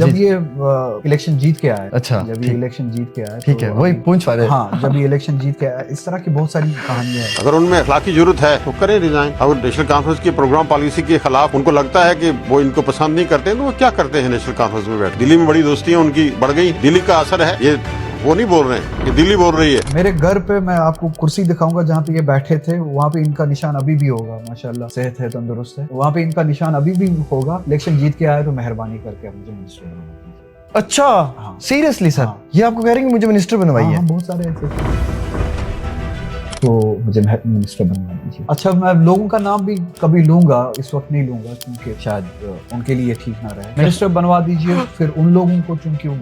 जब ये इलेक्शन जीत के आए, अच्छा, जब ये इलेक्शन जीत के आए, ठीक है, वही पूछ पा रहे। हाँ, जब ये इलेक्शन जीत के आए, इस तरह की बहुत सारी कहानियां हैं। अगर उनमें अखलाकी जरूरत है तो करें रिजाइन। अगर नेशनल कॉन्फ्रेंस की प्रोग्राम पॉलिसी के खिलाफ उनको लगता है कि वो इनको पसंद नहीं करते तो वो क्या करते हैं नेशनल कॉन्फ्रेंस में बैठ। दिल्ली में बड़ी दोस्तियां उनकी बढ़ गई, दिल्ली का असर है, ये वो नहीं बोल रहे हैं, ये दिल्ली बोल रही है। मेरे घर पे मैं आपको कुर्सी दिखाऊंगा जहाँ पे ये बैठे थे, वहाँ पे इनका निशान अभी भी होगा। माशाल्लाह सेहत है, तंदुरुस्त है, वहाँ पे इनका निशान अभी भी होगा। इलेक्शन जीत के आए तो मेहरबानी करके आप मुझे मिनिस्टर बनवा दीजिए। अच्छा, हाँ। Seriously sir? हाँ। ये आपको कह रहे हैं कि मुझे मिनिस्टर बनवाइए? हाँ, बहुत सारे ऐसे, तो मुझे मिनिस्टर बनवा दीजिए। अच्छा, मैं लोगों का नाम भी कभी लूंगा, इस वक्त नहीं लूंगा क्योंकि शायद उनके लिए ठीक ना रहे। मिनिस्टर बनवा दीजिए, फिर उन लोगों को, चूंकि वो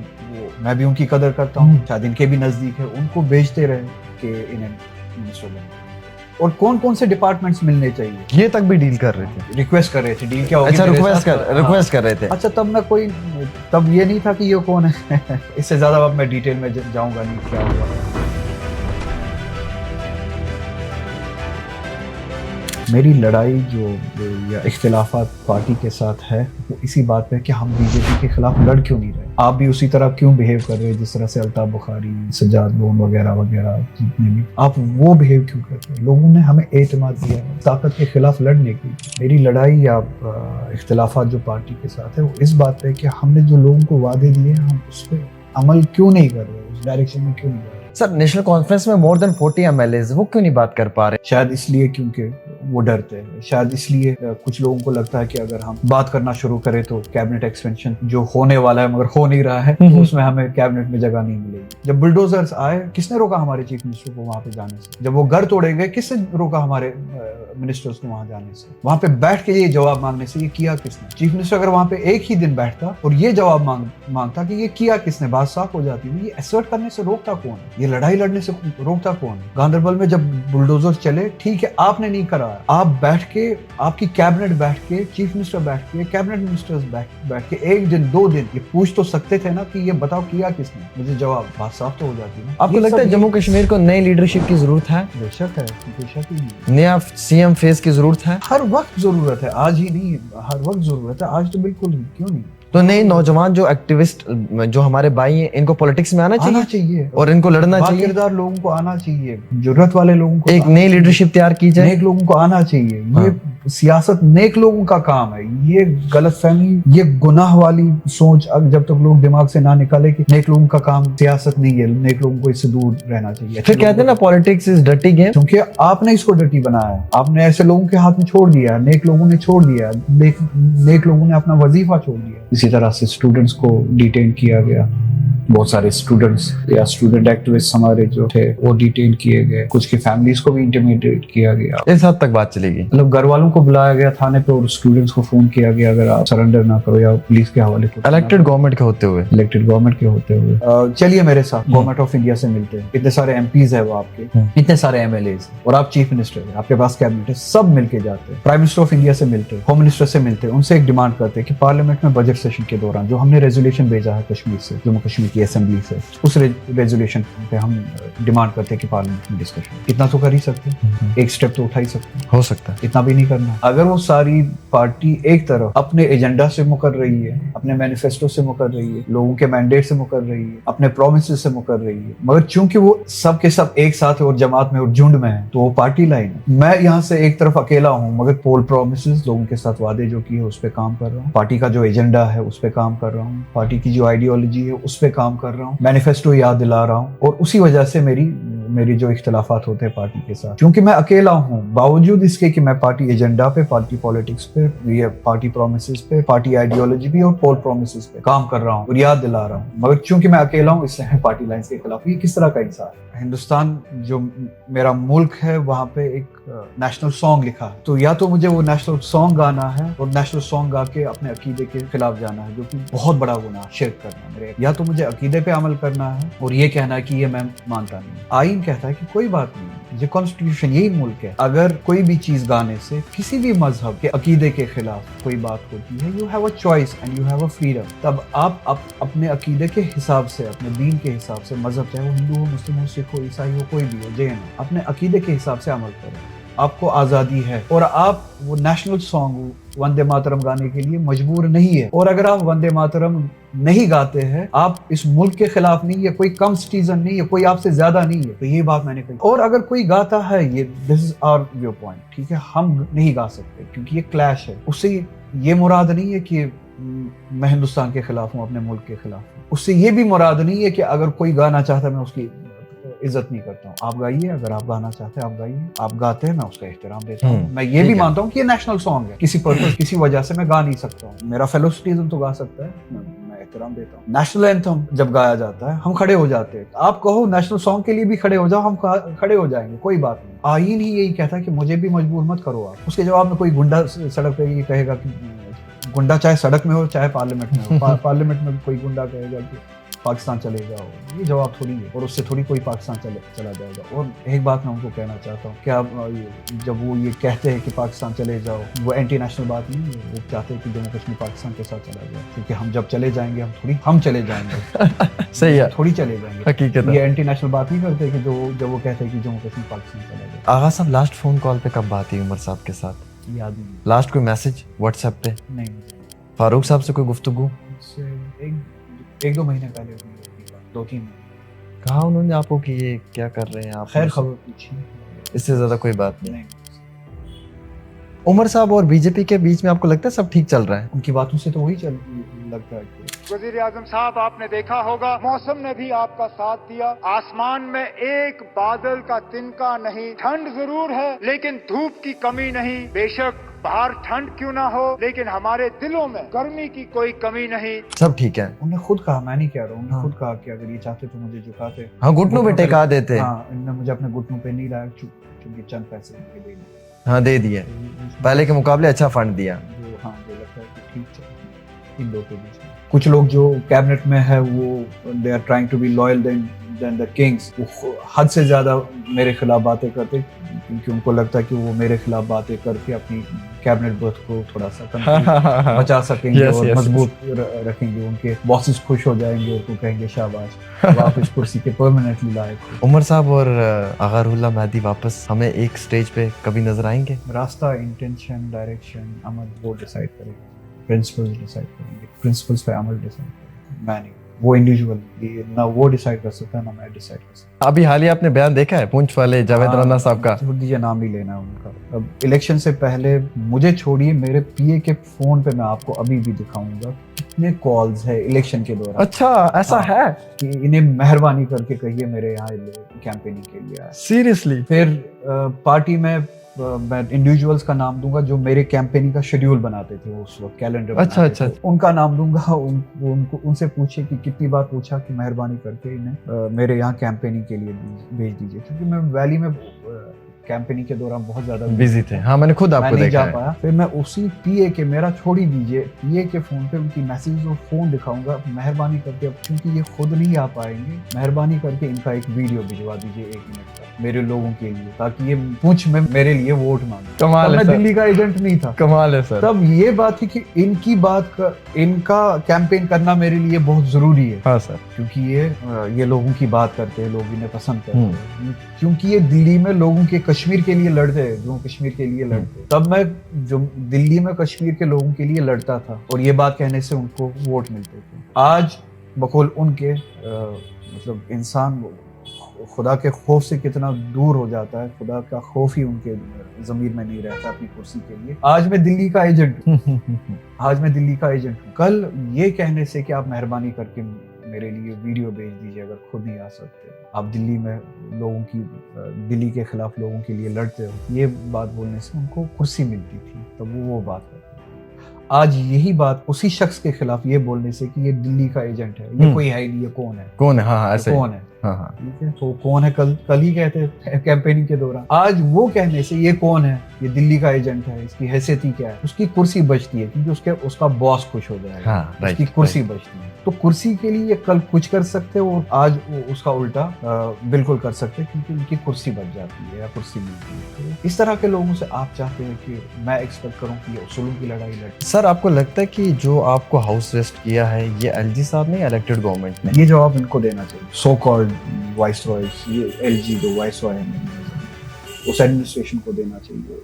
मैं भी उनकी कदर करता हूँ, शायद इनके भी नजदीक है, उनको भेजते रहे कि इन्हें मिनिस्टर बनवा। और कौन कौन से डिपार्टमेंट्स मिलने चाहिए, ये तक भी डील कर रहे थे, रिक्वेस्ट कर रहे थे। डील क्या होगी? अच्छा, रिक्वेस्ट हाँ। कर रहे थे। अच्छा, तब ये नहीं था कि ये कौन है। इससे ज्यादा अब मैं डिटेल में जाऊंगा नहीं क्या हुआ। मेरी लड़ाई जो या इख्तिलाफात पार्टी के साथ है वो इसी बात पे कि हम बीजेपी के खिलाफ लड़ क्यों नहीं रहे। आप भी उसी तरह क्यों बिहेव कर रहे हैं जिस तरह से अल्ताफ बुखारी, सज्जाद लोन वगैरह वगैरह जितने भी, आप वो बिहेव क्यों कर रहे हैं? लोगों ने हमें एतमाद दिया है ताकत के खिलाफ लड़ने की। मेरी लड़ाई या इख्तिलाफात जो पार्टी के साथ है वो इस बात पे कि हमने जो लोगों को वादे दिए हम उस पर अमल क्यों नहीं कर रहे, उस डायरेक्शन में क्यों नहीं कर रहे। सर, नेशनल कॉन्फ्रेंस में मोर देन 40 MLAs, वो क्यों नहीं बात कर पा रहे? शायद इसलिए क्योंकि वो डरते हैं, शायद इसलिए कुछ लोगों को लगता है कि अगर हम बात करना शुरू करें तो कैबिनेट एक्सपेंशन जो होने वाला है मगर हो नहीं रहा है, तो उसमें हमें कैबिनेट में जगह नहीं मिलेगी। जब बुलडोजर्स आए, किसने रोका हमारे चीफ मिनिस्टर को वहां पे जाने से? जब वो घर तोड़ेंगे, किसने रोका हमारे मिनिस्टर्स को वहां जाने से? वहां पे बैठ के ये जवाब मांगने से, ये किया किसने? चीफ मिनिस्टर अगर वहां पे एक ही दिन बैठता और ये जवाब मांगता कि ये किया किसने, बात साफ हो जाती है। ये असर्ट करने से रोकता कौन है? ये लड़ाई लड़ने से रोकता कौन है? गांधरबल में जब बुलडोजर चले, ठीक है, आपने नहीं करा, आप बैठ के, आपकी कैबिनेट बैठ के, चीफ मिनिस्टर बैठ के, कैबिनेट मिनिस्टर्स बैठ के एक दिन 2 दिन ये पूछ तो सकते थे ना कि ये बताओ किया किसने, मुझे जवाब, बात साफ तो हो जाती है। आपको लगता है जम्मू कश्मीर को नई लीडरशिप की जरूरत है? बेशक है, बेशक ही। नया सीएम फेस की जरूरत है? हर वक्त जरूरत है, आज ही नहीं, हर वक्त जरूरत है। आज तो बिल्कुल ही, क्यों नहीं। तो नए नौजवान जो एक्टिविस्ट, जो हमारे भाई हैं, इनको पॉलिटिक्स में आना चाहिए और इनको लड़ना चाहिए। किरदार लोगों को आना चाहिए, जरूरत वाले लोगों को एक नई लीडरशिप तैयार की जाए, नेक लोगों को आना चाहिए। ये सियासत नेक लोगों का काम है। ये गलतफहमी, ये गुनाह वाली सोच अब जब तक लोग दिमाग से ना निकाले कि नेक लोगों का काम सियासत नहीं है, नेक लोगों को इससे दूर रहना चाहिए। फिर कहते हैं ना पॉलिटिक्स इज डर्टी गेम, क्योंकि आपने इसको डर्टी बनाया है, आपने ऐसे लोगों के हाथ में छोड़ दिया है, नेक लोगों ने छोड़ दिया, नेक लोगों ने अपना वजीफा छोड़ दिया। इसी तरह से स्टूडेंट्स को डिटेन किया गया, बहुत सारे स्टूडेंट्स या स्टूडेंट एक्टिविस्ट हमारे जो थे वो डिटेन किए गए, कुछ की फैमिलीज को भी इंटिमिडेट किया गया। इस हद तक बात चलेगी, मतलब घर वालों को बुलाया गया थाने पे और स्टूडेंट्स को फोन किया गया अगर आप सरेंडर ना करो या पुलिस के हवाले को। इलेक्टेड गवर्नमेंट के होते हुए चलिए मेरे साथ गवर्नमेंट ऑफ इंडिया से मिलते हैं। इतने सारे एमपीज है वो आपके, इतने सारे एमएलएज, और आप चीफ मिनिस्टर है, आपके पास कैबिनेट है, सब मिलके जाते हैं। प्राइम मिनिस्टर ऑफ इंडिया से मिलते हैं, होम मिनिस्टर से मिलते हैं, उनसे एक डिमांड करते हैं कि पार्लियामेंट में बजट सेशन के दौरान जो हमने रेजोल्यूशन भेजा है कश्मीर से, जम्मू कश्मीर की असेंबली से, उस रेजोल्यूशन पे हम डिमांड करते हैं कि पार्लियामेंट में डिस्कशन। इतना तो कर ही सकते हैं, एक स्टेप तो उठा ही सकते हैं, हो सकता है। इतना भी नहीं करना। अगर वो सारी पार्टी एक तरफ अपने एजेंडा से मुकर रही है, अपने मैनिफेस्टो से मुकर रही है, लोगों के मैंडेट से मुकर रही है, अपने प्रोमिसेस से मुकर रही है, मगर चूंकि वो सब के सब एक साथ है और जमात में और झुंड में है, तो वो पार्टी लाइन है। मैं यहाँ से एक तरफ अकेला हूँ, मगर पोल प्रोमिसेस, लोगों के साथ वादे जो किए उस पर काम कर रहा हूँ, पार्टी का जो एजेंडा है उस पर काम कर रहा हूँ, पार्टी की जो आइडियोलॉजी है उस पर काम कर रहा हूँ, मैनिफेस्टो याद दिला रहा हूँ। और उसी वजह से मेरी जो इख्तिलाफात होते हैं पार्टी के साथ, क्योंकि मैं अकेला हूँ, बावजूद इसके कि मैं पार्टी एजेंडा पे, पार्टी पॉलिटिक्स पे, ये पार्टी प्रोमिसेस पे, पार्टी आइडियोलॉजी भी और पोल प्रोमिसेस पे काम कर रहा हूँ और याद दिला रहा हूँ, मगर चूंकि मैं अकेला हूँ इससे मैं पार्टी लाइंस के खिलाफ। ये किस तरह का इंसान है? हिंदुस्तान जो मेरा मुल्क है वहाँ पे एक नेशनल सॉन्ग लिखा है, तो या तो मुझे वो नेशनल सॉन्ग गाना है और नेशनल सॉन्ग गा के अपने अकीदे के खिलाफ जाना है, जो कि बहुत बड़ा गुनाह, शिर्क करना मेरे, या तो मुझे अकीदे पे अमल करना है और ये कहना है कि ये मैं मानता नहीं। आईन कहता है कि कोई बात नहीं, ये कॉन्स्टिट्यूशन, यही मुल्क है, अगर कोई भी चीज गाने से किसी भी मजहब के अकीदे के खिलाफ कोई बात होती है, you have a choice and you have a freedom, तब आप अपने अकीदे के हिसाब से, अपने दीन के हिसाब से, मजहब चाहे वो हिंदू हो, मुस्लिम हो, सिख हो, ईसाई हो, कोई भी हो, जैन हो, अपने अकीदे के हिसाब से अमल करें। आपको आज़ादी है और आप वो नेशनल सॉन्ग वंदे मातरम गाने के लिए मजबूर नहीं है। और अगर आप वंदे मातरम नहीं गाते हैं, आप इस मुल्क के खिलाफ नहीं है, कोई कम सिटीजन नहीं है, कोई आपसे ज्यादा नहीं है। तो ये बात मैंने कही। और अगर कोई गाता है, ये this is our viewpoint, ठीक है, हम नहीं गा सकते क्योंकि ये क्लैश है। उससे ये मुराद नहीं है कि मैं हिंदुस्तान के खिलाफ हूँ, अपने मुल्क के खिलाफ हूँ। उससे ये भी मुराद नहीं है कि अगर कोई गाना चाहता है मैं उसकी इज्जत नहीं करता हूँ। आप गाइए, अगर आप गाना चाहते हैं आप गाइए, आप गाते हैं मैं उसका एहतराम देता हूँ। मैं ये भी मानता हूँ कि ये नेशनल सॉन्ग है, किसी पर्पस किसी वजह से मैं गा नहीं सकता हूँ, मेरा फेलो सिटीजन तो गा सकता है, मैं एहतराम देता हूँ। नेशनल एंथम जब गाया जाता है हम खड़े हो जाते हैं। आप कहो नेशनल सॉन्ग के लिए भी खड़े हो जाओ, हम खड़े हो जाएंगे, कोई बात नहीं। आईन ही यही कहता है कि मुझे भी मजबूर मत करो आप। उसके जवाब में कोई गुंडा सड़क पे ये कहेगा कि गुंडा चाहे सड़क में हो चाहे पार्लियामेंट में हो, पार्लियामेंट में कोई गुंडा कहेगा कि पाकिस्तान चले जाओ, ये जवाब थोड़ी है। और उससे थोड़ी कोई पाकिस्तान चला जाएगा। और एक बात मैं उनको कहना चाहता हूँ, क्या जब वो ये कहते हैं कि पाकिस्तान चले जाओ, वो एंटी नेशनल बात नहीं है। वो चाहते हैं कि जम्मू कश्मीर पाकिस्तान के साथ चला जाए, क्योंकि हम जब चले जाएंगे हम चले जाएंगे सही है, थोड़ी चले जाएंगे। हकीकत ये एंटी नेशनल बात नहीं करते कि जब वो कहते हैं कि जम्मू कश्मीर पाकिस्तान चला जाए। आगा साहब लास्ट फोन कॉल पे कब बात हुई उमर साहब के साथ? याद नहीं, लास्ट कोई मैसेज व्हाट्सएप पे? नहीं। फारूक साहब से कोई गुफ्तगू? एक दो महीने पहले, 2-3 महीने। कहा उन्होंने आपको कि ये क्या कर रहे हैं आप? खैर खबर पूछी, इससे ज्यादा कोई बात नहीं। उमर साहब और बीजेपी के बीच में आपको लगता है सब ठीक चल रहा है? उनकी बातों से तो वही लगता है कि वजीर आजम साहब, आपने देखा होगा मौसम ने भी आपका साथ दिया। आसमान में एक बादल का तिनका नहीं। ठंड जरूर है लेकिन धूप की कमी नहीं। बेशक बाहर ठंड क्यों ना हो, लेकिन हमारे दिलों में गर्मी की कोई कमी नहीं। सब ठीक है। उन्होंने खुद कहा, मैं नहीं कह रहा हूँ, उन्होंने खुद कहा कि अगर ये चाहते तो मुझे झुकाते। हाँ, घुटनों पे टेका देते। हाँ, इन्होंने मुझे अपने घुटनों पे नहीं लाया क्योंकि चंद पैसे दे दिए। हाँ, दे दिए। पहले के मुकाबले अच्छा फंड दिया। हाँ, जो लगता है कि ठीक चल इन दो के बीच में। कुछ लोग जो कैबिनेट में है वो they are trying to be loyal than the kings. वो हद से ज्यादा मेरे खिलाफ बातें करते क्योंकि उनको लगता है कि वो मेरे खिलाफ बातें करके अपनी कैबिनेट बर्थ को थोड़ा सा बचा सकेंगे और मजबूत रखेंगे। उनके बॉसेस खुश हो जाएंगे और वो कहेंगे शाबाश, आप इस कुर्सी के परमानेंटली लायक हो। उमर साहब और आगा रुहुल्लाह मेहदी वापस हमें एक स्टेज पे कभी नजर आएंगे? रास्ता, इंटेंशन, डायरेक्शन अमल वो डिसाइड करेगा, प्रिंसिपल्स डिसाइड करेंगे, प्रिंसिपल्स पे अमल डिसाइड करेगा। मैं नहीं, वो इंडिविजुअल ना वो डिसाइड कर सकता है ना मैं डिसाइड कर सकता। अभी हालिया आपने बयान देखा है पूंछ वाले जावेद राना साहब का? छोड़ दीजिए, नाम नहीं लेना है उनका। अब इलेक्शन से पहले मुझे छोड़िए, मेरे पीए के फोन पे मैं आपको अभी भी दिखाऊंगा कितने कॉल्स है इलेक्शन के दौरान। अच्छा, ऐसा है कि इन्हें मेहरबानी करके कहिए मेरे यहाँ कैंपेनिंग के लिए आए। सीरियसली? फिर पार्टी में मैं इंडिविजुअल्स का नाम दूंगा जो मेरे कैंपेनिंग का शेड्यूल बनाते थे उस वक्त, कैलेंडर। अच्छा, उनका नाम दूंगा। उनसे पूछिए कि कितनी बार पूछा कि मेहरबानी करके इन्हें मेरे यहाँ कैंपेनिंग के लिए भेज दीजिए, क्योंकि मैं वैली में कैंपेनिंग के दौरान बहुत ज्यादा बिजी थे। हाँ, मैंने खुद आपको देखा है। पाया। फिर मैं उसी पीए के, मेरा छोड़ ही दीजिए, पीए के फोन पे उनकी मैसेज और फोन दिखाऊंगा। मेहरबानी करके, अब क्योंकि ये खुद नहीं आ पाएंगे, मेहरबानी करके इनका एक वीडियो भिजवा दीजिए 1 मिनट का मेरे लोगों के लिए, ताकि ये पूछ में मेरे लिए वोट मांगे। कमाल है, मैं दिल्ली का एजेंट नहीं था। कमाल है सर। तब ये बात थी कि इनकी बात का, इनका कैंपेन करना मेरे लिए बहुत जरूरी है। हाँ सर, क्योंकि ये लोगों की बात करते हैं, लोग इन्हें पसंद करते हैं, क्योंकि ये दिल्ली में लोगों के कश्मीर के लिए लड़ते हैं, जो कश्मीर के लिए लड़ते। तब मैं जो दिल्ली में कश्मीर के लोगों के लिए लड़ता था और ये बात कहने से उनको वोट मिलते थे। आज बकौल उनके मतलब इंसान खुदा के खौफ से कितना दूर हो जाता है, खुदा का खौफ ही उनके ज़मीर में नहीं रहता अपनी कुर्सी के लिए। आज मैं दिल्ली का एजेंट हूँ। आज मैं दिल्ली का एजेंट हूँ। कल ये कहने से कि आप मेहरबानी करके मेरे लिए वीडियो भेज दीजिए, अगर खुद नहीं आ सकते, आप दिल्ली में लोगों की, दिल्ली के खिलाफ लोगों के लिए लड़ते हो, ये बात बोलने से उनको कुर्सी मिलती थी, तब वो बात करते। आज यही बात उसी शख्स के खिलाफ ये बोलने से कि ये दिल्ली का एजेंट है, ये कोई है नहीं, ये कौन है? कौन है? हाँ, ऐसे कौन है? हाँ, ठीक है, तो कौन है कल ही कहते थे कैंपेनिंग के दौरान। आज वो कहने से ये कौन है, ये दिल्ली का एजेंट है, इसकी हैसियत ही क्या है, उसकी कुर्सी बचती है, क्योंकि उसका बॉस खुश हो जाएगा। हाँ, उसकी कुर्सी बचती है। तो कुर्सी के लिए कल कुछ कर सकते हो और आज उसका उल्टा बिल्कुल कर सकते हैं, क्योंकि उनकी कुर्सी बच जाती है या कुर्सी मिलती है। तो इस तरह के लोगों से आप चाहते हैं कि मैं एक्सपेक्ट करूं कि ये उसूलों की लड़ाई लड़े। सर, आपको लगता है कि जो आपको हाउस अरेस्ट किया है ये एलजी साहब ने, इलेक्टेड गवर्नमेंट ने? ये जवाब इनको देना चाहिए। सो कॉल्ड वाइसरॉयज, ये एलजी जो वाइसरॉय है, उस एडमिनिस्ट्रेशन को देना चाहिए,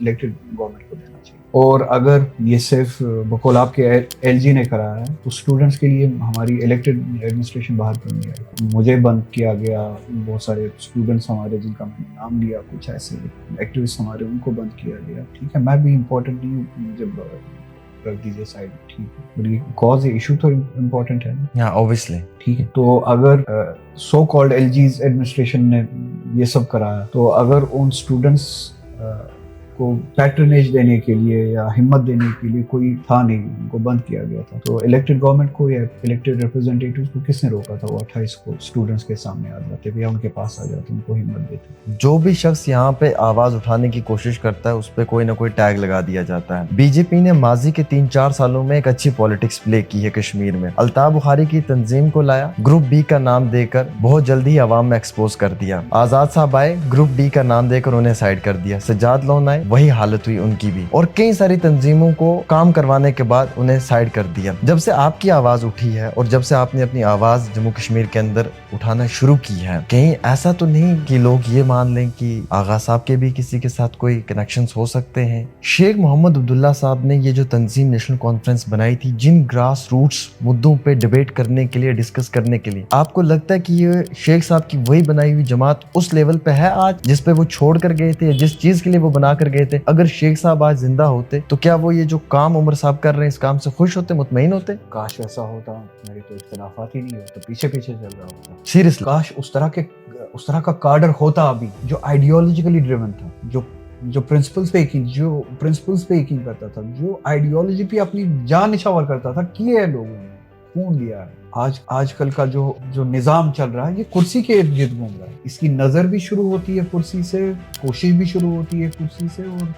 इलेक्टेड गवर्नमेंट को देना चाहिए। और अगर ये सिर्फ बकोलाब के एलजी ने कराया है तो स्टूडेंट्स के लिए हमारी इलेक्टेड एडमिनिस्ट्रेशन बाहर क्यों नहीं आई? मुझे बंद किया गया, बहुत सारे स्टूडेंट्स हमारे जिनका मैंने नाम लिया, कुछ ऐसे एक्टिविस्ट हमारे, उनको बंद किया गया। ठीक है, मैं भी इम्पोर्टेंट नहीं हूँ, मुझे रख दीजिए साइड, ठीक है, बट ये कॉज इशू तो इम्पोर्टेंट है ना। ऑब्वियसली। ठीक है, तो अगर सो कॉल्ड एलजीज एडमिनिस्ट्रेशन ने ये सब कराया तो अगर उन स्टूडेंट्स को पैट्रनेज देने के लिए या हिम्मत देने के लिए कोई था नहीं, उनको बंद किया गया था, तो इलेक्टेड गवर्नमेंट को या इलेक्टेड रिप्रेजेंटेटिव्स को किसने रोका था? वो 28 को स्टूडेंट्स के सामने आ जाते या उनके पास आ जाते, उनको हिम्मत देते। जो भी शख्स यहाँ पे आवाज उठाने की कोशिश करता है उस पर कोई ना कोई टैग लगा दिया जाता है। बीजेपी ने माजी के 3-4 सालों में एक अच्छी पॉलिटिक्स प्ले की है कश्मीर में। अल्ताफ बुखारी की तंजीम को लाया, ग्रुप बी का नाम देकर बहुत जल्दी आवाम में एक्सपोज कर दिया। आजाद साहब आए, ग्रुप डी का नाम देकर उन्हें साइड कर दिया। सज्जाद लोन आए, वही हालत हुई उनकी भी, और कई सारी तंजीमों को काम करवाने के बाद उन्हें साइड कर दिया। जब से आपकी आवाज उठी है और जब से आपने अपनी आवाज जम्मू कश्मीर के अंदर उठाना शुरू की है, कहीं ऐसा तो नहीं कि लोग ये मान लें कि आगा साहब के भी किसी के साथ कोई कनेक्शंस हो सकते हैं? शेख मोहम्मद अब्दुल्ला साहब ने ये जो तंजीम नेशनल कॉन्फ्रेंस बनाई थी, जिन ग्रास रूट्स मुद्दों पे डिबेट करने के लिए, डिस्कस करने के लिए, आपको लगता है कि ये शेख साहब की वही बनाई हुई जमात उस लेवल पे है आज जिस पे वो छोड़ कर गए थे, जिस चीज के लिए वो बना कर गए थे? अगर शेख साहब आज जिंदा होते तो क्या वो ये जो काम उमर साहब कर रहे हैं इस काम से खुश होते, मुतमईन होते? काश वैसा होता, मेरी तो इख्तिलाफात ही नहीं होता, पीछे पीछे चल रहा होता। सीरियसली, काश उस तरह का कार्डर होता अभी, जो आइडियोलॉजिकली ड्रिवन था, जो प्रिंसिपल्स पे यकीन करता था, जो आइडियोलॉजी पे अपनी जान निछावर करता था, किए है लोगों ने, खून दिया है। आजकल का जो निजाम चल रहा है, ये कुर्सी के इर्द गिर्द घूम रहा है। इसकी नजर भी शुरू होती है कुर्सी से, कोशिश भी शुरू होती है कुर्सी से, और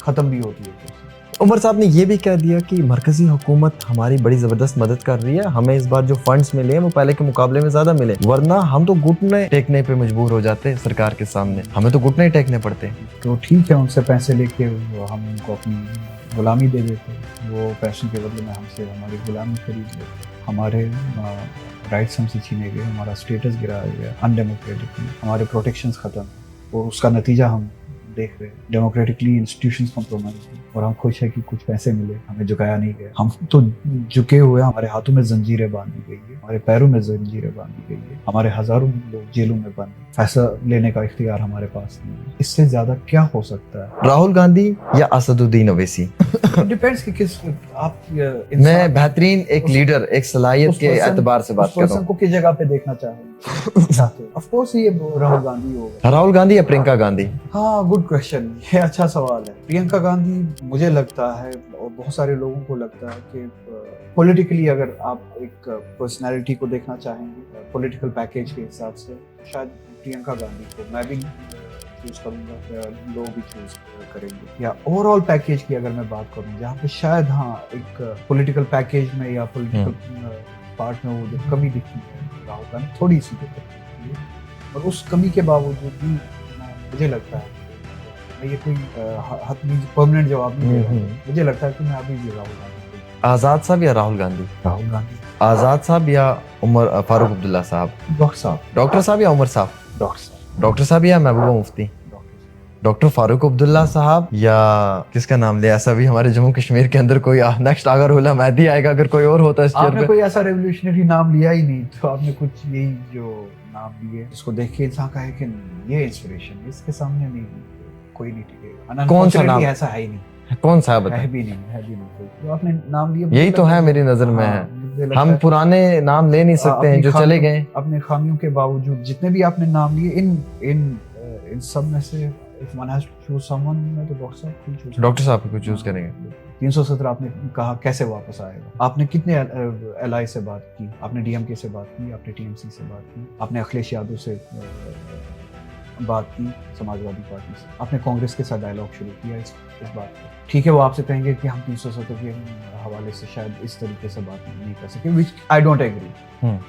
खत्म भी होती है कुर्सी। उमर साहब ने ये भी कह दिया कि मरकजी हुकूमत हमारी बड़ी जबरदस्त मदद कर रही है, हमें इस बार जो फंड्स मिले हैं वो पहले के मुकाबले में ज्यादा मिले, वरना हम तो घुटने टेकने पे मजबूर हो जाते सरकार के सामने, हमें तो घुटने टेकने पड़ते। तो ठीक है, उनसे पैसे लेके हम उनको अपनी गुलामी दे देते, वो पैसों के बदले में हमसे हमारी गुलामी खरीद लेते, हमारे राइट्स हमसे छीने गए, हमारा स्टेटस गिराया गया अनडेमोक्रेटिकली, हमारे प्रोटेक्शंस खत्म, और उसका नतीजा हम देख रहे हैं। डेमोक्रेटिकली इंस्टीट्यूशंस कॉम्प्रोमाइज हुए, और हम खुश है कि कुछ पैसे मिले, हमें झुकाया नहीं गया। हम तो झुके हुए, हमारे हाथों में जंजीरें बांधी गई है, हमारे पैरों में जंजीरें बांधी गई है, हमारे हजारों लोग जेलों में बंद, फैसला लेने का इख्तियार हमारे पास नहीं है। इससे ज्यादा क्या हो सकता है? राहुल गांधी या असदुद्दीन ओवैसी? डिपेंड्स कि किस आप मैं बेहतरीन एक लीडर, एक सलाहियत के एतबार से बात कर रहा हूँ। को किस जगह पे देखना चाहेंगे? ऑफ कोर्स ये राहुल गांधी होगा। राहुल गांधी या प्रियंका गांधी? हाँ, गुड क्वेश्चन, ये अच्छा सवाल है। प्रियंका गांधी, मुझे लगता है और बहुत सारे लोगों को लगता है कि पॉलिटिकली अगर आप एक पर्सनालिटी को देखना चाहेंगे, पॉलिटिकल पैकेज के हिसाब से, शायद प्रियंका गांधी को मैं भी चूज करूंगा, लोग भी चूज करेंगे। या ओवरऑल पैकेज की अगर मैं बात करूं, जहाँ पे शायद हाँ एक पॉलिटिकल पैकेज में या पॉलिटिकल पार्ट में वो जो कमी दिखती है राहुल गांधी थोड़ी सी दिखती है, और उस कमी के बावजूद भी मुझे लगता है, मैं ये कोई परमानेंट जवाब नहीं दे रहा हूं, मुझे लगता है कि मैं अभी भी राहुल गांधी। आजाद साहब या राहुल गांधी? राहुल गांधी। आजाद साहब या उमर फारूक अब्दुल्ला साहब? डॉक्टर साहब। डॉक्टर साहब या उमर साहब? डॉक्टर साहब। डॉक्टर साहब या महबूबा मुफ्ती? डॉक्टर फारूक अब्दुल्ला साहब या किसका नाम लिया? ऐसा भी हमारे जम्मू कश्मीर के अंदर कोई नेक्स्ट अगर हुला मेहदी आएगा, अगर कोई और होता है इस आपने कोई ऐसा रेवोल्यूशनरी नाम लिया ही नहीं, तो आपने कुछ यही जो नाम लिए जिसको देख के इंसान कहे कि ये इंस्पिरेशन, इसके सामने नहीं कोई नहीं टिकेगा। कौन सा नाम? ऐसा है ही नहीं। कौन सा है? है भी नहीं तो आपने नाम लिया, यही तो है मेरी नजर में है। हम पुराने नाम ले नहीं सकते हैं जो चले गए। अपने खामियों के बावजूद जितने भी आपने नाम लिए, इन सब में से if one has to choose someone, मैं तो डॉक्टर साहब को चूज करेंगे। 317 आपने कहा कैसे वापस आएगा? आपने कितने एलआई से बात की? आपने डीएमके से बात की, आपने टीएमसी से बात की, आपने अखिलेश यादव से बात की, समाजवादी पार्टी से, आपने कांग्रेस के साथ डायलॉग शुरू किया। इस बात पर। ठीक है, वो आपसे कहेंगे कि हम 370 के हवाले से शायद इस तरीके से बात नहीं कर सके, विच आई डोंट एग्री।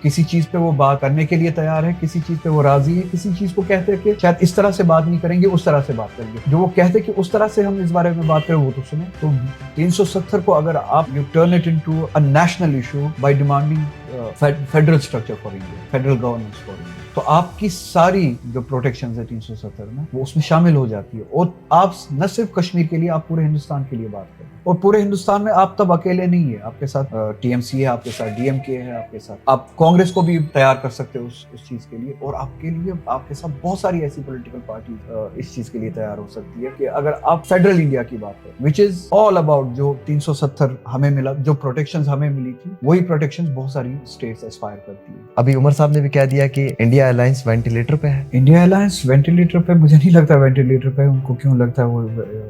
किसी चीज पे वो बात करने के लिए तैयार है, किसी चीज पे वो राजी है, किसी चीज को कहते हैं कि शायद इस तरह से बात नहीं करेंगे, उस तरह से बात करेंगे। जो वो कहते हैं कि उस तरह से हम इस बारे में बात करें, वो तो सुने। तो 370 को अगर आप U turn it into a national issue bye demanding federal structure for India, federal governance for India, तो आपकी सारी जो प्रोटेक्शन है 370 में वो उसमें शामिल हो जाती है। और आप न सिर्फ कश्मीर के लिए, आप पूरे हिंदुस्तान के लिए बात करें। और पूरे हिंदुस्तान में आप तब अकेले नहीं है, आपके साथ टीएमसी है, आपके साथ डीएमके है, आपके साथ आप कांग्रेस को भी तैयार कर सकते हो उस चीज के लिए। और आपके लिए, आपके साथ बहुत सारी ऐसी पॉलिटिकल पार्टी इस चीज के लिए तैयार हो सकती है कि अगर आप फेडरल इंडिया की बात करें, विच इज ऑल अबाउट जो 370 हमें मिला, जो प्रोटेक्शन हमें मिली थी, वही प्रोटेक्शन बहुत सारी स्टेट्स एस्पायर करती है। अभी उमर साहब ने भी कह दिया कि इंडिया अलायंस वेंटिलेटर पे है। इंडिया अलायंस वेंटिलेटर पे मुझे नहीं लगता वेंटिलेटर पे। उनको क्यों लगता है वो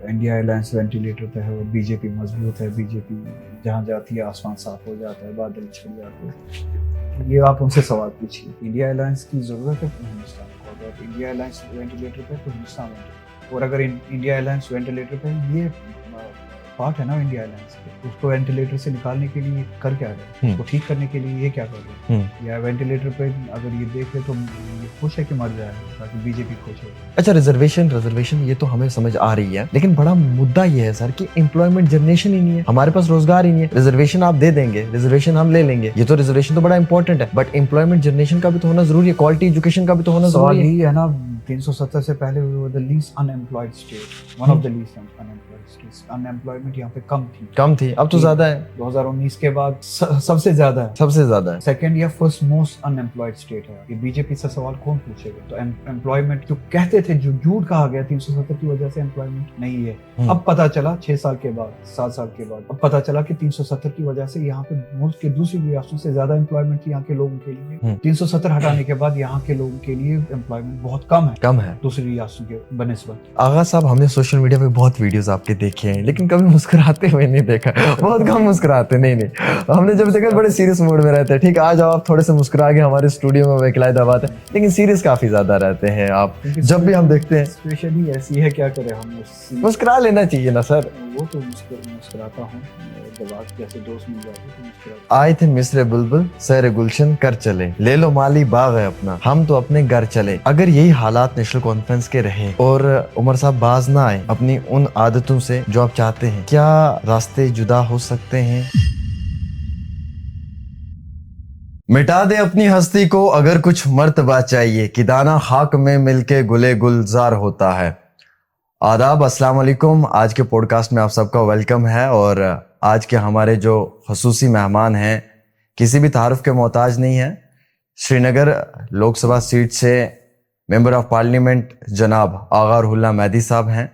इंडिया अलायंस वेंटिलेटर पे है? बीजेपी मजबूत है, बीजेपी जहाँ जाती है आसमान साफ हो जाता है, बादल छट जाते हैं। ये आप उनसे सवाल पूछिए। इंडिया अलायंस की जरूरत है हिंदुस्तान को। अगर इंडिया अलायंस वेंटिलेटर पे तो हिंदुस्तान वेंटिलेटर, और अगर इंडिया अलायंस वेंटिलेटर पे, ये पार्ट है ना इंडिया अलायंस के, उसको वेंटिलेटर से निकालने के लिए कर क्या रहे हैं, उसको ठीक करने के लिए ये क्या कर रहे हैं? या वेंटिलेटर पे अगर ये देख ले तो ये खुश है कि मर जाएगा, ताकि बीजेपी खुश हो। अच्छा, रिजर्वेशन ये तो हमें समझ आ रही है, लेकिन बड़ा मुद्दा ये है सर कि एम्प्लॉयमेंट जनरेशन ही नहीं है, हमारे पास रोजगार ही नहीं है। रिजर्वेशन आप दे देंगे, रिजर्वेशन हम ले लेंगे, ये तो रिजर्वेशन तो बड़ा इंपॉर्टेंट है, बट एम्प्लॉयमेंट जनरेशन का भी तो होना जरूरी है, क्वालिटी एजुकेशन का भी तो होना सवाल जरूरी यही है ना। 370 से पहले we were the least unemployed state, one of the least unemployed states। Unemployment यहाँ पे कम थी, अब तो ज्यादा है। 2019 के बाद सबसे ज्यादा है। सेकंड या फर्स्ट मोस्ट अनएम्प्लॉयड स्टेट है। ये बीजेपी से सवाल कौन पूछेगा? तो एम्प्लॉयमेंट जो कहते थे, जो झूठ कहा गया 370 की वजह से एम्प्लॉयमेंट नहीं है, अब पता चला 6 साल के बाद, 7 साल के बाद, अब पता चला कि 370 की वजह से यहाँ पे मुल्क के दूसरी रियासतों से ज्यादा एम्प्लॉयमेंट यहाँ के लोगों के लिए। 370 हटाने के बाद यहाँ के लोगों के लिए एम्प्लॉयमेंट बहुत कम है दूसरी रियासतों के बनिस्बत। आगा साहब, हमने सोशल मीडिया पे बहुत वीडियोस आपके देखे हैं, लेकिन कभी मुस्कुराते हुए नहीं देखा। बहुत कम मुस्कुराते। नहीं, हमने जब देखा बड़े सीरियस मूड में रहते हैं। ठीक, आज आप थोड़े से मुस्कुरा के हमारे स्टूडियो में बेकलायदा बात है, लेकिन सीरियस काफी ज्यादा रहते हैं आप। जब भी हम देखते हैं सिचुएशन ही ऐसी है, क्या करें हम। मुस्कुरा लेना चाहिए ना सर। वो तो मुस्कुराता हूँ, जैसे दोस्त मिल जाते। आए थे मिस्र बुलबुल सैर गुलशन कर चले, ले लो माली बाग है अपना, हम तो अपने घर चले। अगर यही हालात नेशनल कॉन्फ्रेंस के रहे और उमर साहब बाज ना आए अपनी उन आदतों से जो आप चाहते हैं, क्या रास्ते जुदा हो सकते हैं? मिटा दे अपनी हस्ती को अगर कुछ मर्तबा चाहिए, कि दाना खाक में मिलके गुले गुलजार होता है। आदाब, अस्सलाम वालेकुम। आज के पॉडकास्ट में आप सबका वेलकम है। और आज के हमारे जो खसूसी मेहमान हैं किसी भी तारुफ के मोहताज नहीं है। श्रीनगर लोकसभा सीट से मेंबर ऑफ पार्लियामेंट जनाब आगा रुहुल्लाह मेहदी साहब हैं।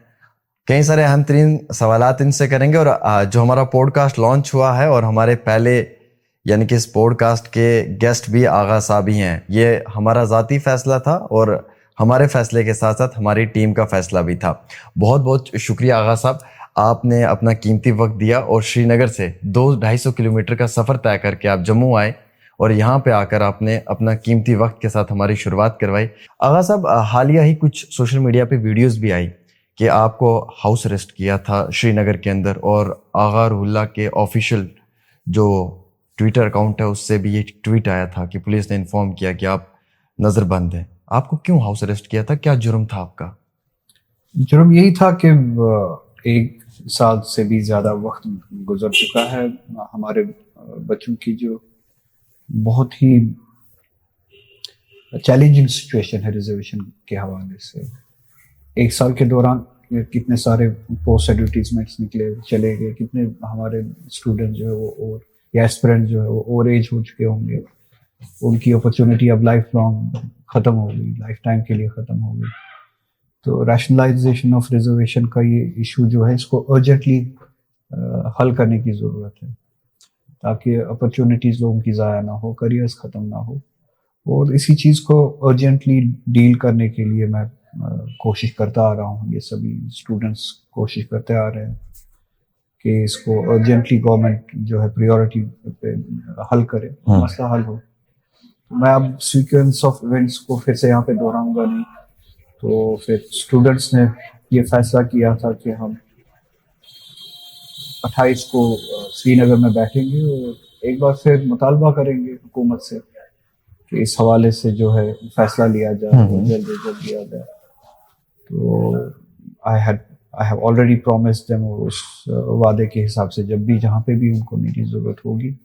कई सारे अहम तरीन सवालात इनसे करेंगे। और जो हमारा पॉडकास्ट लॉन्च हुआ है और हमारे पहले यानी कि इस पॉडकास्ट के गेस्ट भी आगा साहब ही हैं। ये हमारा ज़ाती फैसला था और हमारे फैसले के साथ साथ हमारी टीम का फैसला भी था। बहुत बहुत शुक्रिया आगा साहब, आपने अपना कीमती वक्त दिया और श्रीनगर से 200-250 किलोमीटर का सफ़र तय करके आप जम्मू आए और यहाँ पे आकर आपने अपना कीमती वक्त के साथ हमारी शुरुआत करवाई। आगा साहब, हालिया ही कुछ सोशल मीडिया पे वीडियोस भी आई कि आपको हाउस अरेस्ट किया था श्रीनगर के अंदर, और आगा रुहुल्लाह के ऑफिशियल जो ट्विटर अकाउंट है उससे भी ये ट्वीट आया था कि पुलिस ने इन्फॉर्म किया कि आप नज़रबंद हैं। आपको क्यों हाउस अरेस्ट किया था? क्या जुर्म था आपका? जुर्म यही था कि 1 साल से भी ज़्यादा वक्त गुजर चुका है। हमारे बच्चों की जो बहुत ही चैलेंजिंग सिचुएशन है रिजर्वेशन के हवाले से, 1 साल के दौरान कितने सारे पोस्ट एडवर्टीजमेंट्स निकले, चले गए, कितने हमारे स्टूडेंट जो है वो और या एस्पिरेंट जो है वो ओवर एज हो चुके होंगे, उनकी अपॉर्चुनिटी अब लाइफ लॉन्ग ख़त्म हो गई, लाइफ टाइम के लिए ख़त्म हो गई। तो रैशनलाइजेशन ऑफ रिजर्वेशन का ये इशू जो है, इसको अर्जेंटली हल करने की ज़रूरत है ताकि अपॉर्चुनिटीज़ लोगों की ज़ाया ना हो, करियर्स ख़त्म ना हो। और इसी चीज़ को अर्जेंटली डील करने के लिए मैं कोशिश करता आ रहा हूँ। ये सभी स्टूडेंट्स कोशिश करते आ रहे हैं कि इसको अर्जेंटली गवर्नमेंट जो है प्रायोरिटी पे हल करे, मसला हल हो। मैं अब सीक्वेंस ऑफ इवेंट्स को फिर से यहाँ पे दोहराऊंगा नहीं। तो फिर स्टूडेंट्स ने ये फैसला किया था कि हम 28 को श्रीनगर में बैठेंगे और एक बार फिर मुतालबा करेंगे हुकूमत से कि इस हवाले से जो है फैसला लिया जाए, जल्द से जल्द लिया जाए। तो I have already promised them, उस वादे के हिसाब से जब भी जहाँ पे भी उनको मेरी ज़रूरत होगी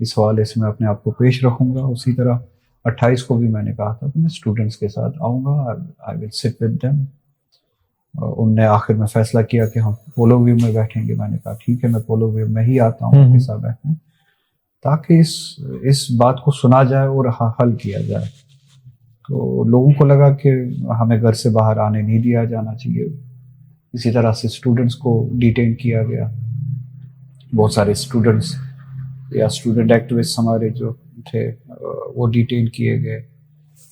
इस हवाले से मैं अपने आप को पेश रखूँगा। उसी तरह 28 को भी मैंने कहा था कि मैं स्टूडेंट्स के साथ आऊँगा, I will sit with them. उनने आखिर में फैसला किया कि हम पोलो व्यू में बैठेंगे। मैंने कहा ठीक है, मैं पोलो व्यू में ही आता हूँ उनके साथ बैठने, ताकि इस बात को सुना जाए और हल किया जाए। तो लोगों को लगा कि हमें घर से बाहर आने नहीं दिया जाना चाहिए। इसी तरह से स्टूडेंट्स को डिटेन किया गया, बहुत सारे स्टूडेंट्स या स्टूडेंट एक्टिविस्ट हमारे जो थे वो डिटेन किए गए,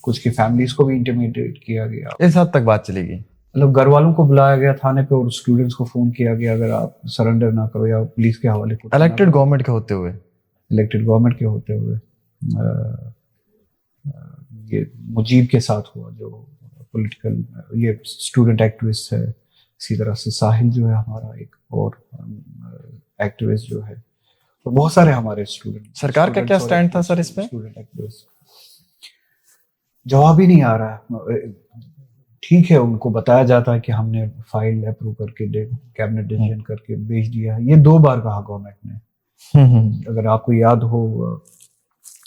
कुछ की फैमिलीज को भी इंटिमिडेट किया गया। इस हद तक बात चलेगी, मतलब घर वालों को बुलाया गया थाने पे और स्टूडेंट्स को फोन किया गया अगर आप सरेंडर ना करो या पुलिस के हवाले को। इलेक्टेड गवर्नमेंट के होते हुए ये मुजीब के साथ हुआ जो पॉलिटिकल ये स्टूडेंट एक्टिविस्ट है। इसी तरह से साहिल जो है हमारा एक और एक्टिविस्ट जो है, तो बहुत सारे हमारे स्टूडेंट। सरकार का क्या स्टैंड था सर इस पे? स्टूडेंट एक्टिविस्ट जवाब ही नहीं आ रहा है। ठीक है, उनको बताया जाता है कि हमने फाइल अप्रूव करके कैबिनेट डिसीजन करके भेज दिया है। ये 2 बार कहा गवर्नमेंट ने। अगर आपको याद हो,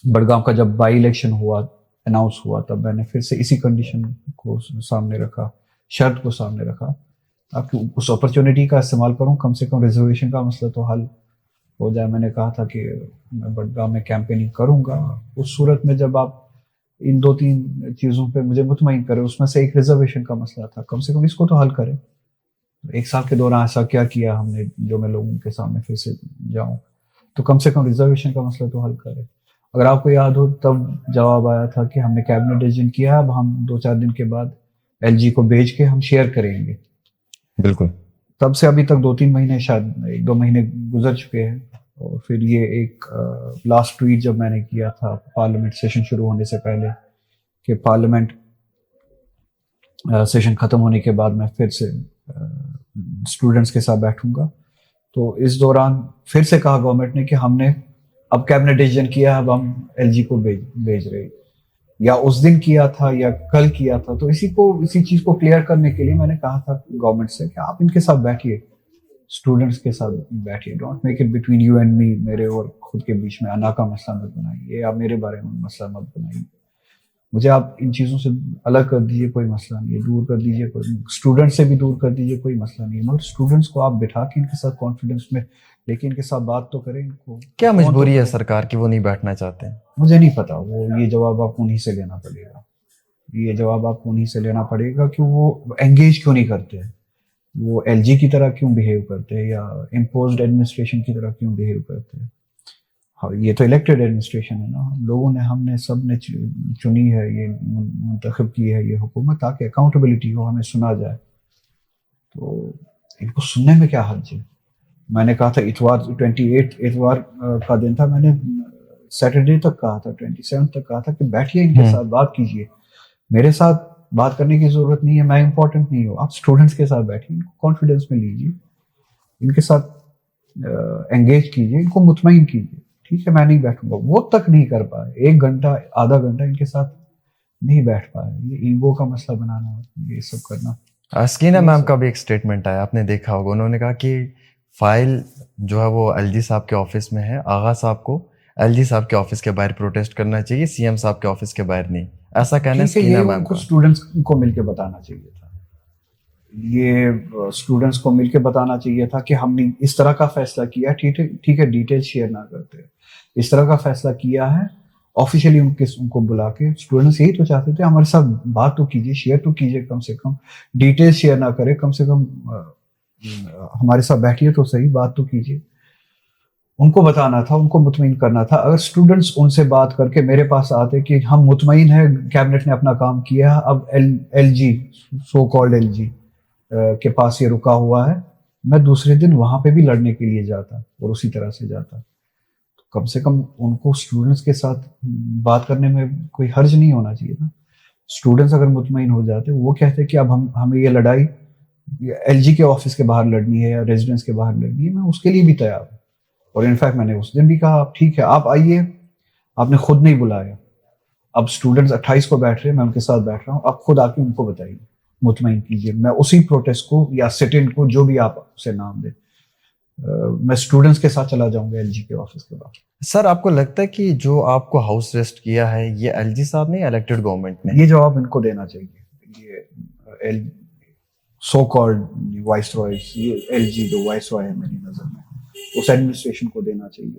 बड़गांव का जब बाई इलेक्शन हुआ, अनाउंस हुआ, तब मैंने फिर से इसी कंडीशन को सामने रखा, शर्त को सामने रखा, ताकि उस अपॉर्चुनिटी का इस्तेमाल करूं, कम से कम रिजर्वेशन का मसला तो हल हो जाए। मैंने कहा था कि मैं बड़गांव में कैंपेनिंग करूंगा उस सूरत में जब आप इन 2-3 चीज़ों पे मुझे मुतमईन करे। उसमें से एक रिजर्वेशन का मसला था, कम से कम इसको तो हल करें। 1 साल के दौरान ऐसा क्या किया हमने जो मैं लोगों के सामने फिर से जाऊं, तो कम से कम रिजर्वेशन का मसला तो हल करें। अगर आपको याद हो, तब जवाब आया था कि हमने कैबिनेट डिसीजन किया, अब हम 2-4 दिन के बाद LG को भेज के हम शेयर करेंगे। बिल्कुल। तब से अभी तक 2-3 महीने, शायद 1-2 महीने गुजर चुके हैं। और फिर ये एक लास्ट ट्वीट जब मैंने किया था पार्लियामेंट सेशन शुरू होने से पहले कि पार्लियामेंट सेशन खत्म होने के बाद मैं फिर से स्टूडेंट्स के साथ बैठूंगा, तो इस दौरान फिर से कहा गवर्नमेंट ने कि हमने अब कैबिनेट डिसीजन किया, अब हम LG को भेज रहे, या उस दिन किया था या कल किया था। तो इसी चीज को क्लियर करने के लिए मैंने कहा था गवर्नमेंट से कि आप इनके साथ बैठिए, स्टूडेंट्स के साथ बैठिए, don't make it between you and me, मेरे और खुद के बीच में अना का मसला मत बनाइए, या मेरे बारे में मसला मत बनाइए। मुझे आप इन चीज़ों से अलग कर दीजिए, कोई मसला नहीं है, दूर कर दीजिए, कोई स्टूडेंट से भी दूर कर दीजिए, कोई मसला नहीं है, मगर स्टूडेंट्स को आप बिठा के इनके साथ कॉन्फिडेंस में लेकिन इनके साथ बात तो करें। इनको क्या मजबूरी है सरकार की, वो नहीं बैठना चाहते हैं? मुझे नहीं पता, वो ये जवाब आपको उन्हीं से लेना पड़ेगा। ये जवाब आपको उन्हीं से लेना पड़ेगा कि वो एंगेज क्यों नहीं करते, वो LG की तरह क्यों बिहेव करते हैं, या इम्पोज्ड एडमिनिस्ट्रेशन की तरह क्यों बिहेव करते हैं। हाँ, ये तो इलेक्टेड एडमिनिस्ट्रेशन है ना, लोगों ने, हमने सब ने चुनी है, ये मुंतखब की है ये हुकूमत, ताकि अकाउंटेबिलिटी हो, हमें सुना जाए। तो इनको सुनने में क्या हर्ज है। मैंने कहा था इतवार 28 इतवार का दिन था, मैंने सैटरडे तक कहा था, 27 तक कहा था कि बैठिए इनके साथ बात कीजिए, मेरे साथ बात करने की जरूरत नहीं है, मैं इंपॉर्टेंट नहीं हूँ, आप स्टूडेंट्स के साथ बैठिए, इनको कॉन्फिडेंस में लीजिए, इनके साथ एंगेज कीजिए, इनको मुतमईन कीजिए। ठीक है, मैं नहीं बैठूंगा, वो तक नहीं कर पाए, 1 घंटा आधा घंटा इनके साथ नहीं बैठ पाए। ये ईगो का मसला बनाना, ये सब करना। अस्कीना मैम का भी एक स्टेटमेंट आया, आपने देखा होगा, उन्होंने कहा कि फाइल जो है वो LG साहब के ऑफिस में है, आगा साहब को LG साहब के ऑफिस के बाहर प्रोटेस्ट करना चाहिए, CM साहब के ऑफिस के बाहर नहीं। ऐसा कहना अस्कीना मैम को स्टूडेंट्स को मिलकर बताना चाहिए था, ये स्टूडेंट्स को मिलकर बताना चाहिए था कि हमने इस तरह का फैसला किया। ठीक है, डिटेल शेयर ना करते, इस तरह का फैसला किया है, ऑफिशियली उनको बुला के। स्टूडेंट्स यही तो चाहते थे, हमारे साथ बात तो कीजिए, शेयर तो कीजिए, कम से कम डिटेल शेयर ना करें, कम से कम हमारे साथ बैठिए तो सही, बात तो कीजिए। उनको बताना था, उनको मुतमईन करना था। अगर स्टूडेंट्स उनसे बात करके मेरे पास आते कि हम मुतमईन है, कैबिनेट ने अपना काम किया, अब LG सो कॉल्ड LG के पास ये रुका हुआ है, मैं दूसरे दिन वहां पे भी लड़ने के लिए जाता और उसी तरह से जाता। तो कम से कम उनको स्टूडेंट्स के साथ बात करने में कोई हर्ज नहीं होना चाहिए ना। स्टूडेंट्स अगर मुतमईन हो जाते, वो कहते कि अब हमें ये लड़ाई एलजी के ऑफिस के बाहर लड़नी है या रेजिडेंस के बाहर लड़नी है, मैं उसके लिए भी तैयार हूँ। और इनफैक्ट मैंने उस दिन भी कहा, आप ठीक है, आप आइए, आपने खुद नहीं बुलाया, अब स्टूडेंट्स 28 को बैठ रहे हैं, मैं उनके साथ बैठ रहा हूँ, आप खुद आके उनको बताइए, मुतमईन कीजिए। मैं उसी प्रोटेस्ट को या सिट इन को, जो भी आप उसे नाम दें, मैं स्टूडेंट्स के साथ चला जाऊंगा एलजी के ऑफिस के बाद। सर, आपको लगता है कि जो आपको हाउस अरेस्ट किया है ये एलजी साहब ने, इलेक्टेड गवर्नमेंट ने? ये जवाब इनको देना चाहिए। ये सो कॉल्ड वाइस रॉयज, ये एलजी जो वाइस रॉय है मेरी नजर में, उस एडमिनिस्ट्रेशन को देना चाहिए,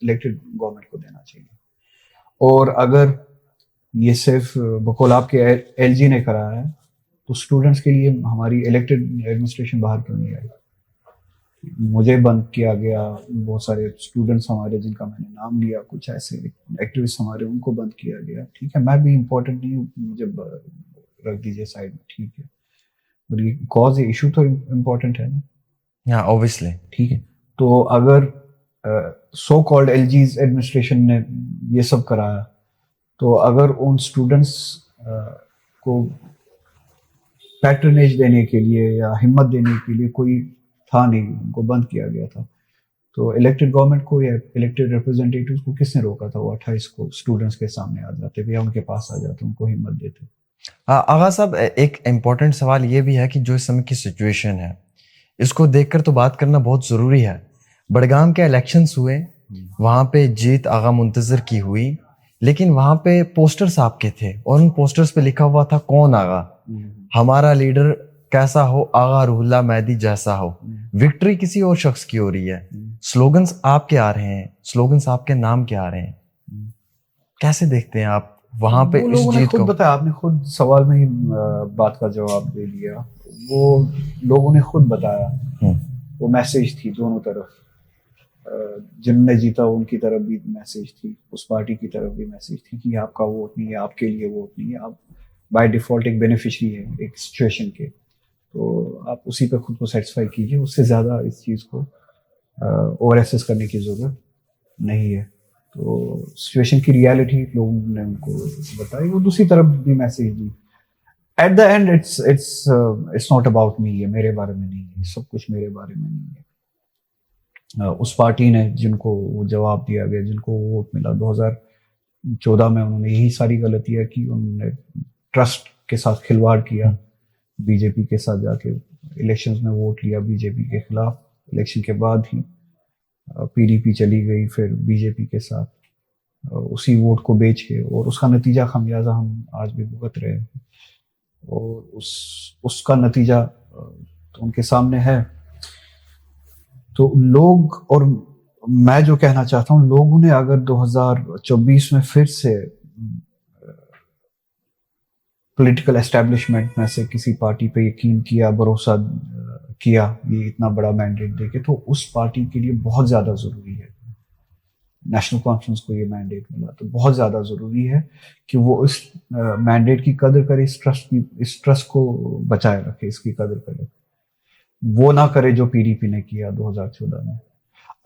इलेक्टेड गवर्नमेंट को देना चाहिए। और अगर ये सिर्फ बकौल आपके एलजी ने कराया है, तो स्टूडेंट्स के लिए हमारी इलेक्टेड एडमिनिस्ट्रेशन बाहर क्यों नहीं आई? मुझे बंद किया गया, बहुत सारे स्टूडेंट्स हमारे जिनका मैंने नाम लिया, कुछ ऐसे एक्टिविस्ट हमारे, उनको बंद किया गया। ठीक है, मैं भी इम्पोर्टेंट नहीं हूँ, मुझे रख दीजिए साइड में, ठीक है, और ये कॉज, ये इशू तो इम्पोर्टेंट है ना। हाँ, ऑब्वियसली। ठीक है, तो अगर सो कॉल्ड एलजीज एडमिनिस्ट्रेशन ने ये सब कराया, तो अगर उन स्टूडेंट्स को पैट्रनेज देने के लिए या हिम्मत देने के लिए कोई था नहीं, उनको बंद किया गया था, तो इलेक्टेड गवर्नमेंट को या इलेक्टेड रिप्रेजेंटेटिव्स को किसने रोका था? वो 28 को स्टूडेंट्स के सामने आ जाते या उनके पास आ जाते, उनको हिम्मत देते। आगा साहब, एक इम्पोर्टेंट सवाल ये भी है कि जो इस समय की सिचुएशन है, इसको देखकर तो बात करना बहुत ज़रूरी है। बड़गाम के इलेक्शंस हुए, वहाँ पे जीत आगा मुंतजर की हुई, लेकिन वहाँ पे पोस्टर्स आपके थे और उन पोस्टर्स पे लिखा हुआ था कौन आगा, हमारा लीडर कैसा हो, आगा रूहुल्लाह मेहदी जैसा हो। विक्ट्री किसी और शख्स की हो रही है, स्लोगन्स आपके आ रहे हैं, स्लोगन्स आपके नाम के आ रहे हैं। कैसे देखते हैं आप वहां पे इस जीत को? बताया, आपने खुद सवाल में ही बात का जवाब दे दिया। वो लोगों ने खुद बताया, वो मैसेज थी दोनों तरफ, जिनने जीता उनकी तरफ भी मैसेज थी, उस पार्टी की तरफ भी मैसेज थी कि आपका वोट नहीं है, आपके लिए वोट नहीं है, आप बाय डिफॉल्ट एक बेनिफिशरी है एक सिचुएशन के, तो आप उसी पे खुद को सेटिस्फाई कीजिए। उससे ज़्यादा इस चीज़ को ओवर एसेस करने की ज़रूरत नहीं है। तो सिचुएशन की रियलिटी लोगों ने उनको बताई, वो दूसरी तरफ भी message the. At the end it's not about me, ये मेरे बारे में नहीं है, सब कुछ मेरे बारे में नहीं है। उस पार्टी ने जिनको वो जवाब दिया गया, जिनको वोट मिला 2014 में, उन्होंने यही सारी गलतियां की। उन्होंने ट्रस्ट के साथ खिलवाड़ किया, बीजेपी के साथ जाके इलेक्शंस में वोट लिया बीजेपी के खिलाफ। इलेक्शन के बाद ही पीडीपी चली गई फिर बीजेपी के साथ, उसी वोट को बेच के, और उसका नतीजा खमियाजा हम आज भी भुगत रहे हैं। और उसका नतीजा तो उनके सामने है। तो लोग, और मैं जो कहना चाहता हूँ, लोगों ने अगर 2024 में फिर से पॉलिटिकल एस्टेब्लिशमेंट में से किसी पार्टी पे यकीन किया, भरोसा किया ये इतना बड़ा मैंडेट देके, तो उस पार्टी के लिए बहुत ज़्यादा ज़रूरी है, नेशनल कॉन्फ्रेंस को ये मैंडेट मिला तो बहुत ज़्यादा ज़रूरी है कि वो इस मैंडेट की कदर करे, इस ट्रस्ट को बचाए रखे, इसकी कदर करे, वो ना करे जो पीडीपी ने किया 2014 में।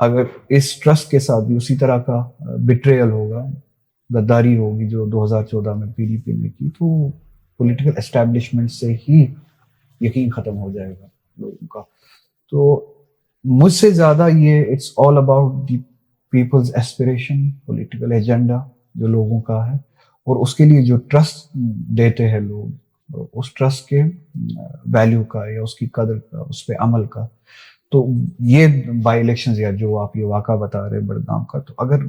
अगर इस ट्रस्ट के साथ भी उसी तरह का बिट्रेयल होगा, गद्दारी होगी जो 2014 में पीडीपी ने की, तो पॉलिटिकल एस्टैब्लिशमेंट से ही यकीन खत्म हो जाएगा लोगों का। तो मुझसे ज्यादा ये it's all about the people's aspiration, political agenda जो लोगों का है, और उसके लिए जो ट्रस्ट देते हैं लोग, उस ट्रस्ट के वैल्यू का या उसकी कदर का, उस पर अमल का। तो ये बाई इलेक्शंस या जो आप ये वाक़ा बता रहे बड़गाम का, तो अगर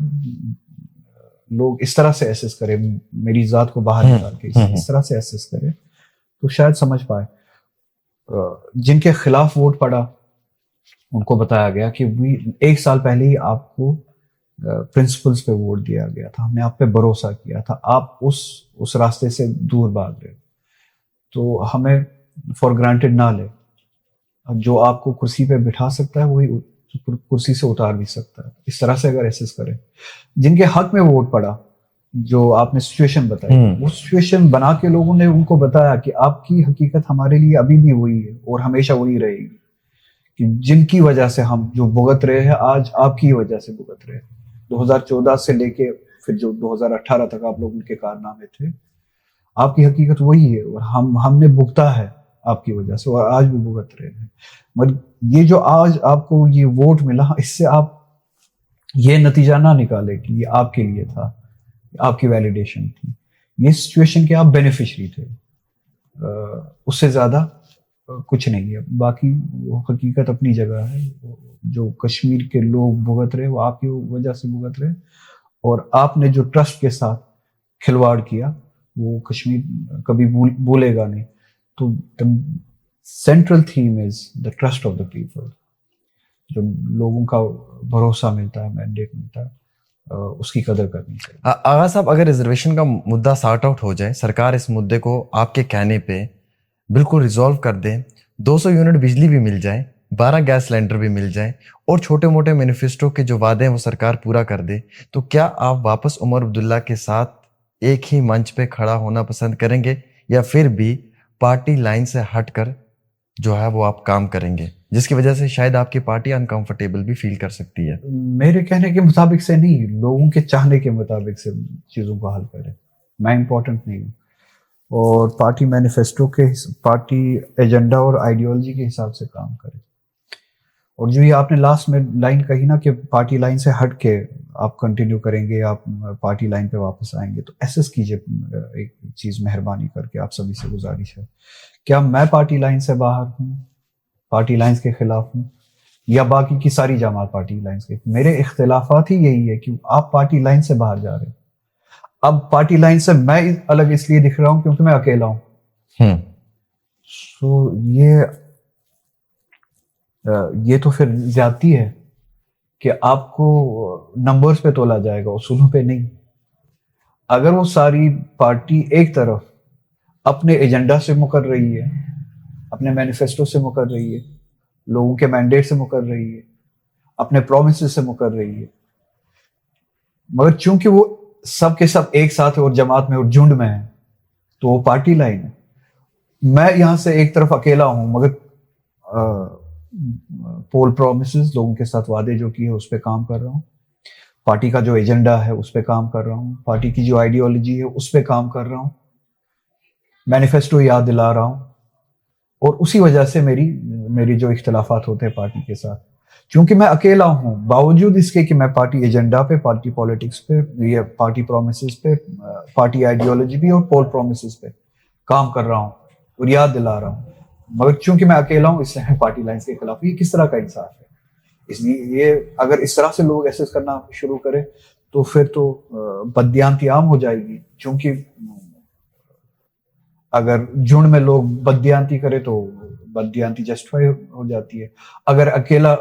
लोग इस तरह से एसेस करें, मेरी जात को बाहर निकाल के इस तरह से एसेस करें, तो शायद समझ पाए। जिनके खिलाफ वोट पड़ा उनको बताया गया कि 1 साल पहले ही आपको प्रिंसिपल्स पे वोट दिया गया था, हमने आप पे भरोसा किया था, आप उस रास्ते से दूर भाग रहे हो, तो हमें फॉर ग्रांटेड ना ले। जो आपको कुर्सी पे बिठा सकता है वही कुर्सी से उतार भी सकता है। इस तरह से अगर एसेस करें, जिनके हक में वोट पड़ा, जो आपने सिचुएशन बताई, वो सिचुएशन बना के लोगों ने उनको बताया कि आपकी हकीकत हमारे लिए अभी भी वही है और हमेशा वही रहेगी, कि जिनकी वजह से हम जो भुगत रहे हैं आज आपकी वजह से भुगत रहे हैं। 2014 से लेके फिर जो 2018 तक आप लोग उनके कारनामे थे, आपकी हकीकत वही है और हमने भुगता है आपकी वजह से, और आज भी भुगत रहे हैं। मगर ये जो आज आपको ये वोट मिला, इससे आप ये नतीजा ना निकाले कि ये आपके लिए था, आपकी वैलिडेशन थी। ये सिचुएशन के आप बेनिफिशरी थे, उससे ज्यादा कुछ नहीं है। बाकी वो हकीकत अपनी जगह है। जो कश्मीर के लोग भुगत रहे वो आपकी वजह से भुगत रहे, और आपने जो ट्रस्ट के साथ खिलवाड़ किया वो कश्मीर कभी भूलेगा नहीं। तो central theme is the trust of the people. जो लोगों का भरोसा मिलता है, मैंडेट मिलता है, उसकी कदर करनी चाहिए। आगा साहब, अगर रिजर्वेशन का मुद्दा सॉर्ट आउट हो जाए, सरकार इस मुद्दे को आपके कहने पे बिल्कुल रिजॉल्व कर दे, 200 यूनिट बिजली भी मिल जाए, 12 गैस सिलेंडर भी मिल जाए, और छोटे मोटे मैनिफेस्टो के जो वादे हैं वो सरकार पूरा कर दे, तो क्या आप वापस उमर अब्दुल्ला के साथ एक ही मंच पे खड़ा होना पसंद करेंगे, या फिर भी पार्टी लाइन से हटकर जो है वो आप काम करेंगे, जिसकी वजह से शायद आपकी पार्टी अनकंफर्टेबल भी फील कर सकती है? मेरे कहने के मुताबिक से नहीं, लोगों के चाहने के मुताबिक से चीजों को हल करें। मैं इम्पोर्टेंट नहीं हूँ, और पार्टी मैनिफेस्टो के, पार्टी एजेंडा और आइडियोलॉजी के हिसाब से काम करें। और जो ये आपने लास्ट में लाइन कही ना कि पार्टी लाइन से हट के आप कंटिन्यू करेंगे, आप पार्टी लाइन पे वापस आएंगे, तो एसेस कीजिए एक चीज, मेहरबानी करके आप सभी से गुजारिश है। क्या मैं पार्टी लाइन से बाहर हूँ, पार्टी लाइन्स के खिलाफ हूँ, या बाकी की सारी जमात पार्टी लाइन्स के? मेरे इख्तिलाफात ही यही है कि आप पार्टी लाइन से बाहर जा रहे हैं। अब पार्टी लाइन से मैं अलग इसलिए दिख रहा हूं क्योंकि मैं अकेला हूं। सो ये तो फिर ज्यादती है कि आपको नंबर्स पे तोला जाएगा, उसूलों पे नहीं। अगर वो सारी पार्टी एक तरफ अपने एजेंडा से मुकर रही है, अपने मैनिफेस्टो से मुकर रही है, लोगों के मैंडेट से मुकर रही है, अपने प्रोमिसेस से मुकर रही है, मगर चूंकि वो सब के सब एक साथ है और जमात में और झुंड में है, तो वो पार्टी लाइन है। मैं यहां से एक तरफ अकेला हूं, मगर पोल प्रोमिसेस, लोगों के साथ वादे जो किए उस पर काम कर रहा हूं, पार्टी का जो एजेंडा है उस पर काम कर रहा हूं, पार्टी की जो आइडियोलॉजी है उस पर काम कर रहा हूं, मैनिफेस्टो याद दिला रहा हूं। और उसी वजह से मेरी जो इख्तिलाफात होते हैं पार्टी के साथ, क्योंकि मैं अकेला हूं, बावजूद इसके कि मैं पार्टी एजेंडा पे, पार्टी पॉलिटिक्स पे, या पार्टी प्रोमिसेस पे, पार्टी आइडियोलॉजी भी और पोल प्रोमिसेस पे काम कर रहा हूं और याद दिला रहा हूं, मगर चूंकि मैं अकेला हूं इसलिए मैं पार्टी लाइन के खिलाफ। ये किस तरह का इंसाफ है? इसलिए ये अगर इस तरह से लोग एसेस करना शुरू करें तो फिर तो बददियानती आम हो जाएगी। क्योंकि अगर झुंड में लोग बददियानती करे तो बददियानती जस्टिफाई हो जाती है। अगर अकेला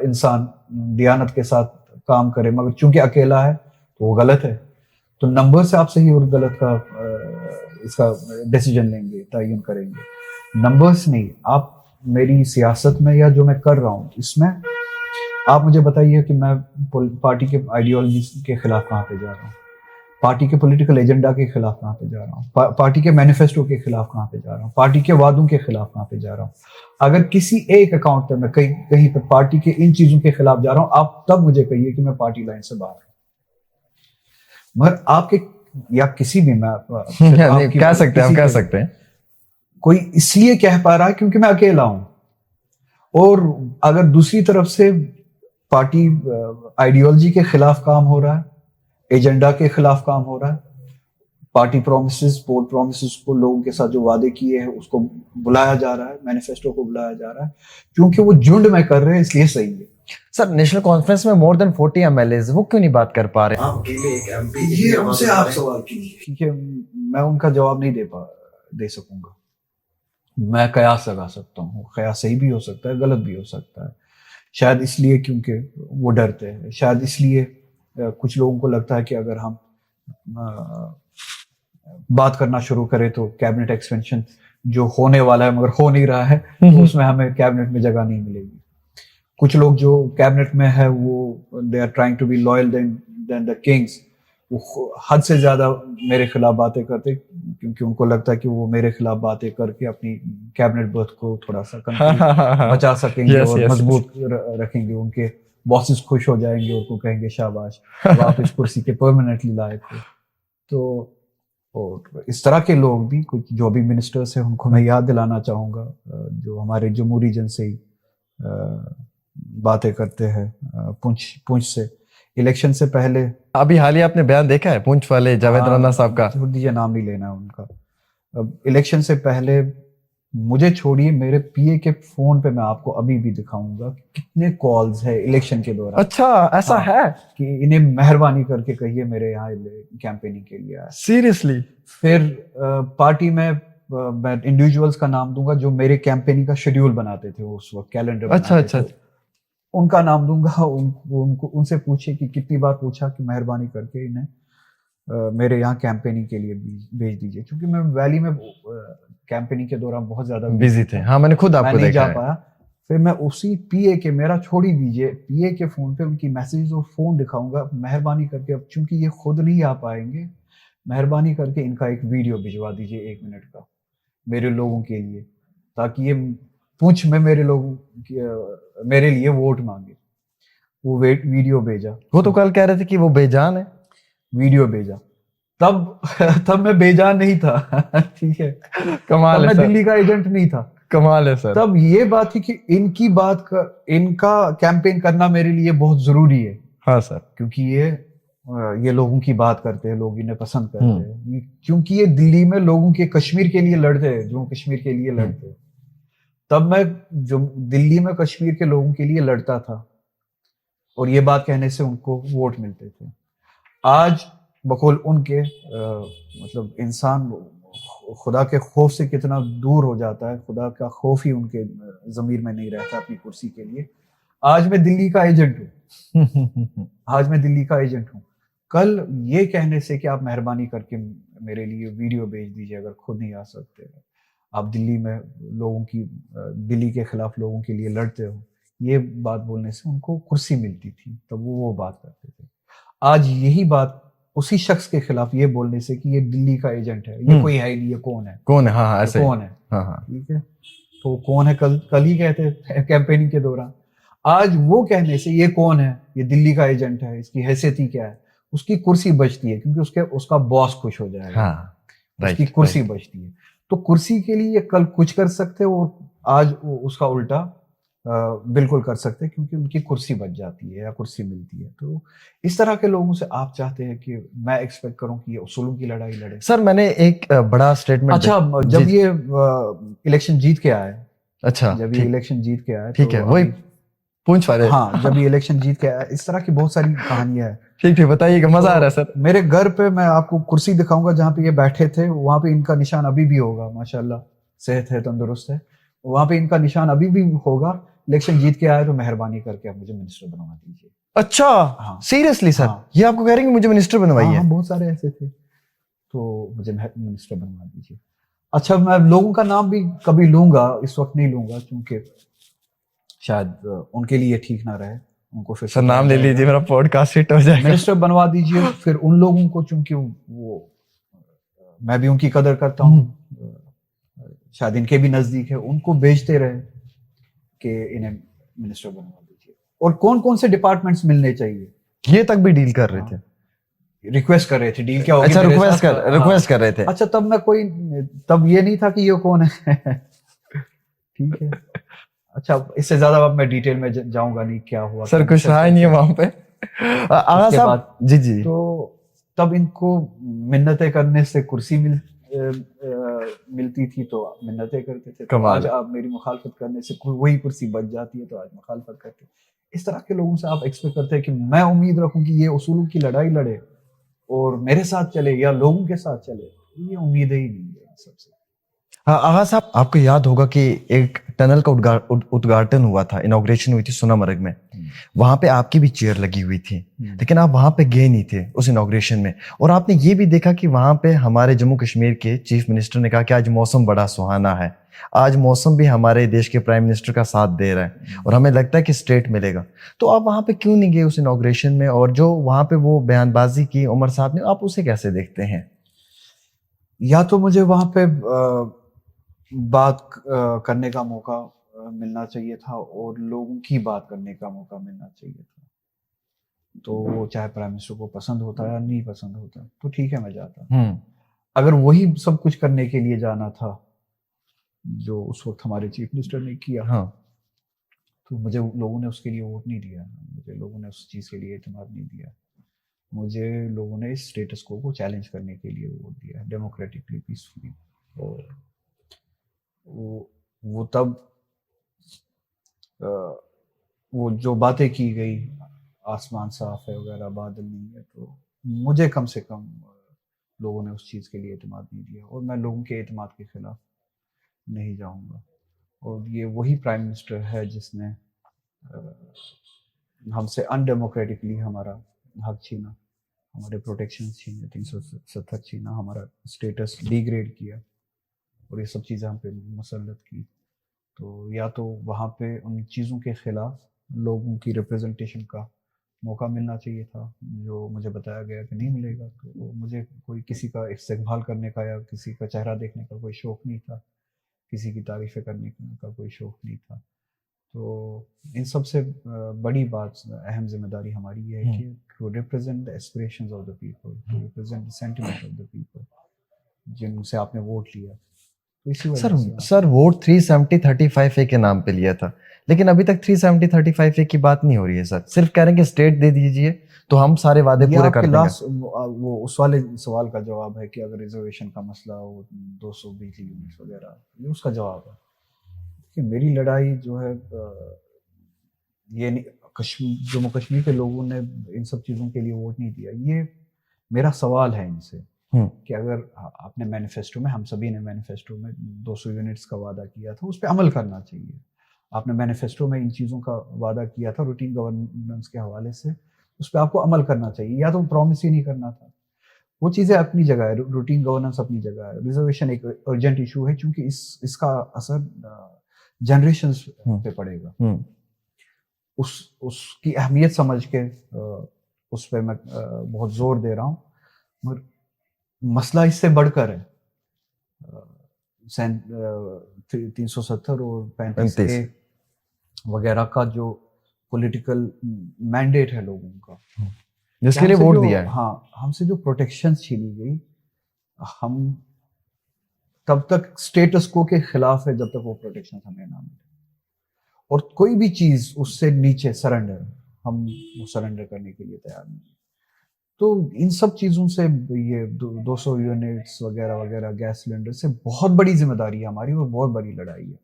इंसान दियानत के साथ काम करे मगर चूंकि अकेला है तो वो गलत है। तो नंबर से आप सही और गलत का इसका डिसीजन लेंगे, तयन करेंगे, नंबर्स नहीं। आप मेरी सियासत में या जो मैं कर रहा हूँ इसमें आप मुझे बताइए कि मैं पार्टी के आइडियोलॉजी के खिलाफ कहाँ पे जा रहा हूँ, पार्टी के पॉलिटिकल एजेंडा के खिलाफ कहाँ पे जा रहा हूँ, पार्टी के मैनिफेस्टो के खिलाफ कहाँ पे जा रहा हूँ, पार्टी के वादों के खिलाफ कहाँ पे जा रहा हूँ। अगर किसी एक अकाउंट पर मैं कहीं पर पार्टी के इन चीजों के खिलाफ जा रहा हूँ, आप तब मुझे कहिए कि मैं पार्टी लाइन से बाहर हूँ। मगर आपके या किसी भी मैं कह सकते हैं कोई इसलिए कह पा रहा है क्योंकि मैं अकेला हूं, और अगर दूसरी तरफ से पार्टी आइडियोलॉजी के खिलाफ काम हो रहा है, एजेंडा के खिलाफ काम हो रहा है, पार्टी प्रोमिसेस, पोल प्रोमिसेस को लोगों के साथ जो वादे किए हैं उसको बुलाया जा रहा है, मैनिफेस्टो को बुलाया जा रहा है, क्योंकि वो झुंड में कर रहे हैं इसलिए सही है। सर, नेशनल कॉन्फ्रेंस में मोर देन 40 एमएलएज, वो क्यों नहीं बात कर पा रहे? आप अकेले एक एमपी, ये उनसे आप सवाल कीजिए, ठीक है, मैं उनका जवाब नहीं दे सकूंगा। मैं कयास लगा सकता हूँ, कयास सही भी हो सकता है, गलत भी हो सकता है। शायद इसलिए क्योंकि वो डरते हैं, शायद इसलिए कुछ लोगों को लगता है कि अगर हम बात करना शुरू करें तो कैबिनेट एक्सपेंशन जो होने वाला है मगर हो नहीं रहा है, तो उसमें हमें कैबिनेट में जगह नहीं मिलेगी। कुछ लोग जो कैबिनेट में है वो they are trying to be loyal than the kings, वो हद से ज्यादा मेरे खिलाफ बातें करते क्योंकि उनको लगता है कि वो मेरे खिलाफ बातें करके अपनी कैबिनेट बर्थ को थोड़ा सा बचा सकेंगे और मजबूत रखेंगे। उनके बॉसेस खुश हो जाएंगे, उनको कहेंगे शाबाश आप इस कुर्सी के परमानेंटली लायक हो। तो और इस तरह के लोग भी, कुछ जो भी मिनिस्टर्स हैं, उनको मैं याद दिलाना चाहूँगा, जो हमारे जम्मू रीजन से ही बातें करते हैं, पुंछ से। इलेक्शन से पहले अभी हाल ही आपने बयान देखा है पुंछ वाले जावेद राणा साहब का? छोड़ दीजिए, नाम नहीं लेना उनका। अब इलेक्शन से पहले, मुझे छोड़िए, मेरे पीए के फोन पे मैं आपको अभी भी दिखाऊंगा कितने कॉल्स है इलेक्शन के दौरान। अच्छा, ऐसा हाँ, है कि इन्हें मेहरबानी करके कहिए मेरे यहाँ कैंपेनिंग के लिए आए। सीरियसली? फिर पार्टी में मैं इंडिविजुअल्स का नाम दूंगा जो मेरे कैंपेनिंग का शेड्यूल बनाते थे उस वक्त, कैलेंडर अच्छा बनाते अच्छा थे। उनका नाम दूंगा, उनको उनसे पूछिए कि कितनी बार पूछा कि मेहरबानी करके इन्हें मेरे यहाँ कैंपेनिंग के लिए भेज दीजिए, क्योंकि मैं वैली में कैंपेनिंग के दौरान बहुत ज्यादा बिजी थे। हाँ, मैंने खुद मैं आपको नहीं देखा जा है। पाया। फिर मैं उसी पीए के, मेरा छोड़ ही दीजिए, पीए के फोन पे उनकी मैसेज और फोन दिखाऊंगा। मेहरबानी करके, अब चूंकि ये खुद नहीं आ पाएंगे, मेहरबानी करके इनका एक वीडियो भिजवा दीजिए 1 मिनट का मेरे लोगों के लिए, ताकि ये पूछ में मेरे लोगों मेरे लिए वोट मांगे। वो वीडियो भेजा। वो तो कल कह रहे थे कि वो बेजान है। वीडियो भेजा। तब तब मैं बेजान नहीं था। ठीक है, कमाल तब है मैं सर, दिल्ली का एजेंट नहीं था। कमाल है सर। तब ये बात थी कि इनका कैंपेन करना मेरे लिए बहुत जरूरी है। हाँ सर, क्योंकि ये लोगों की बात करते हैं, लोग इन्हें पसंद करते हैं, क्योंकि ये दिल्ली में लोगों के, कश्मीर के लिए लड़ते हैं, जो कश्मीर के लिए लड़ते हैं। तब मैं जो दिल्ली में कश्मीर के लोगों के लिए लड़ता था, और ये बात कहने से उनको वोट मिलते थे। आज बकौल उनके मतलब इंसान खुदा के खौफ से कितना दूर हो जाता है, खुदा का खौफ ही उनके जमीर में नहीं रहता अपनी कुर्सी के लिए। आज मैं दिल्ली का एजेंट हूँ। आज मैं दिल्ली का एजेंट हूँ। कल ये कहने से कि आप मेहरबानी करके मेरे लिए वीडियो भेज दीजिए, अगर खुद नहीं आ सकते, आप दिल्ली में लोगों की, दिल्ली के खिलाफ लोगों के लिए लड़ते हो, ये बात बोलने से उनको कुर्सी मिलती थी, तब वो बात करते थे। आज यही बात उसी शख्स के खिलाफ ये बोलने से कि ये दिल्ली का एजेंट है, ये कोई है नहीं, ये कौन है, कौन है? हाँ हाँ, ऐसे कौन है। हाँ हाँ, ठीक है, तो कौन है कल ही कहते थे कैंपेनिंग के दौरान। आज वो कहने से ये कौन है, ये दिल्ली का एजेंट है, इसकी हैसियत ही क्या है, उसकी कुर्सी बचती है, क्योंकि उसका बॉस खुश हो जाएगा। हाँ, उसकी कुर्सी बचती है। तो कुर्सी के लिए कल कुछ कर सकते हो, और आज उसका उल्टा बिल्कुल कर सकते हैं, क्योंकि उनकी कुर्सी बच जाती है या कुर्सी मिलती है। तो इस तरह के लोगों से आप चाहते हैं कि मैं एक्सपेक्ट करूं कि ये उसूलों की लड़ाई लड़े? सर मैंने एक बड़ा स्टेटमेंट, अच्छा, जब ये इलेक्शन जीत के आए, अच्छा जब ये इलेक्शन जीत के आए, ठीक है, वही पूंछ वाले। हाँ, जब ये इलेक्शन जीत के आया, इस तरह की बहुत सारी कहानियां हैं। ठीक ठीक, बताइएगा, मजा आ रहा है सर। मेरे घर पे मैं आपको कुर्सी दिखाऊंगा जहाँ पे ये बैठे थे, वहां पे इनका निशान अभी भी होगा, माशाल्लाह सेहत है, तंदुरुस्त है, वहां पे इनका निशान अभी भी होगा। इलेक्शन जीत के आए तो मेहरबानी करके आप मुझे मिनिस्टर बनवा दीजिए। अच्छा, हाँ, सीरियसली सर? हाँ, ये आपको कह रहे हैं कि मुझे मिनिस्टर बनवाइए? हाँ, बहुत सारे ऐसे थे, तो मुझे मिनिस्टर बनवा दीजिए। अच्छा, मैं लोगों का नाम भी कभी लूंगा, इस वक्त नहीं लूंगा, क्योंकि शायद उनके लिए ठीक ना रहे, उनको फिर सर नाम ले लीजिए, मेरा पॉडकास्ट हिट हो जाएगा। मिनिस्टर बनवा दीजिए। फिर उन लोगों को, चूंकि वो मैं भी उनकी कदर करता हूँ, शायद इनके भी नजदीक है, उनको भेजते रहे कि इन्हें मिनिस्टर बनवा दीजिए। और कौन कौन से डिपार्टमेंट्स मिलने चाहिए, ये तक भी डील कर रहे थे, रिक्वेस्ट कर रहे थे। डील क्या होगी? अच्छा, रिक्वेस्ट हाँ, कर रहे थे। अच्छा, तब ये नहीं था कि ये कौन है। ठीक है, अच्छा, इससे ज्यादा अब मैं डिटेल में जाऊंगा नहीं, क्या हुआ सर, कुछ रहा ही नहीं है वहां पे। आगा साहब, जी जी, तो तब इनको मिन्नतें करने से कुर्सी मिलती थी, तो मिन्नतें करते थे। तो आज आप मेरी मुखालफत करने से वही कुर्सी बच जाती है, तो आज मुखालफत करते। इस तरह के लोगों से आप एक्सपेक्ट करते हैं कि मैं उम्मीद रखूं कि ये उसूलों की लड़ाई लड़े और मेरे साथ चले या लोगों के साथ चले, ये उम्मीद ही नहीं है सबसे। हाँ आगा साहब, आपको याद होगा कि एक टनल का उद्घाटन हुआ था, इनॉग्रेशन हुई थी सोनामर्ग में, वहां पे आपकी भी चेयर लगी हुई थी, लेकिन आप वहां पे गए नहीं थे उस इनॉग्रेशन में। और आपने ये भी देखा कि वहां पे हमारे जम्मू कश्मीर के चीफ मिनिस्टर ने कहा कि आज मौसम बड़ा सुहाना है, आज मौसम भी हमारे देश के प्राइम मिनिस्टर का साथ दे रहा है और हमें लगता है कि स्टेट मिलेगा। तो आप वहां पे क्यों नहीं गए उस इनॉग्रेशन में? और जो वहां पे वो बयानबाजी की उमर साहब ने, आप उसे कैसे देखते हैं? या तो मुझे वहां पे बात करने का मौका मिलना चाहिए था और लोगों की बात करने का मौका मिलना चाहिए था। तो वो चाहे प्राइम मिनिस्टर को पसंद होता है या नहीं पसंद होता, तो ठीक है, मैं जाता। अगर वही सब कुछ करने के लिए जाना था जो उस वक्त हमारे चीफ मिनिस्टर ने किया, हाँ, तो मुझे लोगों ने उसके लिए वोट नहीं दिया, मुझे लोगों ने उस चीज़ के लिए एतमाद नहीं दिया, मुझे लोगों ने इस स्टेटस को चैलेंज करने के लिए वोट दिया, डेमोक्रेटिकली, पीसफुली। और वो तब वो जो बातें की गई, आसमान साफ है वगैरह, बादल नहीं है, तो मुझे कम से कम लोगों ने उस चीज़ के लिए एतमाद नहीं दिया, और मैं लोगों के एतमाद के खिलाफ नहीं जाऊंगा। और ये वही प्राइम मिनिस्टर है जिसने हमसे अनडेमोक्रेटिकली हमारा हक छीना, हमारे प्रोटेक्शन छीने, 370 छीना, हमारा स्टेटस डिग्रेड किया, और ये सब चीज़ें हम पे मुसल्लत की। तो या तो वहाँ पे उन चीज़ों के खिलाफ लोगों की रिप्रेजेंटेशन का मौका मिलना चाहिए था, जो मुझे बताया गया कि नहीं मिलेगा। तो मुझे कोई किसी का इस्तेकबाल करने का या किसी का चेहरा देखने का कोई शौक़ नहीं था, किसी की तारीफ़ें करने का कोई शौक़ नहीं था। तो इन सब से बड़ी बात, अहम जिम्मेदारी हमारी ये है कि to represent the aspirations of the people, to represent the sentiment of the people जिनसे आपने वोट लिया। तो इसी वजह से सर वोट 370-35A के नाम पे लिया था, लेकिन अभी तक 370-35A की बात नहीं हो रही है सर। सिर्फ कह रहे हैं कि स्टेट दे दीजिए तो हम सारे वादे पूरे कर देंगे। वो उस वाले सवाल का जवाब है कि अगर रिजर्वेशन का मसला हो, 220 यूनिट्स वगैरह, ये उसका जवाब है कि मेरी लड़ाई जो है ये नहीं, जम्मू कश्मीर के लोगों ने इन सब चीज़ों के लिए वोट नहीं दिया। ये मेरा सवाल है इनसे कि अगर आपने मैनिफेस्टो में, हम सभी ने मैनिफेस्टो में 200 यूनिट्स का वादा किया था, उस पर अमल करना चाहिए। आपने मैनिफेस्टो में इन चीज़ों का वादा किया था रूटीन गवर्नेंस के हवाले से, उस पर आपको अमल करना चाहिए, या तो प्रॉमिस ही नहीं करना था। वो चीज़ें अपनी जगह है, रूटीन गवर्नेंस अपनी जगह है, रिजर्वेशन एक अर्जेंट इशू है क्योंकि इसका असर जनरेशंस पे पड़ेगा। उसकी अहमियत समझ के उस पर मैं बहुत जोर दे रहा हूँ, मगर मसला इससे बढ़कर है। 370 और 35A वगैरह का जो पॉलिटिकल मैंडेट है लोगों का, जिसके लिए वोट दिया है, हाँ, हमसे जो प्रोटेक्शन छीनी गई, हम तब तक स्टेटस को के खिलाफ है जब तक वो प्रोटेक्शन हमें ना मिले, और कोई भी चीज उससे नीचे सरेंडर, हम वो सरेंडर करने के लिए तैयार नहीं। तो इन सब चीज़ों से, ये 200 यूनिट्स वगैरह वगैरह, गैस सिलेंडर से बहुत बड़ी जिम्मेदारी है हमारी और बहुत बड़ी लड़ाई है।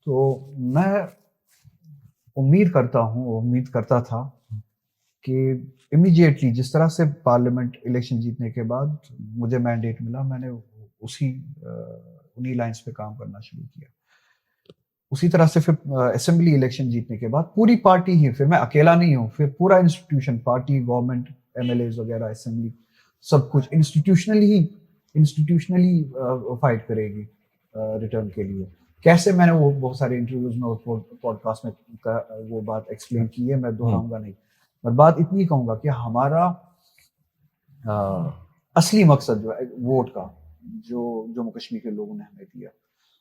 तो मैं उम्मीद करता था कि इमीडिएटली जिस तरह से पार्लियामेंट इलेक्शन जीतने के बाद मुझे मैंडेट मिला, मैंने उन्हीं लाइंस पे काम करना शुरू किया। उसी तरह से फिर असेंबली इलेक्शन जीतने के बाद पूरी पार्टी ही, फिर मैं अकेला नहीं हूँ, फिर पूरा इंस्टीट्यूशन, पार्टी, गवर्नमेंट, MLAs वगैरह, असेंबली, सब कुछ इंस्टीट्यूशनली फाइट करेगी रिटर्न के लिए। कैसे, मैंने वो बहुत सारे इंटरव्यूज में और पॉडकास्ट में वो बात एक्सप्लेन की है, मैं दोहराऊंगा नहीं। मैं बात इतनी कहूँगा कि हमारा असली मकसद जो है वोट का, जो जम्मू कश्मीर के लोगों ने हमें दिया,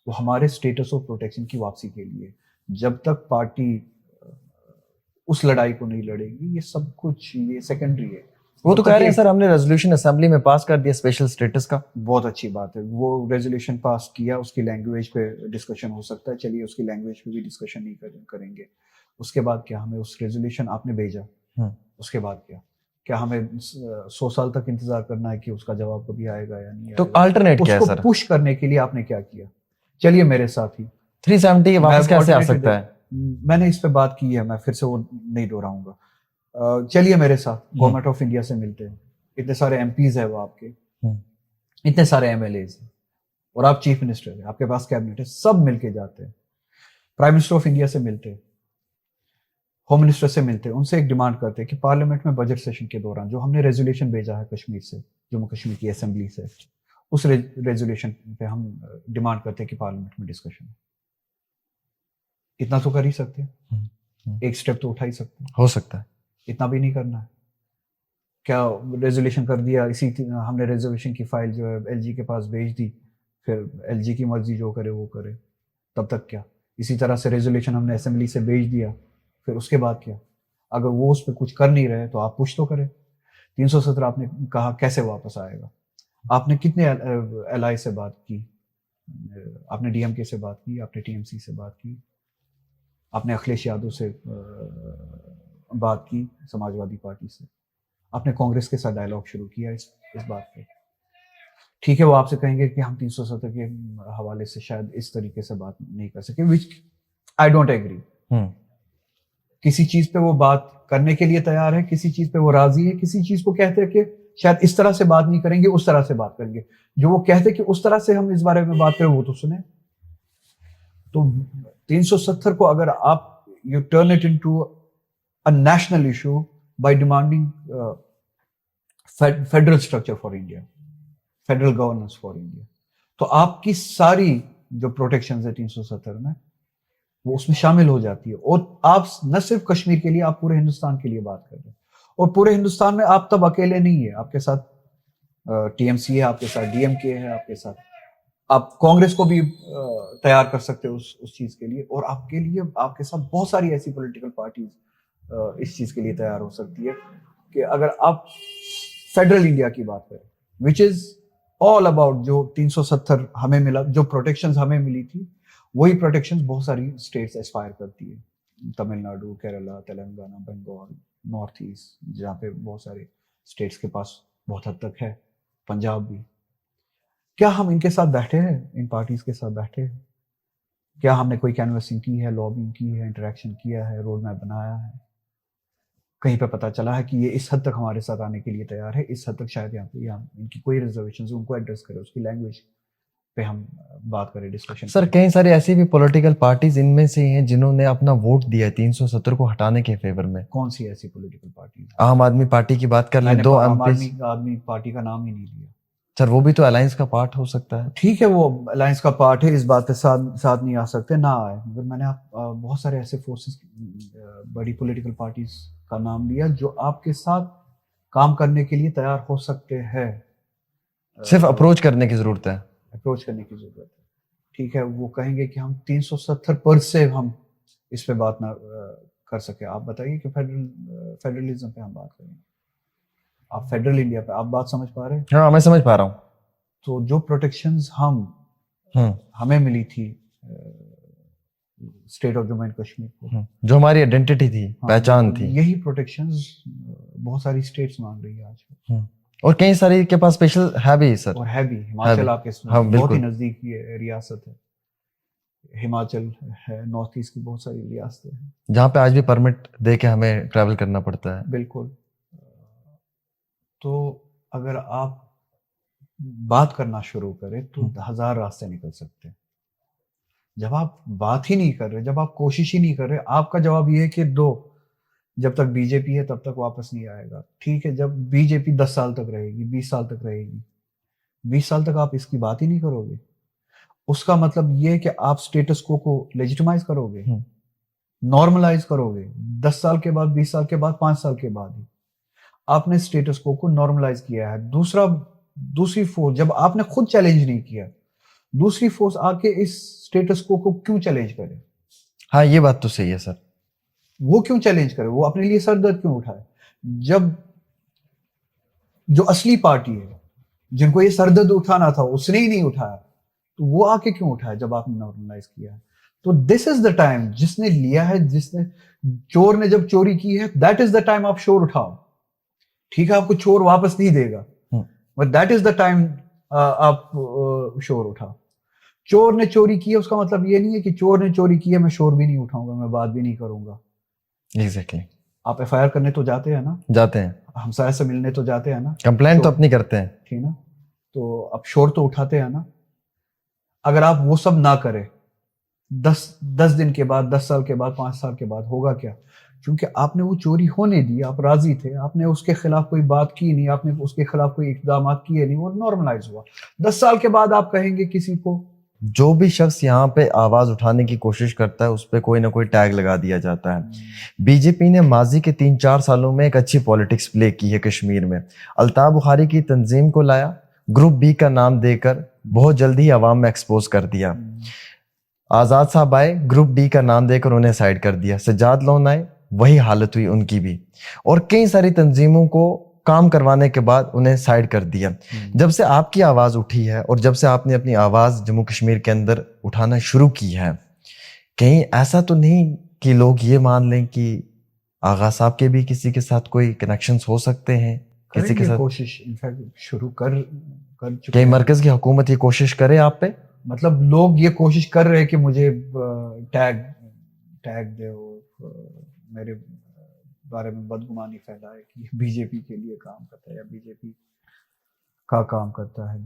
वो हमारे स्टेटस ऑफ प्रोटेक्शन की वापसी के लिए। जब तक पार्टी उस लड़ाई को नहीं लड़ेगी, ये सब कुछ ये सेकेंडरी है। वो तो कह रहे हैं सर, हमने रेजोल्यूशन असेंबली में पास कर दिया स्पेशल स्टेटस का। बहुत अच्छी बात है, वो रेजोल्यूशन पास किया, उसकी लैंग्वेज पे डिस्कशन हो सकता है, चलिए उसकी लैंग्वेज पे भी डिस्कशन नहीं करेंगे। उसके बाद क्या, हमें उस रेजोल्यूशन आपने भेजा, उसके बाद क्या हमें 100 साल तक इंतजार करना है कि उसका जवाब कभी आएगा या नहीं? तो अल्टरनेट क्या है सर? उसको पुश करने के लिए आपने क्या किया? चलिए मेरे साथ ही 370 वापस कैसे आ सकता है? मैंने इस पे बात की है, मैं फिर से वो नहीं दोहराऊंगा। चलिए मेरे साथ गवर्नमेंट ऑफ इंडिया से मिलते हैं, इतने सारे MPs है वो आपके, इतने सारे MLAs हैं, और आप चीफ मिनिस्टर है, आपके पास कैबिनेट है, सब मिलके जाते हैं, प्राइम मिनिस्टर ऑफ इंडिया से मिलते हैं, होम मिनिस्टर से मिलते हैं, उनसे एक डिमांड करते हैं कि पार्लियामेंट में बजट सेशन के दौरान जो हमने रेजोल्यूशन भेजा है कश्मीर से, जम्मू कश्मीर की असेंबली से, उस रेजोल्यूशन पे हम डिमांड करते हैं कि पार्लियामेंट में डिस्कशन हो। इतना तो कर ही सकते हैं, एक स्टेप तो उठा ही सकते हैं, हो सकता है। इतना भी नहीं करना है क्या? रेजोल्यूशन कर दिया, हमने रेजोल्यूशन की फाइल जो है LG के पास भेज दी, फिर LG की मर्जी जो करे वो करे, तब तक क्या? इसी तरह से रेजोल्यूशन हमने असेंबली से भेज दिया, फिर उसके बाद क्या? अगर वो उस पर कुछ कर नहीं रहे तो आप पुश तो करें। 370 आपने कहा कैसे वापस आएगा? आपने कितने एलआई से बात की? आपने डीएमके से बात की, आपने टीएमसी से बात की, आपने अखिलेश यादव से बात की, समाजवादी पार्टी से, आपने कांग्रेस के साथ डायलॉग शुरू किया इस बात पे। ठीक है, वो आपसे कहेंगे कि हम 370 के हवाले से शायद इस तरीके से बात नहीं कर सके, विच आई डोंट एग्री। किसी चीज पे वो बात करने के लिए तैयार है, किसी चीज पे वो राजी है, किसी चीज को कहते हैं कि शायद इस तरह से बात नहीं करेंगे, उस तरह से बात करेंगे। जो वो कहते हैं कि उस तरह से हम इस बारे में बात करें, वो तो सुने। तो 370 को अगर आप U turn it into a national issue bye demanding federal structure for India, federal governance for India, तो आपकी सारी जो प्रोटेक्शन है 370 में वो उसमें शामिल हो जाती है। और आप न सिर्फ कश्मीर के लिए, आप पूरे हिंदुस्तान के लिए बात कर रहे हैं। और पूरे हिंदुस्तान में आप तब अकेले नहीं है, आपके साथ टीएमसी है, आपके साथ डीएमके है, आपके साथ आप कांग्रेस को भी तैयार कर सकते हो उस चीज के लिए। और आपके लिए, आपके साथ बहुत सारी ऐसी पॉलिटिकल पार्टीज इस चीज के लिए तैयार हो सकती है कि अगर आप फेडरल इंडिया की बात करें, विच इज ऑल अबाउट जो 370 हमें मिला, जो प्रोटेक्शंस हमें मिली थी, वही प्रोटेक्शंस बहुत सारी स्टेट्स एस्पायर करती है। तमिलनाडु, केरला, तेलंगाना, बंगाल, नॉर्थ ईस्ट, जहाँ पे बहुत सारे स्टेट्स के पास बहुत हद तक है, पंजाब भी। क्या हम इनके साथ बैठे हैं, इन पार्टीज के साथ बैठे हैं? क्या हमने कोई कैनवसिंग की है, लॉबिंग की है, इंटरेक्शन किया है, रोड मैप बनाया है? कहीं पे पता चला है कि ये इस हद तक हमारे साथ आने के लिए तैयार है, इस हद तक शायद यहाँ पे इनकी कोई रिजर्वेशन है, उनको एड्रेस करे, उसकी लैंग्वेज पे हम बात करें, डिस्कशन। सर, कई सारी ऐसी भी पॉलिटिकल पार्टीज इनमें से हैं जिन्होंने अपना वोट दिया है 370 को हटाने के फेवर में। कौन सी ऐसी पॉलिटिकल पार्टी? आम आदमी पार्टी की बात कर लें, 2 आम आदमी पार्टी का नाम ही नहीं लिया। सर, वो भी तो अलायंस का पार्ट हो सकता है। ठीक है, वो अलायंस का पार्ट है, इस बात पे साथ नहीं आ सकते, ना आए। मगर मैंने बहुत सारे ऐसे फोर्सेस, बड़ी पॉलिटिकल पार्टीज का नाम लिया जो आपके साथ काम करने के लिए तैयार हो सकते हैं। सिर्फ अप्रोच करने की जरूरत है, अप्रोच करने की जरूरत है। ठीक है, वो कहेंगे कि हम 370 पर से हम इस पे बात ना कर सके। आप बताइए कि फेडरलिज्म पे हम बात करेंगे, आप फेडरल इंडिया पे आप बात समझ पा रहे हैं? हाँ, मैं समझ पा रहा हूँ। तो जो प्रोटेक्शंस हमें मिली थी state of Jammu and Kashmir को, जो हमारी आइडेंटिटी थी, पहचान थी, यही प्रोटेक्शंस बहुत सारी स्टेट्स मांग रही है आज। और कई सारी के पास स्पेशल है भी सर। और है भी, हिमाचल आपके बहुत ही नजदीक रियासत है, हिमाचल है, नॉर्थ ईस्ट की बहुत सारी रियासतें हैं जहाँ पे आज भी परमिट दे के हमें ट्रैवल करना पड़ता है। बिल्कुल। तो अगर आप बात करना शुरू करें तो 1000 रास्ते निकल सकते हैं। जब आप बात ही नहीं कर रहे, जब आप कोशिश ही नहीं कर रहे, आपका जवाब ये है कि जब तक बीजेपी है तब तक वापस नहीं आएगा। ठीक है, जब बीजेपी 10 साल तक रहेगी, 20 साल तक रहेगी, 20 साल तक आप इसकी बात ही नहीं करोगे, उसका मतलब ये है कि आप स्टेटस को लेजिटिमाइज करोगे, नॉर्मलाइज करोगे। 10 साल के बाद, 20 साल के बाद, 5 साल के बाद ही आपने स्टेटस को नॉर्मलाइज किया है। दूसरी फोर्स, जब आपने खुद चैलेंज नहीं किया, दूसरी फोर्स आके इस स्टेटस को क्यों चैलेंज करे? हाँ, ये बात तो सही है सर। वो क्यों चैलेंज करे? वो अपने लिए सरदर्द क्यों उठाए? जब जो असली पार्टी है, जिनको ये सरदर्द उठाना था, उसने ही नहीं उठाया, तो वो आके क्यों उठाया जब आपने नॉर्मलाइज किया है? तो दिस इज द टाइम, जिसने लिया है, चोर ने जब चोरी की है, दैट इज द टाइम आप शोर उठाओ। ठीक है, आपको चोर वापस नहीं देगा, but that is the time आप शोर उठाओ। चोर ने चोरी की है, उसका मतलब ये नहीं है कि चोर ने चोरी की है मैं शोर भी नहीं उठाऊंगा, मैं बात भी नहीं करूंगा। एग्जैक्टली। आप एफआईआर करने तो जाते हैं ना, जाते हैं, हमसाया से मिलने तो जाते हैं ना, कंप्लेंट तो अपनी करते हैं, ठीक ना, तो आप शोर तो उठाते हैं ना। अगर आप वो सब ना करें, 10 दिन के बाद, 10 साल के बाद, 5 साल के बाद होगा क्या? क्योंकि आपने वो चोरी होने दी, आप राजी थे, आपने उसके खिलाफ कोई बात की नहीं, आपने उसके खिलाफ कोई इकदाम किए नहीं, वो नॉर्मलाइज हुआ। 10 साल के बाद आप कहेंगे किसी को, जो भी शख्स यहाँ पे आवाज उठाने की कोशिश करता है उस पर कोई ना कोई टैग लगा दिया जाता है। बीजेपी ने माजी के 3-4 सालों में एक अच्छी पॉलिटिक्स प्ले की है कश्मीर में। अल्ताफ बुखारी की तंजीम को लाया, ग्रुप बी का नाम देकर बहुत जल्दी अवाम में एक्सपोज कर दिया। आजाद साहब आए, ग्रुप डी का नाम देकर उन्हें साइड कर दिया। सज्जाद लोन आए, वही हालत हुई उनकी भी। और कई सारी तंजीमों को काम करवाने के बाद उन्हें साइड कर दिया। जब से आपकी आवाज उठी है और जब से आपने अपनी आवाज जम्मू कश्मीर के अंदर उठाना शुरू की है, कहीं ऐसा तो नहीं कि लोग ये मान लें कि आगा साहब के भी किसी के साथ कोई कनेक्शंस हो सकते हैं, किसी के करेंगे साथ? कोशिश, इनफैक्ट शुरू कर चुके कहीं हैं। मरकज की हुकूमत ये कोशिश करे आप पे? मतलब लोग ये कोशिश कर रहे हैं कि मुझे टैग दे और मेरे बारे में बदगुमानी फैलाए कि बीजेपी के लिए काम करता है या बीजेपी का काम करता है।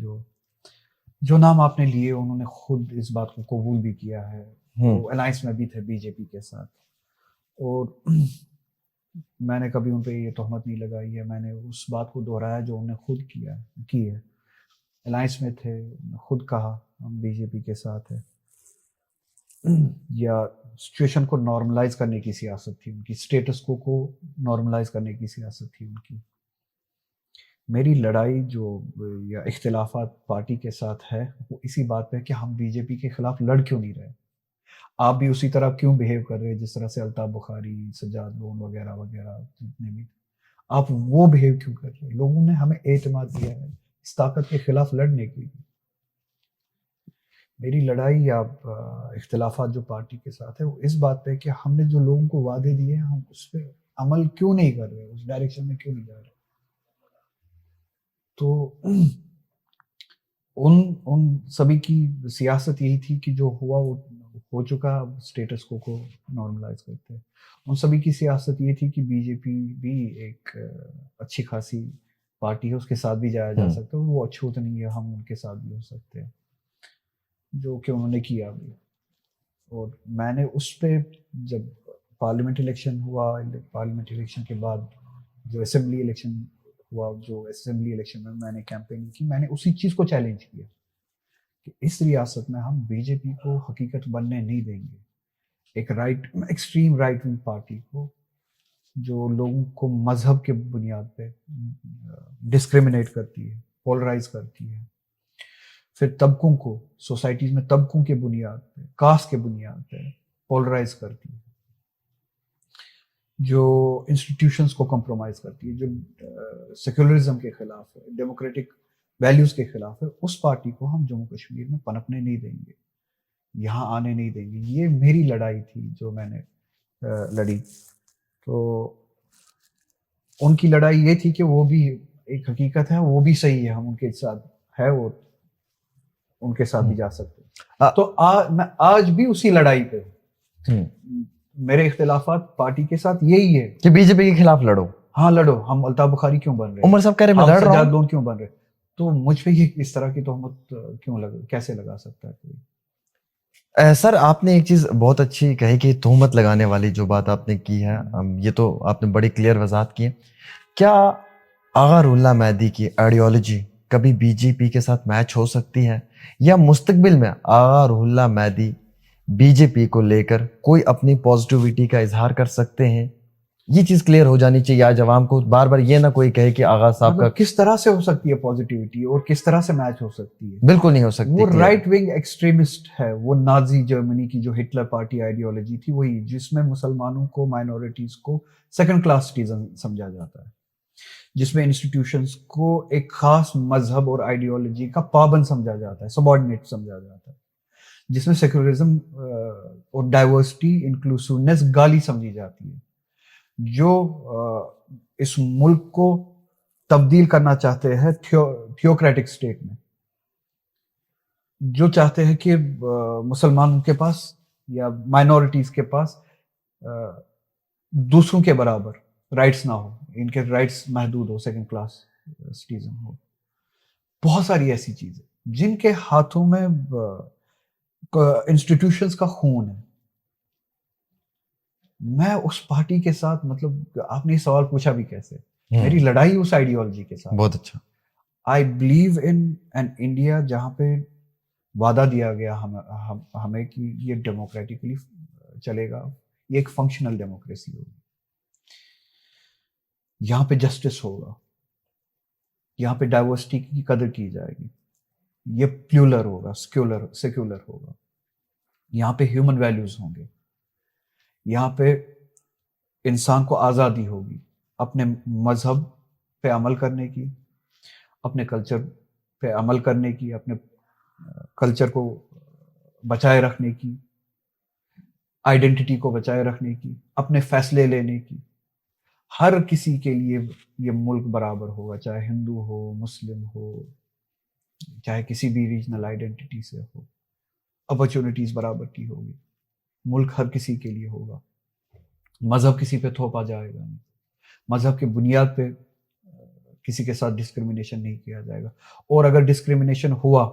जो नाम आपने लिए उन्होंने खुद इस बात को कबूल भी किया है, वो अलायंस में भी थे बीजेपी के साथ, और मैंने कभी उन पे ये तोहमत नहीं लगाई है। मैंने उस बात को दोहराया जो उन्होंने खुद की है। अलायंस में थे, खुद कहा हम बीजेपी के साथ है। या सिचुएशन को नॉर्मलाइज करने की सियासत थी उनकी, स्टेटस को नॉर्मलाइज करने की सियासत थी उनकी। मेरी लड़ाई जो या इख्तिलाफात पार्टी के साथ है वो इसी बात पे है कि हम बीजेपी के खिलाफ लड़ क्यों नहीं रहे। आप भी उसी तरह क्यों बिहेव कर रहे हैं जिस तरह से अल्ताफ बुखारी, सज्जाद लोन वगैरह वगैरह जितने भी, आप वो बिहेव क्यों कर रहे हैं। लोगों ने हमें एतमाद दिया है इस ताकत के खिलाफ लड़ने के लिए। मेरी लड़ाई या इख्तिलाफात जो पार्टी के साथ है वो इस बात पे है कि हमने जो लोगों को वादे दिए हैं हम उस पर अमल क्यों नहीं कर रहे, उस डायरेक्शन में क्यों नहीं जा रहे। तो उन सभी की सियासत यही थी कि जो हुआ वो हो चुका, स्टेटस को नॉर्मलाइज करते हैं। उन सभी की सियासत ये थी कि बीजेपी भी एक अच्छी खासी पार्टी है, उसके साथ भी जाया जा सकता है, वो अछूत नहीं है, हम उनके साथ भी हो सकते हैं, जो कि उन्होंने किया भी। और मैंने उस पे जब पार्लियामेंट इलेक्शन हुआ, पार्लियामेंट इलेक्शन के बाद जो असेंबली इलेक्शन हुआ, जो असेंबली इलेक्शन में मैंने कैंपेनिंग की, मैंने उसी चीज को चैलेंज किया कि इस रियासत में हम बीजेपी को हकीकत बनने नहीं देंगे। एक एक्सट्रीम राइट विंग पार्टी को जो लोगों को मजहब के बुनियाद पे डिस्क्रिमिनेट करती है, पोलराइज करती है, फिर तबकों को सोसाइटीज में तबकों के बुनियाद पे, कास्ट के बुनियाद पे पोलराइज करती है, जो इंस्टीट्यूशंस को कंप्रोमाइज करती है, जो सेक्युलरिज्म के खिलाफ है, डेमोक्रेटिक वैल्यूज के खिलाफ है, उस पार्टी को हम जम्मू कश्मीर में पनपने नहीं देंगे, यहाँ आने नहीं देंगे। ये मेरी लड़ाई थी जो मैंने लड़ी। तो उनकी लड़ाई ये थी कि वो भी एक हकीकत है, वो भी सही है, हम उनके साथ है, वो उनके साथ भी जा सकते हैं। तो मैं आज भी उसी लड़ाई पे हूँ। मेरे इख्तिलाफात पार्टी के साथ यही है कि बीजेपी के खिलाफ लड़ो। हाँ लड़ो, हम अल्ताफ बुखारी क्यों बन रहे हैं, उमर साहब कह रहे मैं लड़ रहा हूं, लोन क्यों बन रहे, तो मुझ पे ये इस तरह की तोहमत क्यों कैसे लगा सकता है कोई। सर आपने एक चीज बहुत अच्छी कही कि तोहमत लगाने वाली जो बात आपने की है, ये तो आपने बड़ी क्लियर वजाहत की है। क्या आगा रुल्ला मेहदी की आइडियोलॉजी कभी बीजेपी के साथ मैच हो सकती है, या मुस्तकबिल में आगा रुल्ला मेहदी बीजेपी को लेकर कोई अपनी पॉजिटिविटी का इजहार कर सकते हैं? ये चीज क्लियर हो जानी चाहिए आज अवाम को, बार बार ये ना कोई कहे कि आगा साहब का किस तरह से हो सकती है पॉजिटिविटी और किस तरह से मैच हो सकती है। बिल्कुल नहीं हो सकती। वो राइट विंग एक्सट्रीमिस्ट है, वो नाजी जर्मनी की जो हिटलर पार्टी आइडियोलॉजी थी वही, जिसमें मुसलमानों को, माइनॉरिटीज को सेकंड क्लास सिटीजन समझा जाता है, जिसमें इंस्टीट्यूशंस को एक खास मजहब और आइडियोलॉजी का पाबंद समझा जाता है, सबऑर्डिनेट समझा जाता है, जिसमें सेक्युलरिज्म और डाइवर्सिटी, इंक्लूसिवनेस गाली समझी जाती है, जो इस मुल्क को तब्दील करना चाहते हैं थियोक्रेटिक स्टेट में, जो चाहते हैं कि मुसलमानों के पास या माइनॉरिटीज के पास दूसरों के बराबर राइट्स ना हो, इनके राइट्स महदूद हो, सेकंड क्लास सिटीजन हो। बहुत सारी ऐसी चीजें जिनके हाथों में इंस्टीट्यूशंस का खून है। मैं उस पार्टी के साथ, मतलब आपने सवाल पूछा भी कैसे, मेरी लड़ाई उस आइडियोलॉजी के साथ। बहुत अच्छा। I believe in an India जहां पे वादा दिया गया हमें कि ये डेमोक्रेटिकली चलेगा, ये एक फंक्शनल डेमोक्रेसी होगी, यहाँ पे जस्टिस होगा, यहाँ पे डाइवर्सिटी की कदर की जाएगी, ये प्लूरल होगा, सेक्युलर होगा, यहाँ पे ह्यूमन वैल्यूज होंगे, यहाँ पे इंसान को आज़ादी होगी अपने मजहब पे अमल करने की, अपने कल्चर पे अमल करने की, अपने कल्चर को बचाए रखने की, आइडेंटिटी को बचाए रखने की, अपने फैसले लेने की। हर किसी के लिए ये मुल्क बराबर होगा, चाहे हिंदू हो, मुस्लिम हो, चाहे किसी भी रीजनल आइडेंटिटी से हो। अपॉर्चुनिटीज बराबर की होगी, मुल्क हर किसी के लिए होगा। मजहब किसी पे थोपा जाएगा नहीं, मजहब की बुनियाद पे किसी के साथ डिस्क्रिमिनेशन नहीं किया जाएगा। और अगर डिस्क्रिमिनेशन हुआ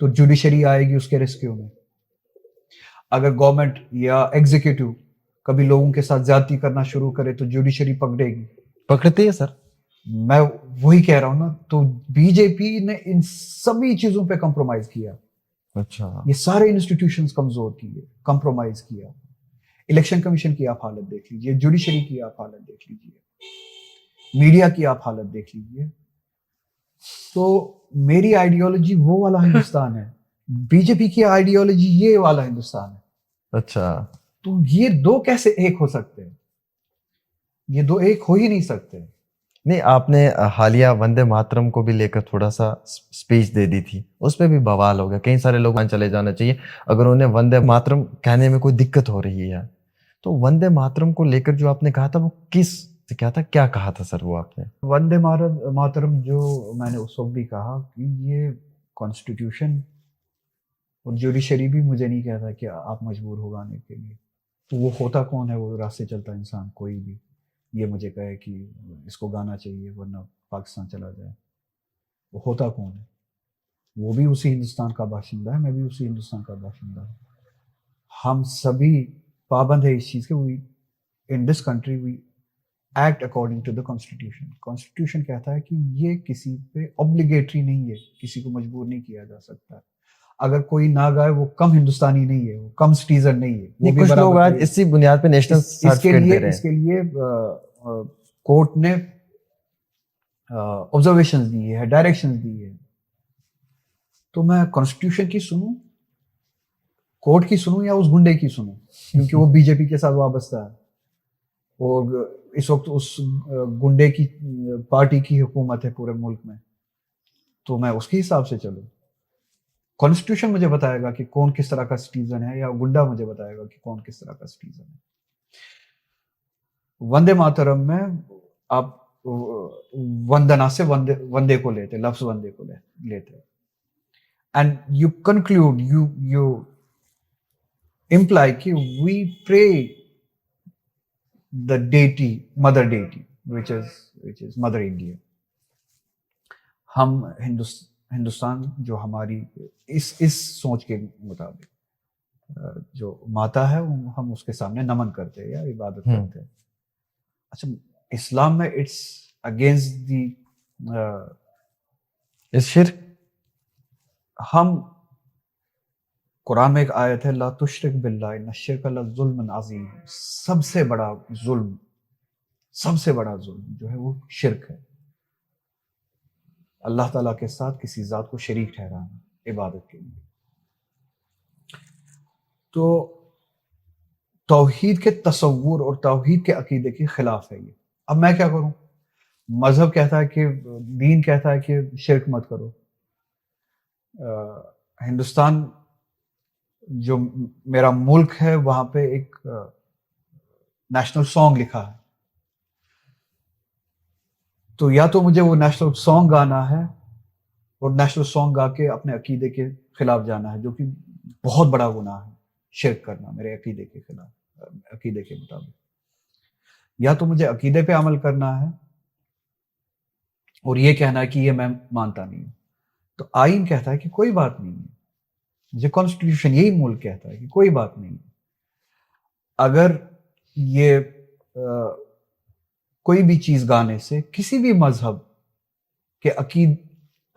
तो जुडिशरी आएगी उसके रेस्क्यू में। अगर गवर्नमेंट या एग्जीक्यूटिव कभी लोगों के साथ ज्यादती करना शुरू करे तो जुडिशरी पकड़ेगी। पकड़ती है सर। मैं वही कह रहा हूं ना, तो बीजेपी ने इन सभी चीजों पे कंप्रोमाइज किया। अच्छा, ये सारे इंस्टीट्यूशंस कमजोर किए, कंप्रोमाइज किया। इलेक्शन कमीशन की आप हालत देख लीजिए, जुडिशरी की आप हालत देख लीजिए, मीडिया की आप हालत देख लीजिए। तो मेरी आइडियोलॉजी वो वाला हिंदुस्तान है, बीजेपी की आइडियोलॉजी ये वाला हिंदुस्तान है। अच्छा, तो ये दो कैसे एक हो सकते हैं? ये दो एक हो ही नहीं सकते। नहीं, आपने हालिया वंदे मातरम को भी लेकर थोड़ा सा स्पीच दे दी थी, उस पर भी बवाल हो गया। कई सारे लोग चले जाना चाहिए अगर उन्हें वंदे मातरम कहने में कोई दिक्कत हो रही है। तो वंदे मातरम को लेकर जो आपने कहा था वो किस क्या था, क्या कहा था सर वो आपने? वंदे मातरम जो मैंने उस वक्त भी कहा कि ये कॉन्स्टिट्यूशन और जुडिशरी भी मुझे नहीं कहता कि आप मजबूर हो गाने के लिए। तो वो होता कौन है वो रास्ते चलता इंसान, कोई भी ये मुझे कहे कि इसको गाना चाहिए वरना पाकिस्तान चला जाए, वो होता कौन है? वो भी उसी हिंदुस्तान का बाशिंदा है, मैं भी उसी हिंदुस्तान का बाशिंदा हूँ। हम सभी पाबंद है इस चीज़ के। We in this country we act according to the constitution. Constitution कहता है कि ये किसी पे ऑब्लिगेटरी नहीं है, किसी को मजबूर नहीं किया जा सकता। अगर कोई ना गाए वो कम हिंदुस्तानी नहीं है, वो कम सिटीजन नहीं है। वो भी कुछ लोग आज इसी बुनियाद पे नेशनल सर्टिफिकेट दे रहे हैं। इसके लिए कोर्ट ने ऑब्जर्वेशंस दी है, डायरेक्शंस दी है। तो मैं कॉन्स्टिट्यूशन की सुनूं, कोर्ट की सुनूं, या उस गुंडे की सुनूं? क्योंकि वो बीजेपी के साथ वाबस्ता है और इस वक्त उस गुंडे की पार्टी की हुकूमत है पूरे मुल्क में। तो मैं उसके हिसाब से चलूं? कॉन्स्टिट्यूशन मुझे बताएगा कि कौन किस तरह का सिटीजन है, या गुंडा मुझे बताएगा कि कौन किस तरह का सिटीजन है? वंदे मातरम में आप वंदना से वंदे को लेते, लफ्ज वंदे को लेते, and you conclude, you imply कि we pray the deity, mother deity, which is Mother India. हम हिंदुस्तान जो हमारी इस सोच के मुताबिक जो माता है हम उसके सामने नमन करते हैं या इबादत करते हैं। अच्छा, इस्लाम में इट्स अगेंस्ट दी शिर्क। हम कुरान में एक आयत है, ला तुश्रिक बिल्लाह इन्ना शिर्क लज़ुल्मुन अज़ीम। सबसे बड़ा जुल्म जो है वो शिर्क है। अल्लाह ताला के साथ किसी जात को शरीक ठहराना इबादत के लिए। तो तौहीद के तसव्वुर और तौहीद के अकीदे के खिलाफ है ये। अब मैं क्या करूं? मजहब कहता है कि, दीन कहता है कि शिर्क मत करो। हिंदुस्तान जो मेरा मुल्क है वहां पे एक नेशनल सॉन्ग लिखा है, तो या तो मुझे वो नेशनल सॉन्ग गाना है और नेशनल सॉन्ग गा के अपने अकीदे के खिलाफ जाना है, जो कि बहुत बड़ा गुनाह है शिर्क करना मेरे अकीदे के खिलाफ, अकीदे के मुताबिक। या तो मुझे अकीदे पे अमल करना है और ये कहना है कि ये मैं मानता नहीं हूं। तो आईन कहता है कि कोई बात नहीं है, मुझे कॉन्स्टिट्यूशन यही मुल्क कहता है कि कोई बात नहीं है। अगर ये कोई भी चीज गाने से किसी भी मजहब के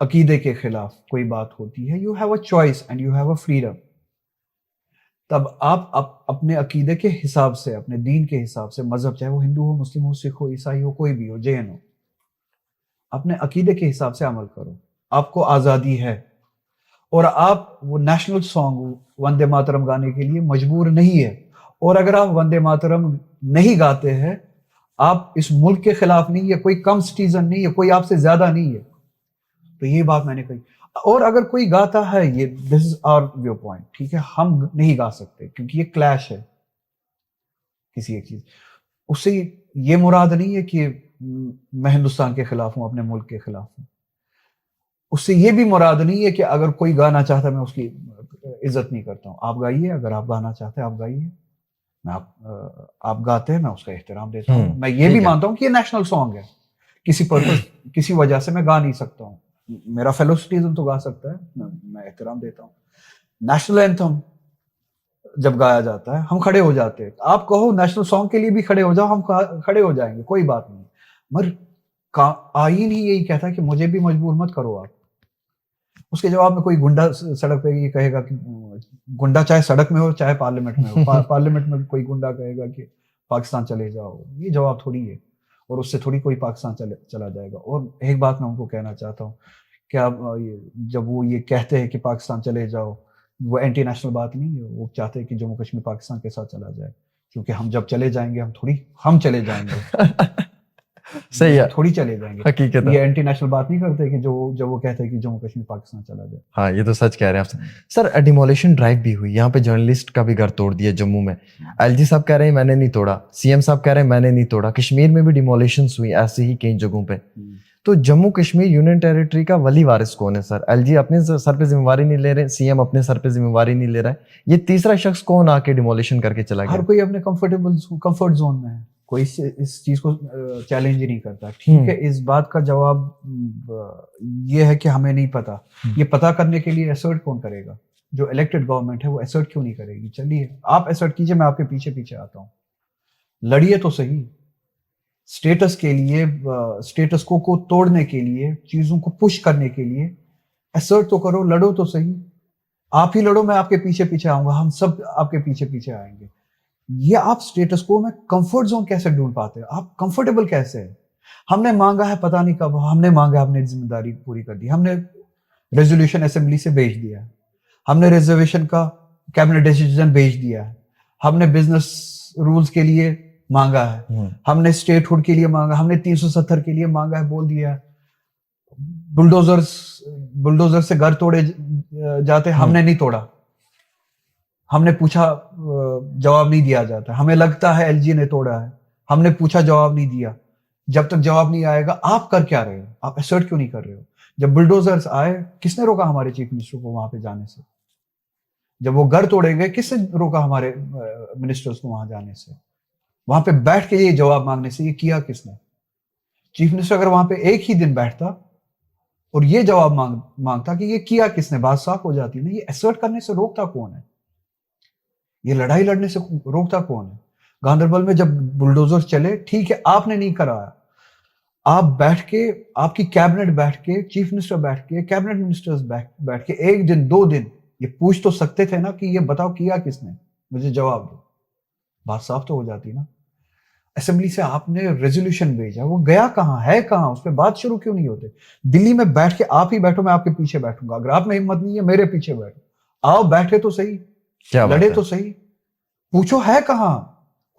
अकीदे के खिलाफ कोई बात होती है, you have a choice and you have a freedom. तब आप अपने अकीदे के हिसाब से, अपने दीन के हिसाब से, मजहब चाहे वो हिंदू हो, मुस्लिम हो, सिख हो, ईसाई हो, कोई भी हो, जैन हो, अपने अकीदे के हिसाब से अमल करो। आपको आजादी है और आप वो नेशनल सॉन्ग वंदे मातरम गाने के लिए मजबूर नहीं है। और अगर आप वंदे मातरम नहीं गाते हैं, आप इस मुल्क के खिलाफ नहीं है, कोई कम सिटीजन नहीं है, कोई आपसे ज्यादा नहीं है। तो ये बात मैंने कही। और अगर कोई गाता है, ये this is our viewpoint, ठीक है, हम नहीं गा सकते क्योंकि ये क्लैश है किसी एक चीज। उससे ये मुराद नहीं है कि मैं हिंदुस्तान के खिलाफ हूं, अपने मुल्क के खिलाफ हूं। उससे ये भी मुराद नहीं है कि अगर कोई गाना चाहता है मैं उसकी इज्जत नहीं करता हूं। आप गाइए, अगर आप गाना चाहते हैं आप गाइए, मैं आप गाते हैं, मैं उसका एहतराम देता हूं। मैं ये भी मानता हूं कि ये नेशनल सॉन्ग है, किसी पर्पस किसी वजह से मैं गा नहीं सकता हूं, मेरा फेलो सिटीजन तो गा सकता है, मैं एहतराम देता हूं। नेशनल एंथम जब गाया जाता है हम खड़े हो जाते हैं। आप कहो नेशनल सॉन्ग के लिए भी खड़े हो जाओ, हम खड़े हो जाएंगे, कोई बात नहीं। मगर आईन ही यही कहता है कि मुझे भी मजबूर मत करो आप। उसके जवाब में कोई गुंडा सड़क पे ये कहेगा कि गुंडा चाहे सड़क में हो चाहे पार्लियामेंट में हो, पार्लियामेंट में कोई गुंडा कहेगा कि पाकिस्तान चले जाओ, ये जवाब थोड़ी है। और उससे थोड़ी कोई पाकिस्तान चला जाएगा। और एक बात मैं उनको कहना चाहता हूँ कि आप जब वो ये कहते हैं कि पाकिस्तान चले जाओ, वो एंटी नेशनल बात नहीं है। वो चाहते हैं कि जम्मू कश्मीर पाकिस्तान के साथ चला जाए, क्योंकि हम जब चले जाएंगे हम चले जाएंगे सही है, थोड़ी चले जाएंगे। हकीकत है। ये एंटी नेशनल बात नहीं करते कि जब वो कहते हैं कि जम्मू कश्मीर पाकिस्तान चला जाए। हाँ, ये तो सच कह रहे हैं आप सर। डिमोलिशन ड्राइव भी हुई, यहाँ पे जर्नलिस्ट का भी घर तोड़ दिया जम्मू में। एलजी साहब कह रहे हैं मैंने नहीं तोड़ा, सीएम साहब कह रहे हैं मैंने नहीं तोड़ा। कश्मीर में भी डिमोलिशंस हुई ऐसे ही कई जगहों पे। तो जम्मू कश्मीर यूनियन टेरिटरी का वली वारिस कौन है सर? एलजी अपने सर पे जिम्मेवारी नहीं ले रहे, सीएम अपने सर पे जिम्मेवारी नहीं ले रहा है, ये तीसरा शख्स कौन आके डिमोलिशन करके चला गया? हर कोई अपने कंफर्ट जोन में है, कोई इस चीज को चैलेंज ही नहीं करता। ठीक है, इस बात का जवाब ये है कि हमें नहीं पता। ये पता करने के लिए असर्ट कौन करेगा? जो इलेक्टेड गवर्नमेंट है वो असर्ट क्यों नहीं करेगी? चलिए आप असर्ट कीजिए, मैं आपके पीछे पीछे आता हूँ। लड़िए तो सही, स्टेटस के लिए, स्टेटस को तोड़ने के लिए, चीजों को पुश करने के लिए असर्ट तो करो, लड़ो तो सही। आप ही लड़ो, मैं आपके पीछे पीछे आऊंगा, हम सब आपके पीछे पीछे आएंगे। ये आप स्टेटस को में कंफर्ट जोन कैसे ढूंढ पाते हैं? आप कंफर्टेबल कैसे है? हमने मांगा है, पता नहीं कब हमने मांगा, हमने जिम्मेदारी पूरी कर दी, हमने रेजोल्यूशन असेंबली से भेज दिया है, हमने रिजर्वेशन का कैबिनेट डिसीजन भेज दिया है, हमने बिजनेस रूल्स के लिए मांगा है, हमने स्टेटहुड के लिए मांगा, हमने 370 के लिए मांगा है, बोल दिया है। बुलडोजर से घर तोड़े जाते, हमने नहीं तोड़ा। हमने पूछा, जवाब नहीं दिया जाता। हमें लगता है एलजी ने तोड़ा है, हमने पूछा, जवाब नहीं दिया। जब तक जवाब नहीं आएगा आप कर क्या रहे हो? आप असर्ट क्यों नहीं कर रहे हो? जब बुलडोजर्स आए, किसने रोका हमारे चीफ मिनिस्टर को वहां पे जाने से? जब वो घर तोड़े गए, किसने रोका हमारे मिनिस्टर्स को वहां जाने से? वहां पे बैठ के ये जवाब मांगने से? ये किया किसने? चीफ मिनिस्टर अगर वहां पे एक ही दिन बैठता और ये जवाब मांगता कि ये किया किसने, बात साफ हो जाती ना। ये असर्ट करने से रोकता कौन है? ये लड़ाई लड़ने से रोकता कौन है? गांधरबल में जब बुलडोजर चले, ठीक है, आपने नहीं कराया, आप बैठ के, आपकी कैबिनेट बैठ के, चीफ मिनिस्टर बैठ के, कैबिनेट मिनिस्टर्स बैठ के 1 दिन 2 दिन ये पूछ तो सकते थे ना कि ये बताओ किया किसने, मुझे जवाब दो। बात साफ तो हो जाती ना। असेंबली से आपने रेजोल्यूशन भेजा, वो गया कहां है, कहां? उस पर बात शुरू क्यों नहीं होते? दिल्ली में बैठ के आप ही बैठो, मैं आपके पीछे बैठूंगा। अगर आप में हिम्मत नहीं है, मेरे पीछे बैठो, आओ, बैठे तो सही, लड़े तो सही, पूछो है कहां,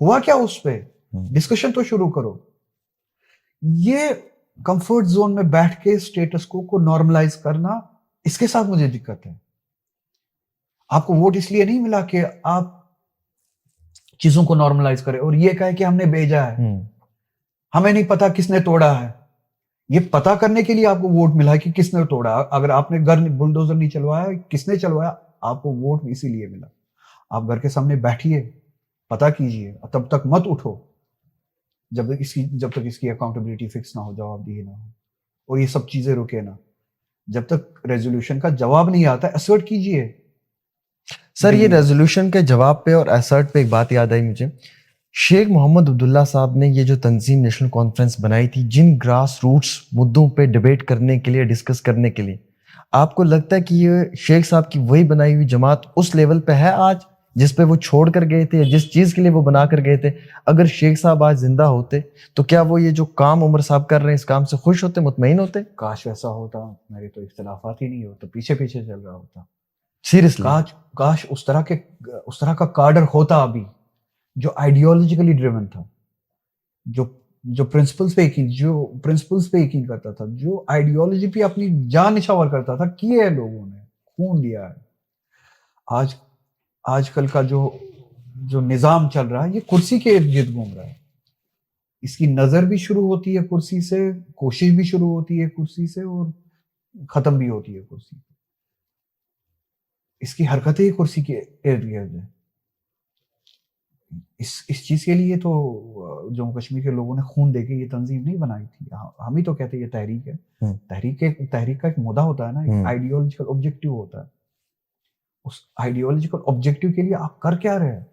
हुआ क्या उस पे, डिस्कशन तो शुरू करो। ये कंफर्ट जोन में बैठ के स्टेटस को नॉर्मलाइज करना, इसके साथ मुझे दिक्कत है। आपको वोट इसलिए नहीं मिला कि आप चीजों को नॉर्मलाइज करें और ये कहे कि हमने भेजा है, हमें नहीं पता किसने तोड़ा है। ये पता करने के लिए आपको वोट मिला है कि किसने तोड़ा। अगर आपने घर बुलडोजर नहीं चलवाया, किसने चलवाया, आपको वोट इसीलिए मिला। आप घर के सामने बैठिए, पता कीजिए, तब तक मत उठो जब तक इसकी अकाउंटेबिलिटी फिक्स ना हो, जवाबदेही ना हो, और ये सब चीजें रुके ना। जब तक रेजोल्यूशन का जवाब नहीं आता, असर्ट कीजिए। सर, ये रेजोल्यूशन के जवाब पे और असर्ट पे एक बात याद आई मुझे। शेख मोहम्मद अब्दुल्ला साहब ने ये जो तंजीम नेशनल कॉन्फ्रेंस बनाई थी, जिन ग्रास रूट्स मुद्दों पे डिबेट करने के लिए, डिस्कस करने के लिए, आपको लगता है कि ये शेख साहब की वही बनाई हुई जमात उस लेवल पे है आज जिस पे वो छोड़ कर गए थे, जिस चीज के लिए वो बना कर गए थे? अगर शेख साहब आज जिंदा होते तो क्या वो ये जो काम उमर साहब कर रहे हैं, इस काम से खुश होते, मुतमईन होते? काश वैसा होता, मेरे तो इख्तिलाफात ही नहीं होता, पीछे पीछे चल रहा होता। सीरियसली, काश उस तरह का कार्डर होता अभी, जो आइडियोलॉजिकली ड्रिवन था, जो जो प्रिंसिपल्स पे यकीन करता था, जो आइडियोलॉजी पे अपनी जान निछावर करता था, किए है लोगों ने, खून दिया है। आज आजकल का जो जो निजाम चल रहा है, ये कुर्सी के इर्द गिर्द घूम रहा है। इसकी नजर भी शुरू होती है कुर्सी से, कोशिश भी शुरू होती है कुर्सी से, और खत्म भी होती है कुर्सी। इसकी हरकतें ही कुर्सी के इर्द गिर्द है। इस चीज के लिए तो जम्मू कश्मीर के लोगों ने खून देके ये तंजीम नहीं बनाई थी। हम ही तो कहते हैं ये तहरीक है। तहरीक का एक मुद्दा होता है ना, एक आइडियोलॉजिकल ऑब्जेक्टिव होता है। उस आइडियोलॉजिकल ऑब्जेक्टिव के लिए आप कर क्या रहे हैं?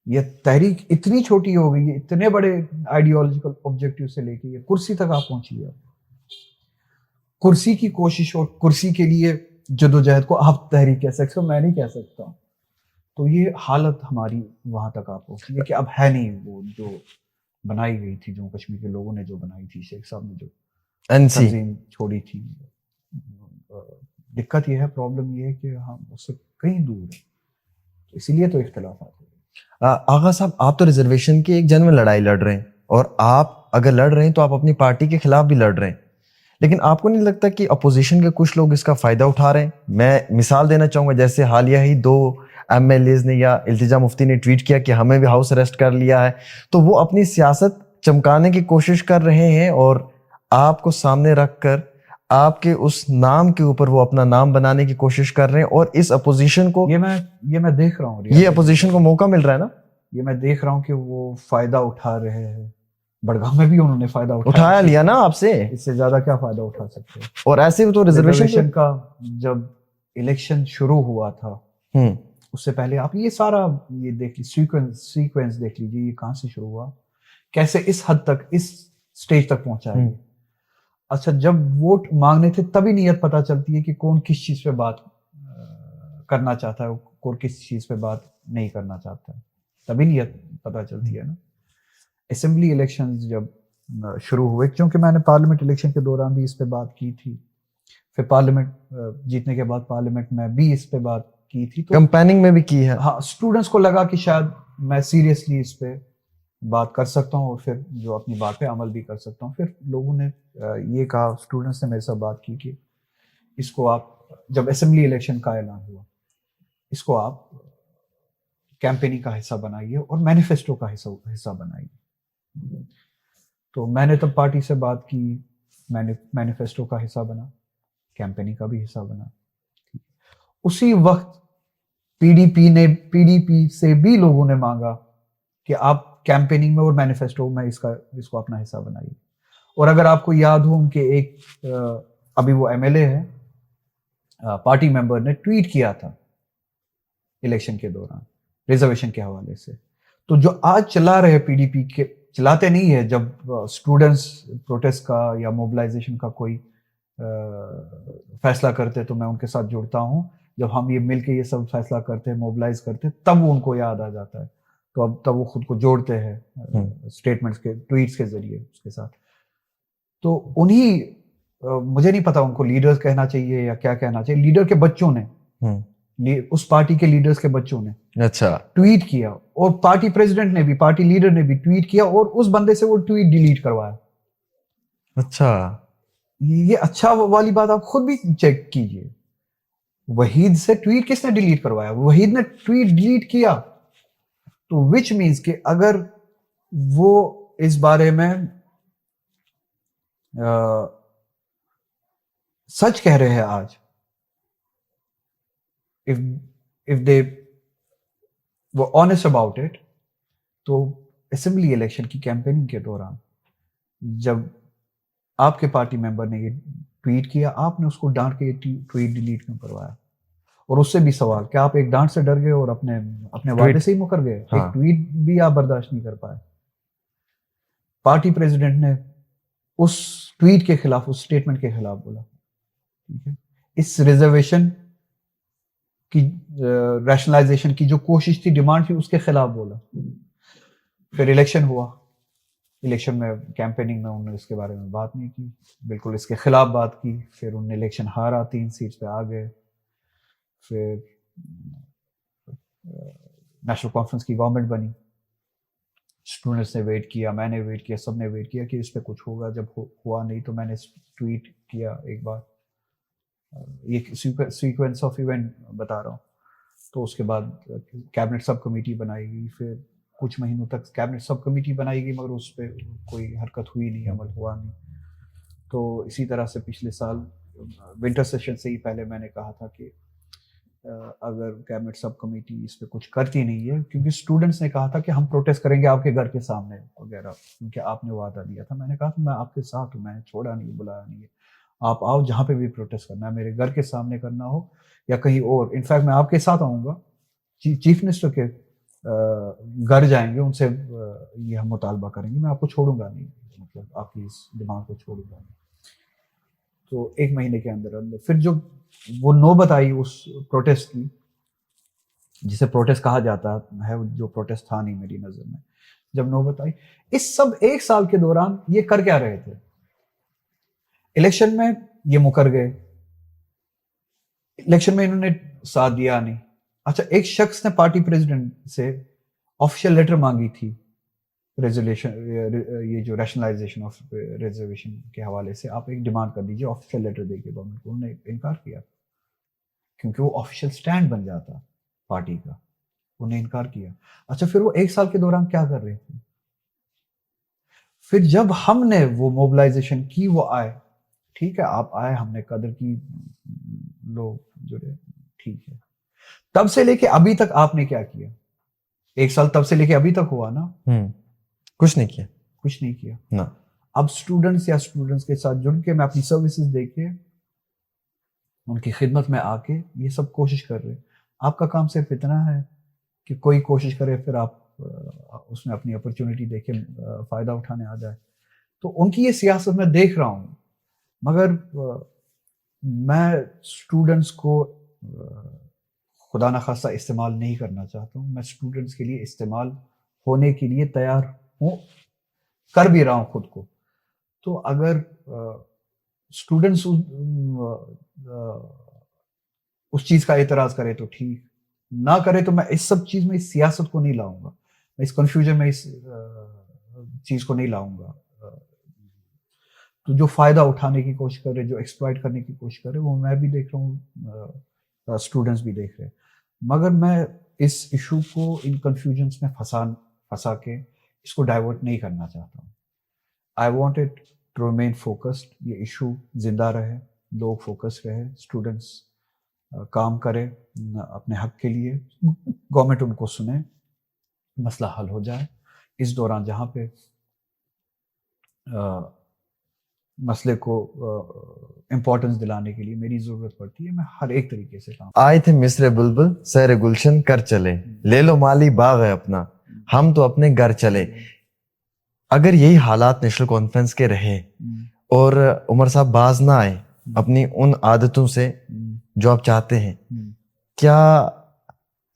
ये तहरीक इतनी छोटी हो गई है, इतने बड़े आइडियोलॉजिकल ऑब्जेक्टिव से लेके ये कुर्सी तक आप पहुंची है। कुर्सी की कोशिश और कुर्सी के लिए जदोजहद को आप तहरीक कह सकते हो, मैं नहीं कह सकता। तो ये हालत हमारी वहां तक आप पहुंची है कि अब है नहीं वो जो बनाई गई थी, जम्मू कश्मीर के लोगों ने जो बनाई थी, शेख साहब ने जो तंजीम छोड़ी थी। दिक्कत यह है, प्रॉब्लम यह है कि हम उससे कहीं दूर हैं, तो इसीलिए तो इख्तिलाफात हो। आगा साहब, आप तो रिजर्वेशन की एक जन्म लड़ाई लड़ रहे हैं, और आप अगर लड़ रहे हैं तो आप अपनी पार्टी के खिलाफ भी लड़ रहे हैं, लेकिन आपको नहीं लगता कि अपोजिशन के कुछ लोग इसका फायदा उठा रहे हैं? मैं मिसाल देना चाहूंगा, जैसे हालिया ही 2 MLAs ने या इल्तिजा मुफ्ती ने ट्वीट किया कि हमें भी हाउस अरेस्ट कर लिया है, तो वो अपनी सियासत चमकाने की कोशिश कर रहे हैं और आपको सामने रखकर आपके उस नाम के ऊपर वो अपना नाम बनाने की कोशिश कर रहे हैं, और इस अपोजिशन को ये मैं देख रहा हूँ, ये अपोजिशन को मौका मिल रहा है ना। ये मैं देख रहा हूँ कि वो फायदा उठा रहे हैं। बड़गाम में भी उन्होंने फायदा उठाया लिया ना आपसे, इससे ज्यादा क्या फायदा उठा सकते हैं? और ऐसे तो रिजर्वेशन का जब इलेक्शन शुरू हुआ था, उससे पहले आप ये सारा ये देख लीजिए, सीक्वेंस देख लीजिए, ये कहां से शुरू हुआ, कैसे इस हद तक, इस स्टेज तक पहुंचा है। अच्छा, जब वोट मांगने थे तभी नियत पता चलती है कि कौन किस चीज पे बात करना चाहता है, कौन किस चीज पे बात नहीं करना चाहता है, तभी नियत पता चलती है ना। असेंबली इलेक्शंस जब शुरू हुए, क्योंकि मैंने पार्लियामेंट इलेक्शन के दौरान भी इस पे बात की थी, फिर पार्लियामेंट जीतने के बाद पार्लियामेंट में भी इस पे बात की थी, तो कैंपेनिंग में भी की है। हाँ, स्टूडेंट्स को लगा कि शायद मैं सीरियसली इस पे बात कर सकता हूँ और फिर जो अपनी बात पे अमल भी कर सकता हूँ। फिर लोगों ने ये कहा, स्टूडेंट्स ने मेरे साथ बात की कि इसको आप, जब असेंबली इलेक्शन का ऐलान हुआ, इसको आप कैंपेनिंग का हिस्सा बनाइए और मैनिफेस्टो का हिस्सा बनाइए। तो मैंने तब पार्टी से बात की, मैनिफेस्टो का हिस्सा बना, कैंपेनिंग का भी हिस्सा बना। उसी वक्त पीडीपी से भी लोगों ने मांगा कि आप कैंपेनिंग में और मैनिफेस्टो में इसको अपना हिस्सा बनाइए। और अगर आपको याद हो, उनके एक अभी वो MLA है, पार्टी मेंबर ने ट्वीट किया था इलेक्शन के दौरान रिजर्वेशन के हवाले से। तो जो आज चला रहे पीडीपी के, चलाते नहीं है, जब स्टूडेंट्स प्रोटेस्ट का या मोबिलाइजेशन का कोई फैसला करते तो मैं उनके साथ जुड़ता हूं। जब हम ये मिलके ये सब फैसला करते हैं, मोबिलाइज करते हैं, तब उनको याद आ जाता है, तो अब तब वो खुद को जोड़ते हैं स्टेटमेंट्स के, ट्वीट्स के जरिए उसके साथ। तो उन्हीं मुझे नहीं पता उनको लीडर्स कहना चाहिए या क्या कहना चाहिए, लीडर के बच्चों ने, उस पार्टी के लीडर्स के बच्चों ने अच्छा ट्वीट किया, और पार्टी प्रेसिडेंट ने भी, पार्टी लीडर ने भी ट्वीट किया, और उस बंदे से वो ट्वीट डिलीट करवाया। अच्छा, ये अच्छा वाली बात आप खुद भी चेक कीजिए, वहीद से ट्वीट किसने डिलीट करवाया? वहीद ने ट्वीट डिलीट किया। तो विच मीन्स कि अगर वो इस बारे में सच कह रहे हैं आज, if they were honest about it, तो असेंबली इलेक्शन की कैंपेनिंग के दौरान जब आपके पार्टी मेंबर ने ये ट्वीट किया, आपने उसको डांट के ट्वीट डिलीट क्यों करवाया? और उससे भी सवाल, क्या आप एक डांट से डर गए और अपने वादे से ही मुकर गए? हाँ। एक ट्वीट भी आप बर्दाश्त नहीं कर पाए। पार्टी प्रेसिडेंट ने उस ट्वीट के खिलाफ, उस स्टेटमेंट के खिलाफ बोला, ठीक है, इस रिजर्वेशन की रैशनलाइजेशन की जो कोशिश थी, डिमांड थी, उसके खिलाफ बोला। फिर इलेक्शन हुआ, इलेक्शन में कैंपेनिंग में उन्होंने इसके बारे में बात नहीं की, बिल्कुल इसके खिलाफ बात की। फिर उन्होंने इलेक्शन हारा, 3 सीट्स पे आ गए। फिर नेशनल कॉन्फ्रेंस की गवर्नमेंट बनी, स्टूडेंट्स ने वेट किया, मैंने वेट किया, सबने वेट किया कि इस पर कुछ होगा। जब हुआ नहीं तो मैंने ट्वीट किया एक बार, ये सीक्वेंस ऑफ इवेंट बता रहा हूँ। तो उसके बाद कैबिनेट सब कमेटी बनाई गई, फिर कुछ महीनों तक कैबिनेट सब कमेटी बनाई गई, मगर उस पर कोई हरकत हुई नहीं, अमल हुआ नहीं। तो इसी तरह से पिछले साल विंटर सेशन से ही पहले मैंने कहा था कि अगर कैबिनेट सब कमेटी इस पे कुछ करती नहीं है, क्योंकि स्टूडेंट्स ने कहा था कि हम प्रोटेस्ट करेंगे आपके घर के सामने वगैरह, क्योंकि आपने वादा दिया था। मैंने कहा था मैं आपके साथ हूँ, मैंने छोड़ा नहीं, बुलाया नहीं है, आप आओ, जहाँ पे भी प्रोटेस्ट करना है, मेरे घर के सामने करना हो या कहीं और। इनफैक्ट मैं आपके साथ आऊँगा, चीफ मिनिस्टर के घर जाएंगे, उनसे ये हम मुतालबा करेंगे, मैं आपको छोड़ूंगा नहीं, मतलब आपकी इस डिमांड को छोड़ूंगा नहीं। तो 1 महीने के अंदर अंदर फिर जो वो नौबत आई उस प्रोटेस्ट की, जिसे प्रोटेस्ट कहा जाता है, जो प्रोटेस्ट था नहीं मेरी नज़र में, जब नौबत आई, इस सब 1 साल के दौरान ये कर क्या रहे थे? इलेक्शन में ये मुकर गए, इलेक्शन में इन्होंने साथ दिया नहीं। अच्छा, एक शख्स ने पार्टी प्रेसिडेंट से ऑफिशियल लेटर मांगी थी रेजोल्यूशन, ये जो रैशनलाइजेशन ऑफ रिजर्वेशन के हवाले से, आप एक डिमांड कर दीजिए ऑफिशियल लेटर देके गवर्नमेंट को। उन्होंने इनकार किया, क्योंकि वो ऑफिशियल स्टैंड बन जाता पार्टी का, उन्हें इनकार किया। अच्छा, फिर वो 1 साल के दौरान क्या कर रहे थे? फिर जब हमने वो मोबिलाइजेशन की, वो आए, ठीक है, आप आए, हमने कदर की, लोग जुड़े, ठीक है। तब से लेके अभी तक आपने क्या किया? 1 साल तब से लेके अभी तक हुआ ना? कुछ नहीं किया, कुछ नहीं किया ना। अब स्टूडेंट्स के साथ जुड़ के, मैं अपनी सर्विसेज देके, उनकी खिदमत में आके ये सब कोशिश कर रहे। आपका काम सिर्फ इतना है कि कोई कोशिश करे, फिर आप उसमें अपनी अपॉर्चुनिटी देके फ़ायदा उठाने आ जाए। तो उनकी ये सियासत मैं देख रहा हूँ, मगर मैं स्टूडेंट्स को खुदा न खास्ता इस्तेमाल नहीं करना चाहता हूँ। मैं स्टूडेंट्स के लिए इस्तेमाल होने के लिए तैयार हूँ, कर भी रहा हूँ खुद को। तो अगर स्टूडेंट्स उस चीज़ का एतराज़ करे तो ठीक, ना करे तो मैं इस सब चीज़ में, इस सियासत को नहीं लाऊंगा, मैं इस कन्फ्यूजन में इस चीज़ को नहीं लाऊंगा। तो जो फ़ायदा उठाने की कोशिश करे, जो एक्सप्लॉइट करने की कोशिश करे, वो मैं भी देख रहा हूँ, स्टूडेंट्स भी देख रहे हैं। मगर मैं इस इशू को इन कन्फ्यूजन्स में फंसा के इसको डाइवर्ट नहीं करना चाहता हूँ। I want it to remain focused, ये इशू जिंदा रहे, लोग फोकस रहे, स्टूडेंट्स काम करें अपने हक के लिए, गवर्नमेंट उनको सुने, मसला हल हो जाए। इस दौरान जहाँ पे मसले को इम्पोर्टेंस दिलाने के लिए मेरी जरूरत पड़ती है, मैं हर एक तरीके से काम। आए थे मिस्र बुलबुल सैर गुलशन कर चले, ले लो माली बाग है अपना, हम तो अपने घर चले। अगर यही हालात नेशनल कॉन्फ्रेंस के रहे और उमर साहब बाज ना आए अपनी उन आदतों से जो आप चाहते हैं, क्या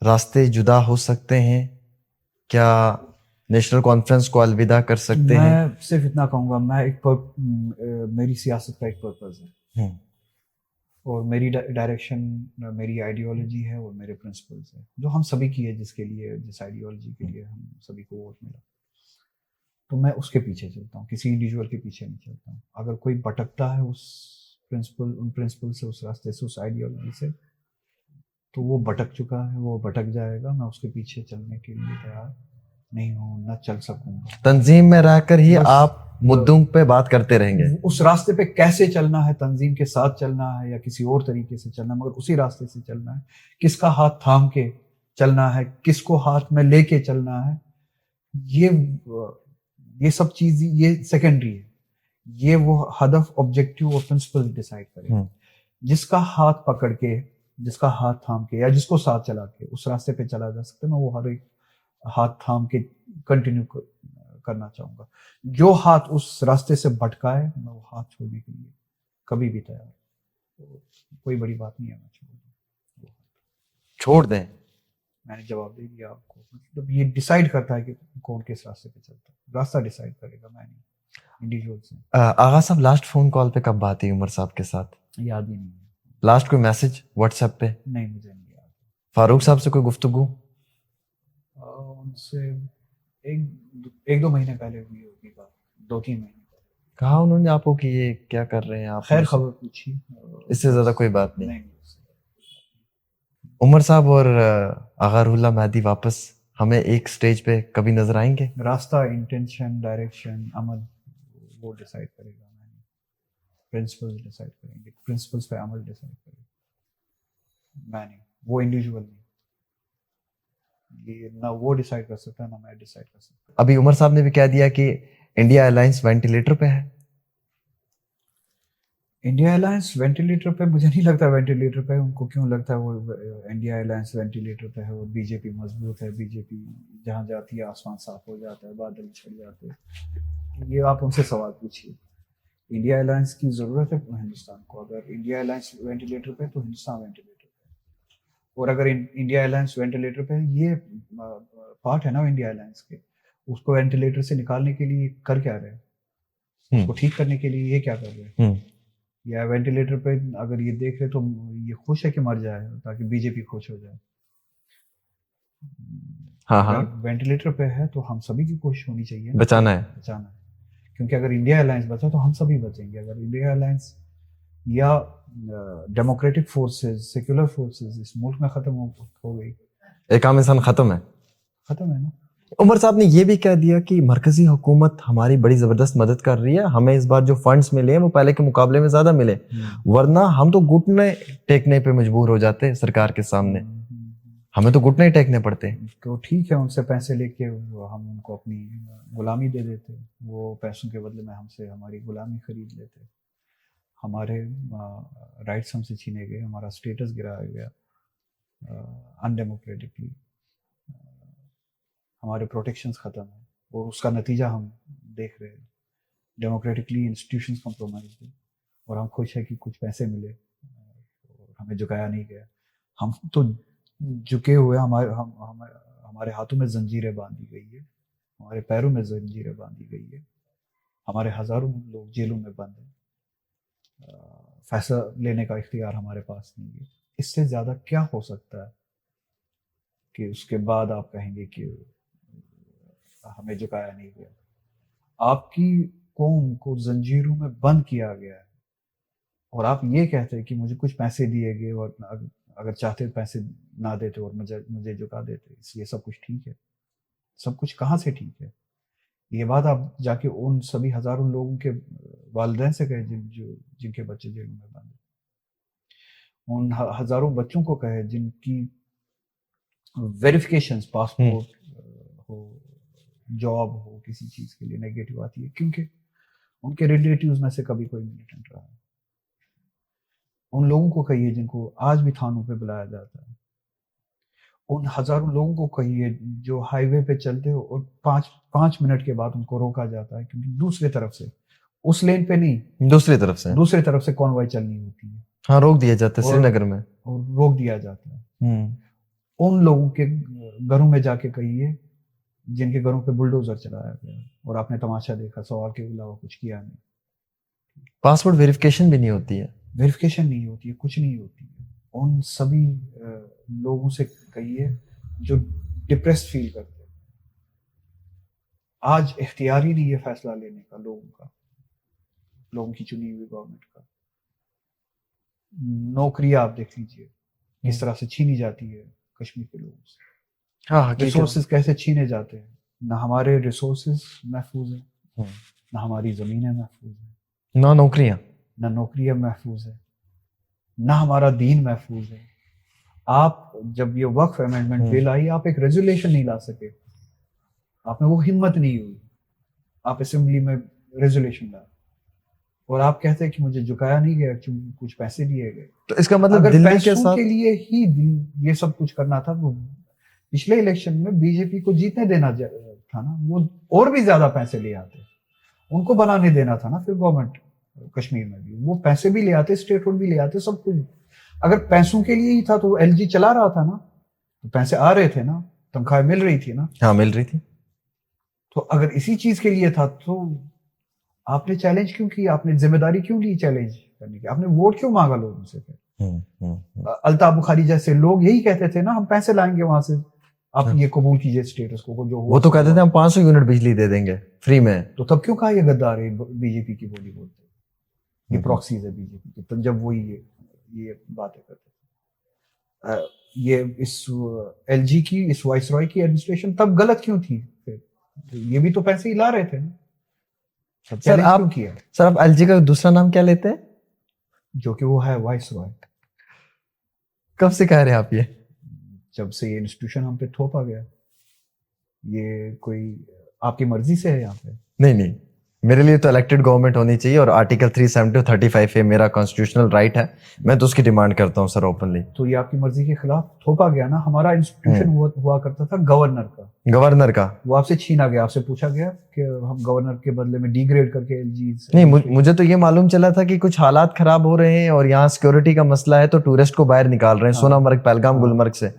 रास्ते जुदा हो सकते हैं? क्या नेशनल कॉन्फ्रेंस को अलविदा कर सकते हैं? मैं सिर्फ इतना कहूँगा, मैं मेरी सियासत का एक पर्पस है, और मेरी डायरेक्शन, मेरी आइडियोलॉजी है और मेरे प्रिंसिपल्स है, जो हम सभी की है, जिसके लिए, जिस आइडियोलॉजी के लिए हम सभी को वोट मिला। तो मैं उसके पीछे चलता हूँ, किसी इंडिविजुअल के पीछे नहीं चलता हूँ। अगर कोई भटकता है उस प्रिंसिपल, उन प्रिंसिपल से, उस रास्ते से, उस आइडियोलॉजी से, तो वो भटक चुका है, वो भटक जाएगा। मैं उसके पीछे चलने के लिए तैयार नहीं हूँ, ना चल सकूंगा। तंजीम में रहकर ही आप मुद्दों पे बात करते रहेंगे। उस रास्ते पे कैसे चलना है, तंजीम के साथ चलना है या किसी और तरीके से चलना है, मगर उसी रास्ते से चलना है। किसका हाथ थाम के चलना है, किसको हाथ में लेके चलना है, ये सब चीज, ये सेकेंडरी है। ये वो हदफ, ऑब्जेक्टिव और प्रिंसिपल डिसाइड करेगा। जिसका हाथ पकड़ के, जिसका हाथ थाम के या जिसको साथ चला के उस रास्ते पे चला जा सकता है, मैं वो हर एक हाथ थाम के कंटिन्यू करना चाहूंगा। जो हाथ उस रास्ते से भटकाए, मैं वो हाथ छोड़ने के लिए कभी भी तैयार। तो कोई बड़ी बात नहीं है, मैं छोड़ दें। मैंने जवाब दे दिया आपको। मतलब ये डिसाइड करता है कि कौन किस रास्ते पे चलता है, रास्ता डिसाइड करेगा, मैं नहीं, इंडिविजुअल से। आगा साहब, लास्ट फोन कॉल पे कब बात हुई उमर साहब के साथ? याद ही नहीं है। लास्ट कोई मैसेज व्हाट्सएप पे? नहीं, मुझे नहीं याद। फारूक साहब से कोई गुफ्तगू? उनसे एक एक दो महीने पहले हुई होगी बात, 2-3 महीने पहले। कहा उन्होंने आपको कि ये क्या कर रहे हैं आप? खैर खबर पूछी, इससे ज्यादा कोई बात नहीं। नहीं। उमर साहब और आगा रुहुल्लाह मेहदी वापस हमें एक स्टेज पे कभी नजर आएंगे? रास्ता, इंटेंशन, डायरेक्शन, अमल वो डिसाइड करेगा, प्रिंसिपल्स डिसाइड करेंगे, प्रिंसिपल्स पे अमल डिसाइड करेगा, मैं नहीं, वो इंडिविजुअल नहीं, ये ना वो डिसाइड कर सकता है ना मैं डिसाइड कर सकता। अभी उमर साहब ने भी कह दिया कि इंडिया अलायंस वेंटिलेटर पे है। इंडिया अलायंस वेंटिलेटर पे मुझे नहीं लगता वेंटिलेटर पे, उनको क्यों लगता है वो इंडिया अलायंस वेंटिलेटर पे है? और बीजेपी मजबूत है, बीजेपी जहां जाती है आसमान साफ हो जाता है, बादल छट जाते हैं। ये आप उनसे सवाल पूछिए। इंडिया अलायंस की जरूरत है हिंदुस्तान को, अगर इंडिया अलायंस वेंटिलेटर पे तो हिंदुस्तान वेंटिलेटर पे, और अगर इंडिया अलायंस वेंटिलेटर पे, ये पार्ट है ना इंडिया अलायंस के, उसको वेंटिलेटर से निकालने के लिए कर क्या रहे हैं? उसको ठीक करने के लिए ये क्या कर रहे हैं? या वेंटिलेटर पे अगर ये देख रहे तो ये खुश है कि मर जाए ताकि बीजेपी खुश हो जाए। हाँ। वेंटिलेटर पे है तो हम सभी की कोशिश होनी चाहिए, बचाना है। क्योंकि अगर इंडिया अलायंस बचा तो हम सभी बचेंगे। अगर इंडिया अलायंस या डेमोक्रेटिक फोर्सेस, सेक्युलर फोर्सेस इस मुल्क में खत्म हो गई, एक आम इंसान खत्म है ना। उमर साहब ने यह भी कह दिया कि मरकजी हुकूमत हमारी बड़ी जबरदस्त मदद कर रही है, हमें इस बार जो फंड्स मिले हैं वो पहले के मुकाबले में ज्यादा मिले, वरना हम तो घुटने टेकने पे मजबूर हो जाते सरकार के सामने, हमें तो घुटने ही टेकने पड़ते। तो ठीक है, उनसे पैसे लेके हम उनको अपनी गुलामी दे देते, वो पैसों के बदले में हमसे हमारी गुलामी खरीद लेते, हमारे राइट्स हमसे छीने गए, हमारा स्टेटस गिराया गया अनडेमोक्रेटिकली, हमारे प्रोटेक्शंस खत्म है, और उसका नतीजा हम देख रहे हैं। डेमोक्रेटिकली इंस्टीट्यूशंस कॉम्प्रोमाइज हुए और हम खुश है कि कुछ पैसे मिले और हमें झुकाया नहीं गया। हम तो झुके हुए, हमारे हाथों में जंजीरें बांधी गई है, हमारे पैरों में जंजीरें बांधी गई है, हमारे हजारों लोग जेलों में बंद हैं, फैसला लेने का इख्तियार हमारे पास नहीं है। इससे ज्यादा क्या हो सकता है कि उसके बाद आप कहेंगे कि हमें झुकाया नहीं गया? आपकी कौम को जंजीरों में बंद किया गया है और आप ये कहते हैं कि मुझे कुछ पैसे दिए गए और अगर चाहते पैसे ना देते और मुझे झुका देते, इसलिए सब कुछ ठीक है। सब कुछ कहाँ से ठीक है? ये बात आप जाके उन सभी हजारों लोगों के वालिदैन से कहे जिनके बच्चे जेलों में बंद हैं, उन हजारों बच्चों को कहे जिनकी वेरिफिकेशंस, पासपोर्ट हो, जॉब हो, किसी चीज के लिए नेगेटिव आती है क्योंकि उनके रिलेटिव्स में से कभी कोई मिलिटेंट रहा है। उन लोगों को कहिए जिनको आज भी थानों पे बुलाया जाता है, उन हजारों लोगों को कहिए जो हाईवे पे चलते हो और 5 मिनट के बाद उनको रोका जाता है क्योंकि दूसरी तरफ से, उस लेन पे नहीं, दूसरी तरफ से कॉन्वॉय चलनी होती है। हाँ, रोक दिया जाता है श्रीनगर में, और रोक दिया जाता है। उन लोगों के घरों में जाके कहिए जिनके घरों पे बुलडोजर चलाया गया और आपने तमाशा देखा, सवाल के अलावा कुछ किया नहीं। पासपोर्ट वेरिफिकेशन भी नहीं होती है, कुछ नहीं होती है। उन सभी लोगों से कहिए जो डिप्रेस्ड फील करते हैं, आज इख्तियार ही नहीं है फैसला लेने का लोगों की चुनी हुई गवर्नमेंट का। नौकरियां आप देख लीजिए किस तरह से छीनी जाती है कश्मीर के लोगों से। हाँ, रिसोर्सेज कैसे छीने जाते हैं। ना हमारे रिसोर्सेज महफूज है, ना हमारी जमीनें महफूज है, ना नौकरियां महफूज है, ना हमारा दीन महफूज है। आप जब ये वक्फ अमेंडमेंट बिल आई, आप एक रेजोल्यूशन नहीं ला सके, आप में वो हिम्मत नहीं हुई, आप असेंबली में रेजोल्यूशन ला और आप कहते हैं कि मुझे झुकाया नहीं गया क्योंकि कुछ पैसे दिए गए। तो इसका मतलब अगर दिल्ली पैसों के लिए ही ये सब कुछ करना था तो पिछले इलेक्शन में बीजेपी को जीतने देना था ना, वो और भी ज्यादा पैसे ले आते, उनको बनाने देना था ना। फिर गवर्नमेंट कश्मीर में भी वो पैसे भी ले आते, स्टेट रोड भी ले आते, सब कुछ। अगर पैसों के लिए ही था तो एलजी चला रहा था ना, तो पैसे आ रहे थे ना, तनख्वाह मिल रही थी ना। हाँ, मिल रही थी। तो अगर इसी चीज के लिए था तो आपने चैलेंज क्यों की? आपने जिम्मेदारी क्यों ली चैलेंज करने की? आपने वोट क्यों मांगा लोगों से? फिर अल्ताफ बुखारी जैसे लोग यही कहते थे ना, हम पैसे लाएंगे वहां से आप ये कबूल कीजिए स्टेटस को जो वो तो कहते थे हम 500 यूनिट बिजली दे देंगे फ्री में। तो तब क्यों कहा ये गद्दार है, बीजेपी की बोली बोलते हैं, ये प्रॉक्सीज है बीजेपी की। तो जब वही ये बातें करते थे, ये इस एलजी की, इस वाइसरॉय की एडमिनिस्ट्रेशन तब गलत क्यों थी? फिर ये भी तो पैसे ही ला रहे थे ना, सर आप क्यों किया? सर आप एलजी का दूसरा नाम क्या लेते हैं? जो कि वो है वाइसरॉय। कब से कह रहे हैं आप ये? जब से ये इंस्टीट्यूशन हम पे थोपा गया। ये कोई आपकी मर्जी से है यहाँ पे? नहीं नहीं, मेरे लिए तो इलेक्टेड गवर्नमेंट होनी चाहिए और आर्टिकल 370 35A मेरा कॉन्स्टिट्यूशनल राइट है, मैं तो उसकी डिमांड करता हूँ सर ओपनली। तो ये आपकी मर्जी के खिलाफ थोपा गया ना। हमारा इंस्टीट्यूशन हुआ करता था गवर्नर का, वो आपसे छीना गया, आपसे पूछा गया कि हम गवर्नर के बदले में डिग्रेड करके एलजी। नहीं, मुझे तो ये मालूम चला था कि कुछ हालात खराब हो रहे हैं और यहाँ सिक्योरिटी का मसला है तो टूरिस्ट को बाहर निकाल रहे हैं सोनामर्ग, पहलगाम, गुलमर्ग से,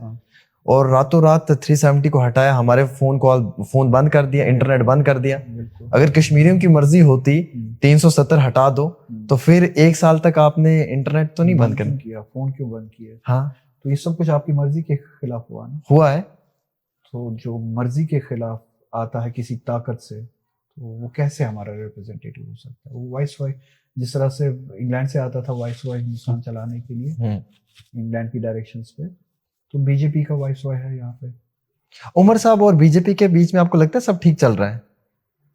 और रातों रात 370 को हटाया, हमारे फोन बंद कर दिया, इंटरनेट बंद कर दिया। अगर कश्मीरियों की मर्जी होती 370 हटा दो तो फिर 1 साल तक आपने इंटरनेट तो नहीं बंद किया, फोन क्यों बंद किया? हाँ, तो ये सब कुछ आपकी मर्जी के खिलाफ हुआ ना? हुआ है। तो जो मर्जी के खिलाफ आता है किसी ताकत से, तो वो कैसे हमारा रिप्रेजेंटेटिव हो सकता है? वो वाइसरॉय जिस तरह से इंग्लैंड से आता था वाइसरॉय हिंदुस्तान चलाने के लिए इंग्लैंड की डायरेक्शंस पे, तो बीजेपी का वाइसरॉय है यहाँ पे। उमर साहब और बीजेपी के बीच में आपको लगता है सब ठीक चल रहा है?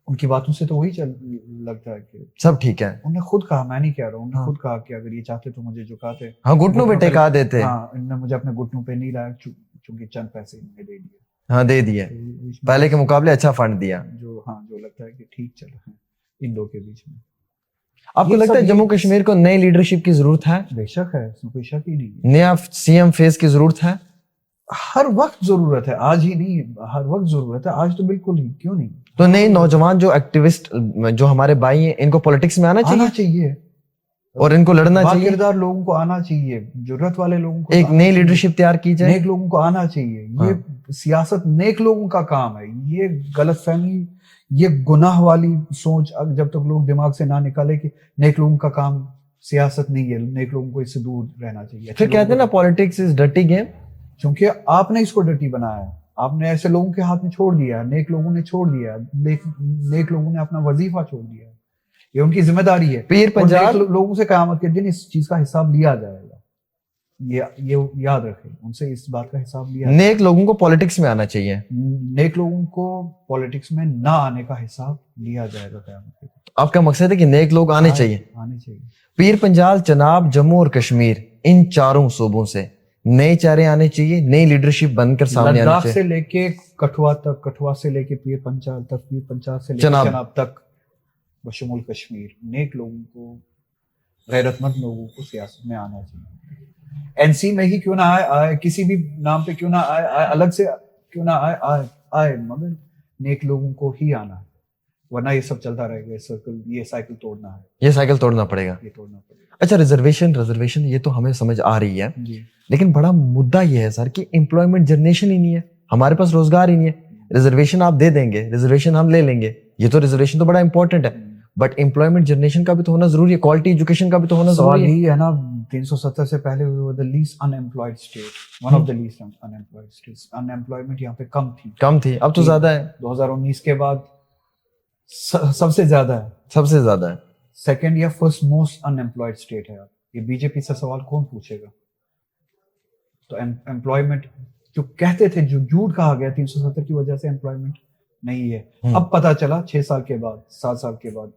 उनकी बातों से तो वही लगता है कि सब ठीक है। उन्होंने खुद कहा, मैं नहीं कह रहा हूँ, उन्होंने खुद कहा कि अगर ये चाहते तो मुझे झुकाते। हाँ, घुटनों पे टेका देते। हाँ, इन्होंने मुझे अपने घुटनों पे नहीं लाया चूंकि चंद पैसे इन्होंने दे दिए। हाँ, दे दिए, पहले के मुकाबले अच्छा फंड दिया। जो लगता है कि ठीक चल रहा है इन दो के बीच में। आपको लगता है जम्मू कश्मीर को नई लीडरशिप की जरूरत है? बेशक है, इसमें कोई शक ही नहीं। नया सीएम फेस की जरूरत है? हर वक्त जरूरत है, आज ही नहीं, हर वक्त जरूरत है। आज तो बिल्कुल ही, क्यों नहीं? तो नए नौजवान जो एक्टिविस्ट जो हमारे भाई हैं, इनको पॉलिटिक्स में आना चाहिए और इनको लड़ना चाहिए। किरदार लोगों को आना चाहिए, जरूरत वाले लोगों को एक नई लीडरशिप तैयार की जाए, नेक लोगों को आना चाहिए। ये सियासत नेक लोगों का काम है। ये गलतफहमी, ये गुनाह वाली सोच जब तक लोग दिमाग से ना निकाले कि नेक लोगों का काम सियासत नहीं है, नेक लोगों को इससे दूर रहना चाहिए। फिर कहते हैं ना पॉलिटिक्स इज डर्टी गेम, क्योंकि आपने इसको डर्टी बनाया, आपने ऐसे लोगों के हाथ में छोड़ दिया, नेक लोगों ने छोड़ दिया, नेक लोगों ने अपना वजीफा छोड़ दिया। ये उनकी जिम्मेदारी है। पीर पंजाल लोगों से क़यामत के दिन इस चीज का हिसाब लिया जाएगा। ये याद रखें, उनसे इस बात का हिसाब लिया। नेक लोगों को पॉलिटिक्स में आना चाहिए, नेक लोगों को पॉलिटिक्स में ना आने का हिसाब लिया जाएगा क़यामत के दिन। आपका मकसद है कि नेक लोग आने चाहिए। पीर पंजाल, चनाब, जम्मू और कश्मीर, इन चारों सूबों से नए चेहरे आने चाहिए, नई लीडरशिप बनकर सामने आनी चाहिए। से लेके कठुआ तक, कठुआ से लेके पीर पंचाल तक, पीर पंचाल से लेके चनाब तक, बशमुल कश्मीर, नेक लोगों को, गैरतमंद लोगों को सियासत में आना चाहिए। एनसी में ही क्यों ना आए, किसी भी नाम पे क्यों ना आए, अलग से क्यों ना आए, मगर नेक लोगों को ही आना है, वरना ये सब चलता रहेगा। सर्कल, ये साइकिल तोड़ना है, ये साइकिल तोड़ना पड़ेगा, ये तोड़ना पड़ेगा। अच्छा, रिजर्वेशन ये तो हमें समझ आ रही है, लेकिन बड़ा मुद्दा ये है सर कि एम्प्लॉयमेंट जनरेशन ही नहीं है, हमारे पास रोजगार ही नहीं है। रिजर्वेशन आप दे देंगे, रिजर्वेशन हम ले लेंगे, ये तो रिजर्वेशन तो बड़ा इंपॉर्टेंट है, बट एम्प्लॉयमेंट जनरेशन का भी तो होना जरूरी है, क्वालिटी एजुकेशन का भी तो होना जरूरी है ना। 370 से पहले we were the least unemployed state, one of the least unemployed states. Unemployment यहाँ पे कम थी, अब तो ज्यादा है। 2019 के बाद सबसे ज्यादा है। सेकंड या फर्स्ट मोस्ट अनएम्प्लॉयड स्टेट है। ये बीजेपी से सवाल कौन पूछेगा? तो एम्प्लॉयमेंट जो कहते थे, जो झूठ कहा गया 370 की वजह से एम्प्लॉयमेंट नहीं है, अब पता चला 6 साल के बाद, 7 साल के बाद,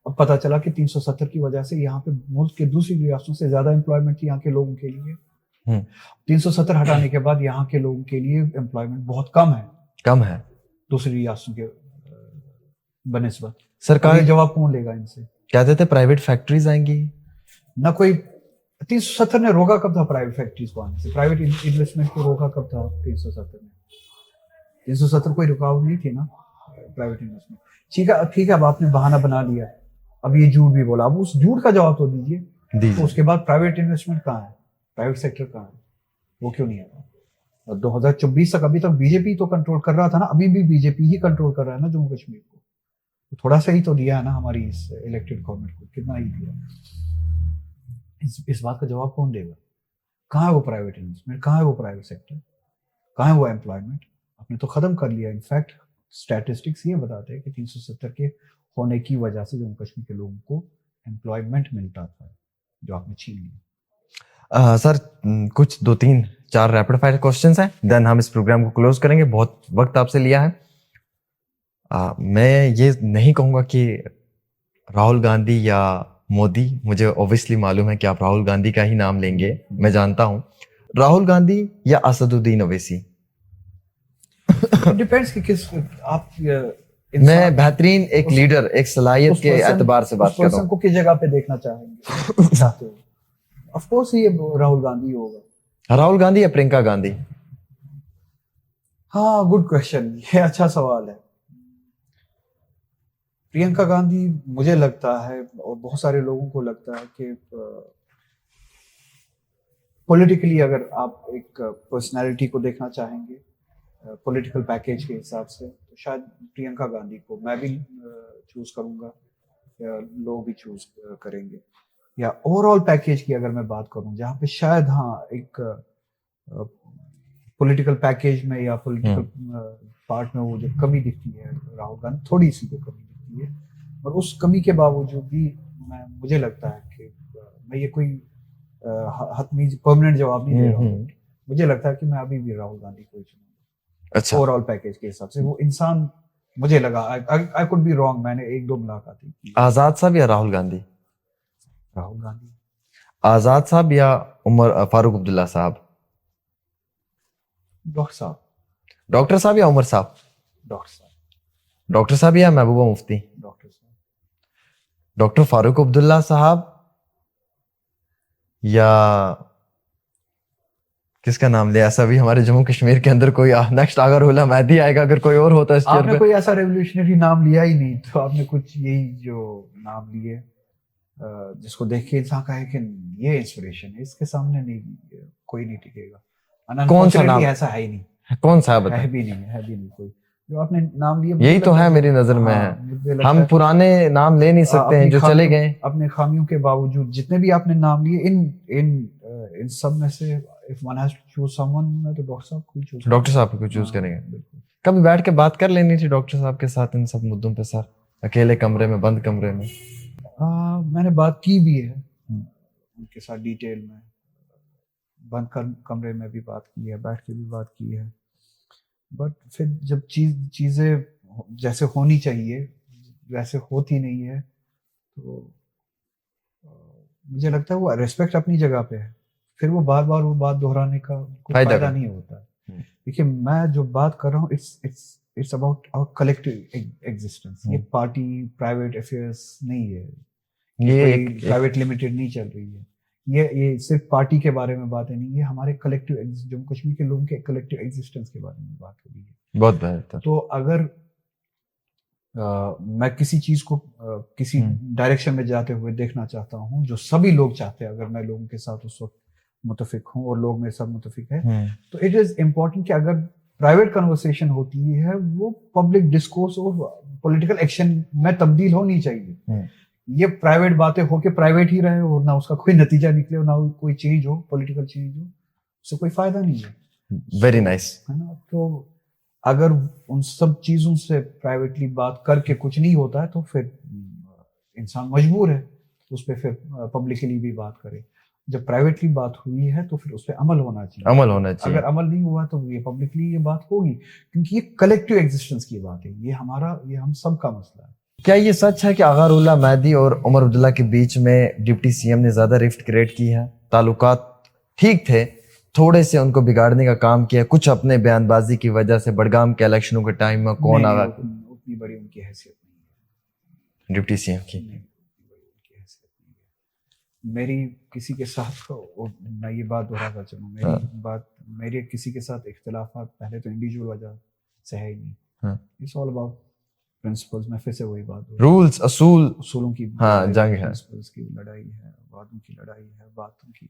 अब पता चला कि 370 की वजह से यहाँ पे मुल्क के दूसरी रियासतों से ज्यादा एम्प्लॉयमेंट थी यहाँ के लोगों के लिए। 370 हटाने के बाद यहाँ के लोगों के लिए एम्प्लॉयमेंट बहुत कम है दूसरी रियासतों के बनिस्बत। सरकार जवाब कौन लेगा इनसे? कहते थे प्राइवेट फैक्ट्रीज आएंगी, ना कोई 370 ने रोका कब था प्राइवेट फैक्ट्रीज को आने से? प्राइवेट इन्वेस्टमेंट को रोका कब था 370 ने? 370 कोई रुकावट नहीं थी ना प्राइवेट इन्वेस्टमेंट। ठीक है, अब आपने बहाना बना लिया, अब ये झूठ भी बोला, अब उस झूठ का जवाब तो दीजिए। तो उसके बाद प्राइवेट इन्वेस्टमेंट कहाँ है, प्राइवेट सेक्टर कहाँ है, वो क्यों नहीं आता? और 2024 तक, अभी तक बीजेपी तो कंट्रोल कर रहा था ना, अभी भी बीजेपी ही कंट्रोल कर रहा है ना जम्मू कश्मीर को। तो थोड़ा सा ही तो दिया है ना हमारी इस इलेक्टेड गवर्नमेंट को, कितना ही दिया। इस बात का जवाब कौन देगा? कहाँ है वो प्राइवेट इन्वेस्टमेंट, कहाँ है वो प्राइवेट सेक्टर, कहाँ है वो एम्प्लॉयमेंट? आपने तो खत्म कर लिया। इनफैक्ट स्टैटिस्टिक्स ये बताते हैं कि 370 के होने की वजह से जम्मू कश्मीर के लोगों को एम्प्लॉयमेंट मिलता था, जो आपने छीन लिया। सर कुछ 2-3-4 रैपिड फायर क्वेश्चंस हैं, देन हम इस प्रोग्राम को क्लोज करेंगे। बहुत वक्त आपसे लिया है। मैं ये नहीं कहूंगा कि राहुल गांधी या मोदी, मुझे ऑब्वियसली मालूम है कि आप राहुल गांधी का ही नाम लेंगे, मैं जानता हूं। राहुल गांधी या असदुद्दीन ओवैसी? डिपेंड्स कि किस आप मैं बेहतरीन एक लीडर, एक सलाहियत के एतबार से बात कर रहा हूं। को किस जगह पे देखना चाहेंगे? ऑफ कोर्स ये राहुल गांधी होगा। राहुल गांधी या प्रियंका गांधी? हाँ, गुड क्वेश्चन, ये अच्छा सवाल है। प्रियंका गांधी, मुझे लगता है और बहुत सारे लोगों को लगता है कि पॉलिटिकली अगर आप एक पर्सनालिटी को देखना चाहेंगे पॉलिटिकल पैकेज के हिसाब से, तो शायद प्रियंका गांधी को मैं भी चूज करूंगा या लोग भी चूज करेंगे। या ओवरऑल पैकेज की अगर मैं बात करूं, जहाँ पे शायद हाँ एक पॉलिटिकल पैकेज में या पॉलिटिकल पार्ट में वो जो कमी दिखती है राहुल गांधी, थोड़ी सी तो कमी दिखती है, और उस कमी के बावजूद भी मुझे लगता है कि मैं ये कोई हतमी परमानेंट जवाब नहीं दे रहा हूँ। मुझे लगता है कि मैं अभी भी राहुल गांधी को ही चुनूंगा। अच्छा, ओवरऑल पैकेज के हिसाब से वो इंसान मुझे लगा, आई कुड बी रॉन्ग, मैंने 1-2 मुलाकातें की। आजाद साहब या राहुल गांधी? राहुल गांधी। आजाद साहब या उमर फारूक अब्दुल्ला साहब? डॉक्टर साहब। डॉक्टर साहब या उमर साहब? डॉक्टर साहब। डॉक्टर साहब या महबूबा मुफ्ती? डॉक्टर साहब। डॉक्टर फारूक अब्दुल्ला साहब या किसका नाम लिया? ऐसा भी हमारे जम्मू कश्मीर के अंदर कोई नेक्स्ट अगर होला मेहदी आएगा, अगर कोई और होता है इस आपने कोई ऐसा रेवोल्यूशनरी नाम लिया ही नहीं, तो आपने कुछ यही जो नाम लिए जिसको देख के इंसान कहे कि ये इंस्पिरेशन है, इसके सामने नहीं कोई नहीं टिकेगा। कौन सा नाम? ऐसा है ही नहीं। कौन सा है? है भी नहीं कोई जो आपने नाम लिया। यही तो है मेरी नजर में है। हम पुराने नाम ले नहीं सकते हैं जो चले गए। अपने खामियों के बावजूद जितने भी आपने नाम लिए, इन सब में से if one has to choose someone, मैं तो डॉक्टर साहब को ही चूज डॉक्टर साहब को चूज करेंगे। कभी बैठ के बात कर लेनी थी डॉक्टर साहब के साथ इन सब मुद्दों पे सर, अकेले कमरे में, बंद कमरे में। मैंने बात की भी है उनके साथ डिटेल में, बंद कमरे में भी बात की है, बैठ के भी बात की है। बट फिर जब चीजें जैसे होनी चाहिए वैसे होती नहीं है, तो मुझे लगता है वो रेस्पेक्ट अपनी जगह पे है, फिर वो बार बार वो बात दोहराने का कोई फायदा नहीं होता है। देखिए, मैं जो बात कर रहा हूँ it's about our collective existence. ये पार्टी प्राइवेट अफेयर्स नहीं है, ये प्राइवेट लिमिटेड नहीं चल रही है। ये सिर्फ पार्टी के बारे में बातें नहीं है, हमारे कलेक्टिव जम्मू कश्मीर के लोगों के कलेक्टिव एग्जिस्टेंस के बारे में बात हो रही है। बहुत बेहतर। तो अगर मैं किसी चीज को किसी डायरेक्शन में जाते हुए देखना चाहता हूँ जो सभी लोग चाहते हैं, अगर मैं लोगों के साथ उस वक्त मुतफिक हूँ और लोग मेरे साथ मुतफिक है, तो इट इज इम्पोर्टेंट कि अगर प्राइवेट कन्वर्सेशन होती है वो पब्लिक डिस्कोर्स और पॉलिटिकल एक्शन में तब्दील होनी चाहिए। ये प्राइवेट बातें होके प्राइवेट ही रहे और ना उसका कोई नतीजा निकले और ना कोई चेंज हो, पॉलिटिकल चेंज हो, उससे कोई फायदा नहीं है। वेरी नाइस, है ना? तो अगर उन सब चीजों से प्राइवेटली बात करके कुछ नहीं होता है, तो फिर इंसान मजबूर है उस पर फिर पब्लिकली भी बात करे। जब प्राइवेटली बात हुई है तो फिर उस पर अमल होना चाहिए। अमल होना चाहिए। अगर अमल नहीं हुआ तो ये पब्लिकली ये बात होगी, क्योंकि ये कलेक्टिव एग्जिस्टेंस की बात है, ये हम सब का मसला है। क्या ये सच है कि अगारुल्लाह मेहदी और उमर अब्दुल्ला के बीच में डिप्टी सीएम ने ज्यादा रिफ्ट क्रिएट की है? ताल्लुकात ठीक थे, थोड़े से उनको बिगाड़ने का काम किया, कुछ अपने बयानबाजी की वजह से। बड़गाम के इलेक्शनों के टाइम में कौन आगा? उतनी बड़ी उनकी हैसियत नहीं है डिप्टी सीएम की। मेरी किसी के साथ मैं ये बात दोहराता चलूं, मेरे किसी के साथ इख्तिलाफात पहले तो इंडिविजुअल वजह से है ही नहीं। इट्स ऑल अबाउट प्रिंसिपल्स में, फिर से वही बात, रूल्स, असूलों की जंग है, प्रिंसिपल्स की लड़ाई है, वादों की लड़ाई है, बातों की,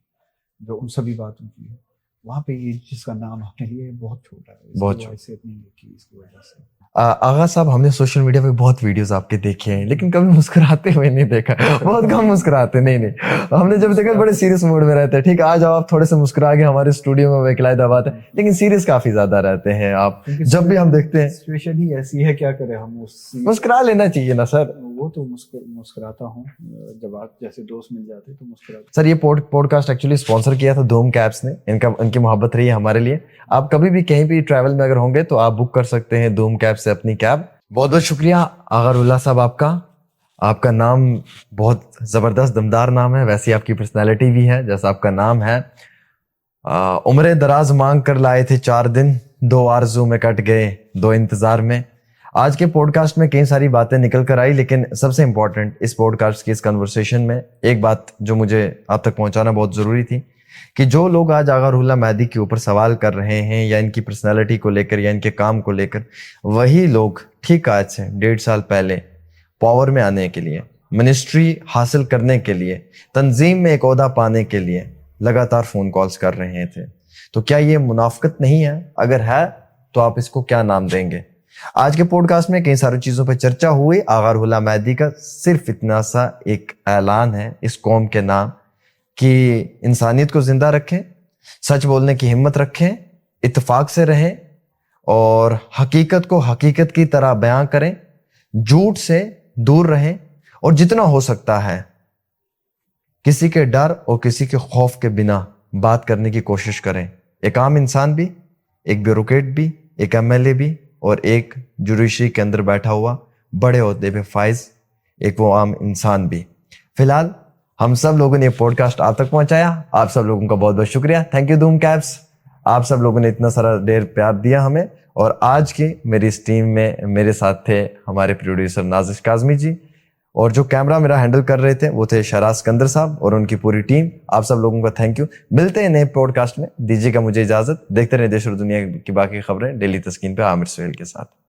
जो उन सभी बातों की है। वहाँ पे ये जिसका नाम आपने लिया है बहुत छोटा है, बहुत इसकी वजह से अपनी लिखी इसकी वजह से। आगा साहब, हमने सोशल मीडिया पे बहुत वीडियोस आपके देखे हैं, लेकिन कभी मुस्कुराते हुए नहीं देखा। बहुत कम मुस्कुराते। नहीं, हमने जब देखा बड़े सीरियस मूड में रहते हैं। ठीक, आज आप थोड़े से मुस्कुरा के हमारे स्टूडियो में वकलायदा बात है, लेकिन सीरियस काफी ज्यादा रहते हैं आप। जब भी हम देखते हैं सिचुएशन ही ऐसी है, क्या करें हम। मुस्कुरा लेना चाहिए ना सर। वो तो मुस्कुराता हूँ, जब आप जैसे दोस्त मिल जाते हैं तो मुस्कुराता। सर, ये पॉडकास्ट एक्चुअली स्पॉन्सर किया था धूम कैब्स ने। इनकी मोहब्बत रही है हमारे लिए। आप कभी भी कहीं भी ट्रैवल में अगर होंगे तो आप बुक कर सकते हैं धूम कैब से अपनी कैब। बहुत बहुत शुक्रिया आगा रुल्ला साहब आपका नाम बहुत जबरदस्त दमदार नाम है, वैसी आपकी पर्सनैलिटी भी है जैसा आपका नाम है। उम्र दराज मांग कर लाए थे 4 दिन, 2 आरज़ू में कट गए 2 इंतजार में। आज के पॉडकास्ट में कई सारी बातें निकल कर आई, लेकिन सबसे इंपॉर्टेंट इस पॉडकास्ट की इस कन्वर्सेशन में एक बात जो मुझे आप तक पहुंचाना बहुत जरूरी थी कि जो लोग आज आगा रुल्ला मेहदी के ऊपर सवाल कर रहे हैं या इनकी पर्सनैलिटी को लेकर या इनके काम को लेकर, वही लोग ठीक आज से 1.5 साल पहले पावर में आने के लिए, मिनिस्ट्री हासिल करने के लिए, तंजीम में एक ओहदा पाने के लिए लगातार फोन कॉल्स कर रहे थे। तो क्या ये मुनाफिकत नहीं है? अगर है तो आप इसको क्या नाम देंगे? आज के पॉडकास्ट में कई सारी चीजों पर चर्चा हुई। आगा रुल्ला मेहदी का सिर्फ इतना सा एक ऐलान है इस कौम के नाम कि इंसानियत को जिंदा रखें, सच बोलने की हिम्मत रखें, इत्तेफाक से रहें और हकीकत को हकीकत की तरह बयां करें, झूठ से दूर रहें और जितना हो सकता है किसी के डर और किसी के खौफ के बिना बात करने की कोशिश करें। एक आम इंसान भी, एक ब्यूरोक्रेट भी, एक एमएलए भी और एक जुडिशरी के अंदर बैठा हुआ बड़े ओहदे पे फाइज एक वो आम इंसान भी। फिलहाल हम सब लोगों ने ये पॉडकास्ट आप तक पहुंचाया। आप सब लोगों का बहुत बहुत शुक्रिया। थैंक यू धूम कैब्स। आप सब लोगों ने इतना सारा देर प्यार दिया हमें। और आज की मेरी इस टीम में मेरे साथ थे हमारे प्रोड्यूसर नाजिश काजमी जी, और जो कैमरा मेरा हैंडल कर रहे थे वो थे शराज सिकंदर साहब और उनकी पूरी टीम। आप सब लोगों का थैंक यू। मिलते हैं नए पॉडकास्ट में। दीजिएगा मुझे इजाजत। देखते रहे देश और दुनिया की बाकी खबरें डेली तस्कीन पे आमिर सुहेल के साथ।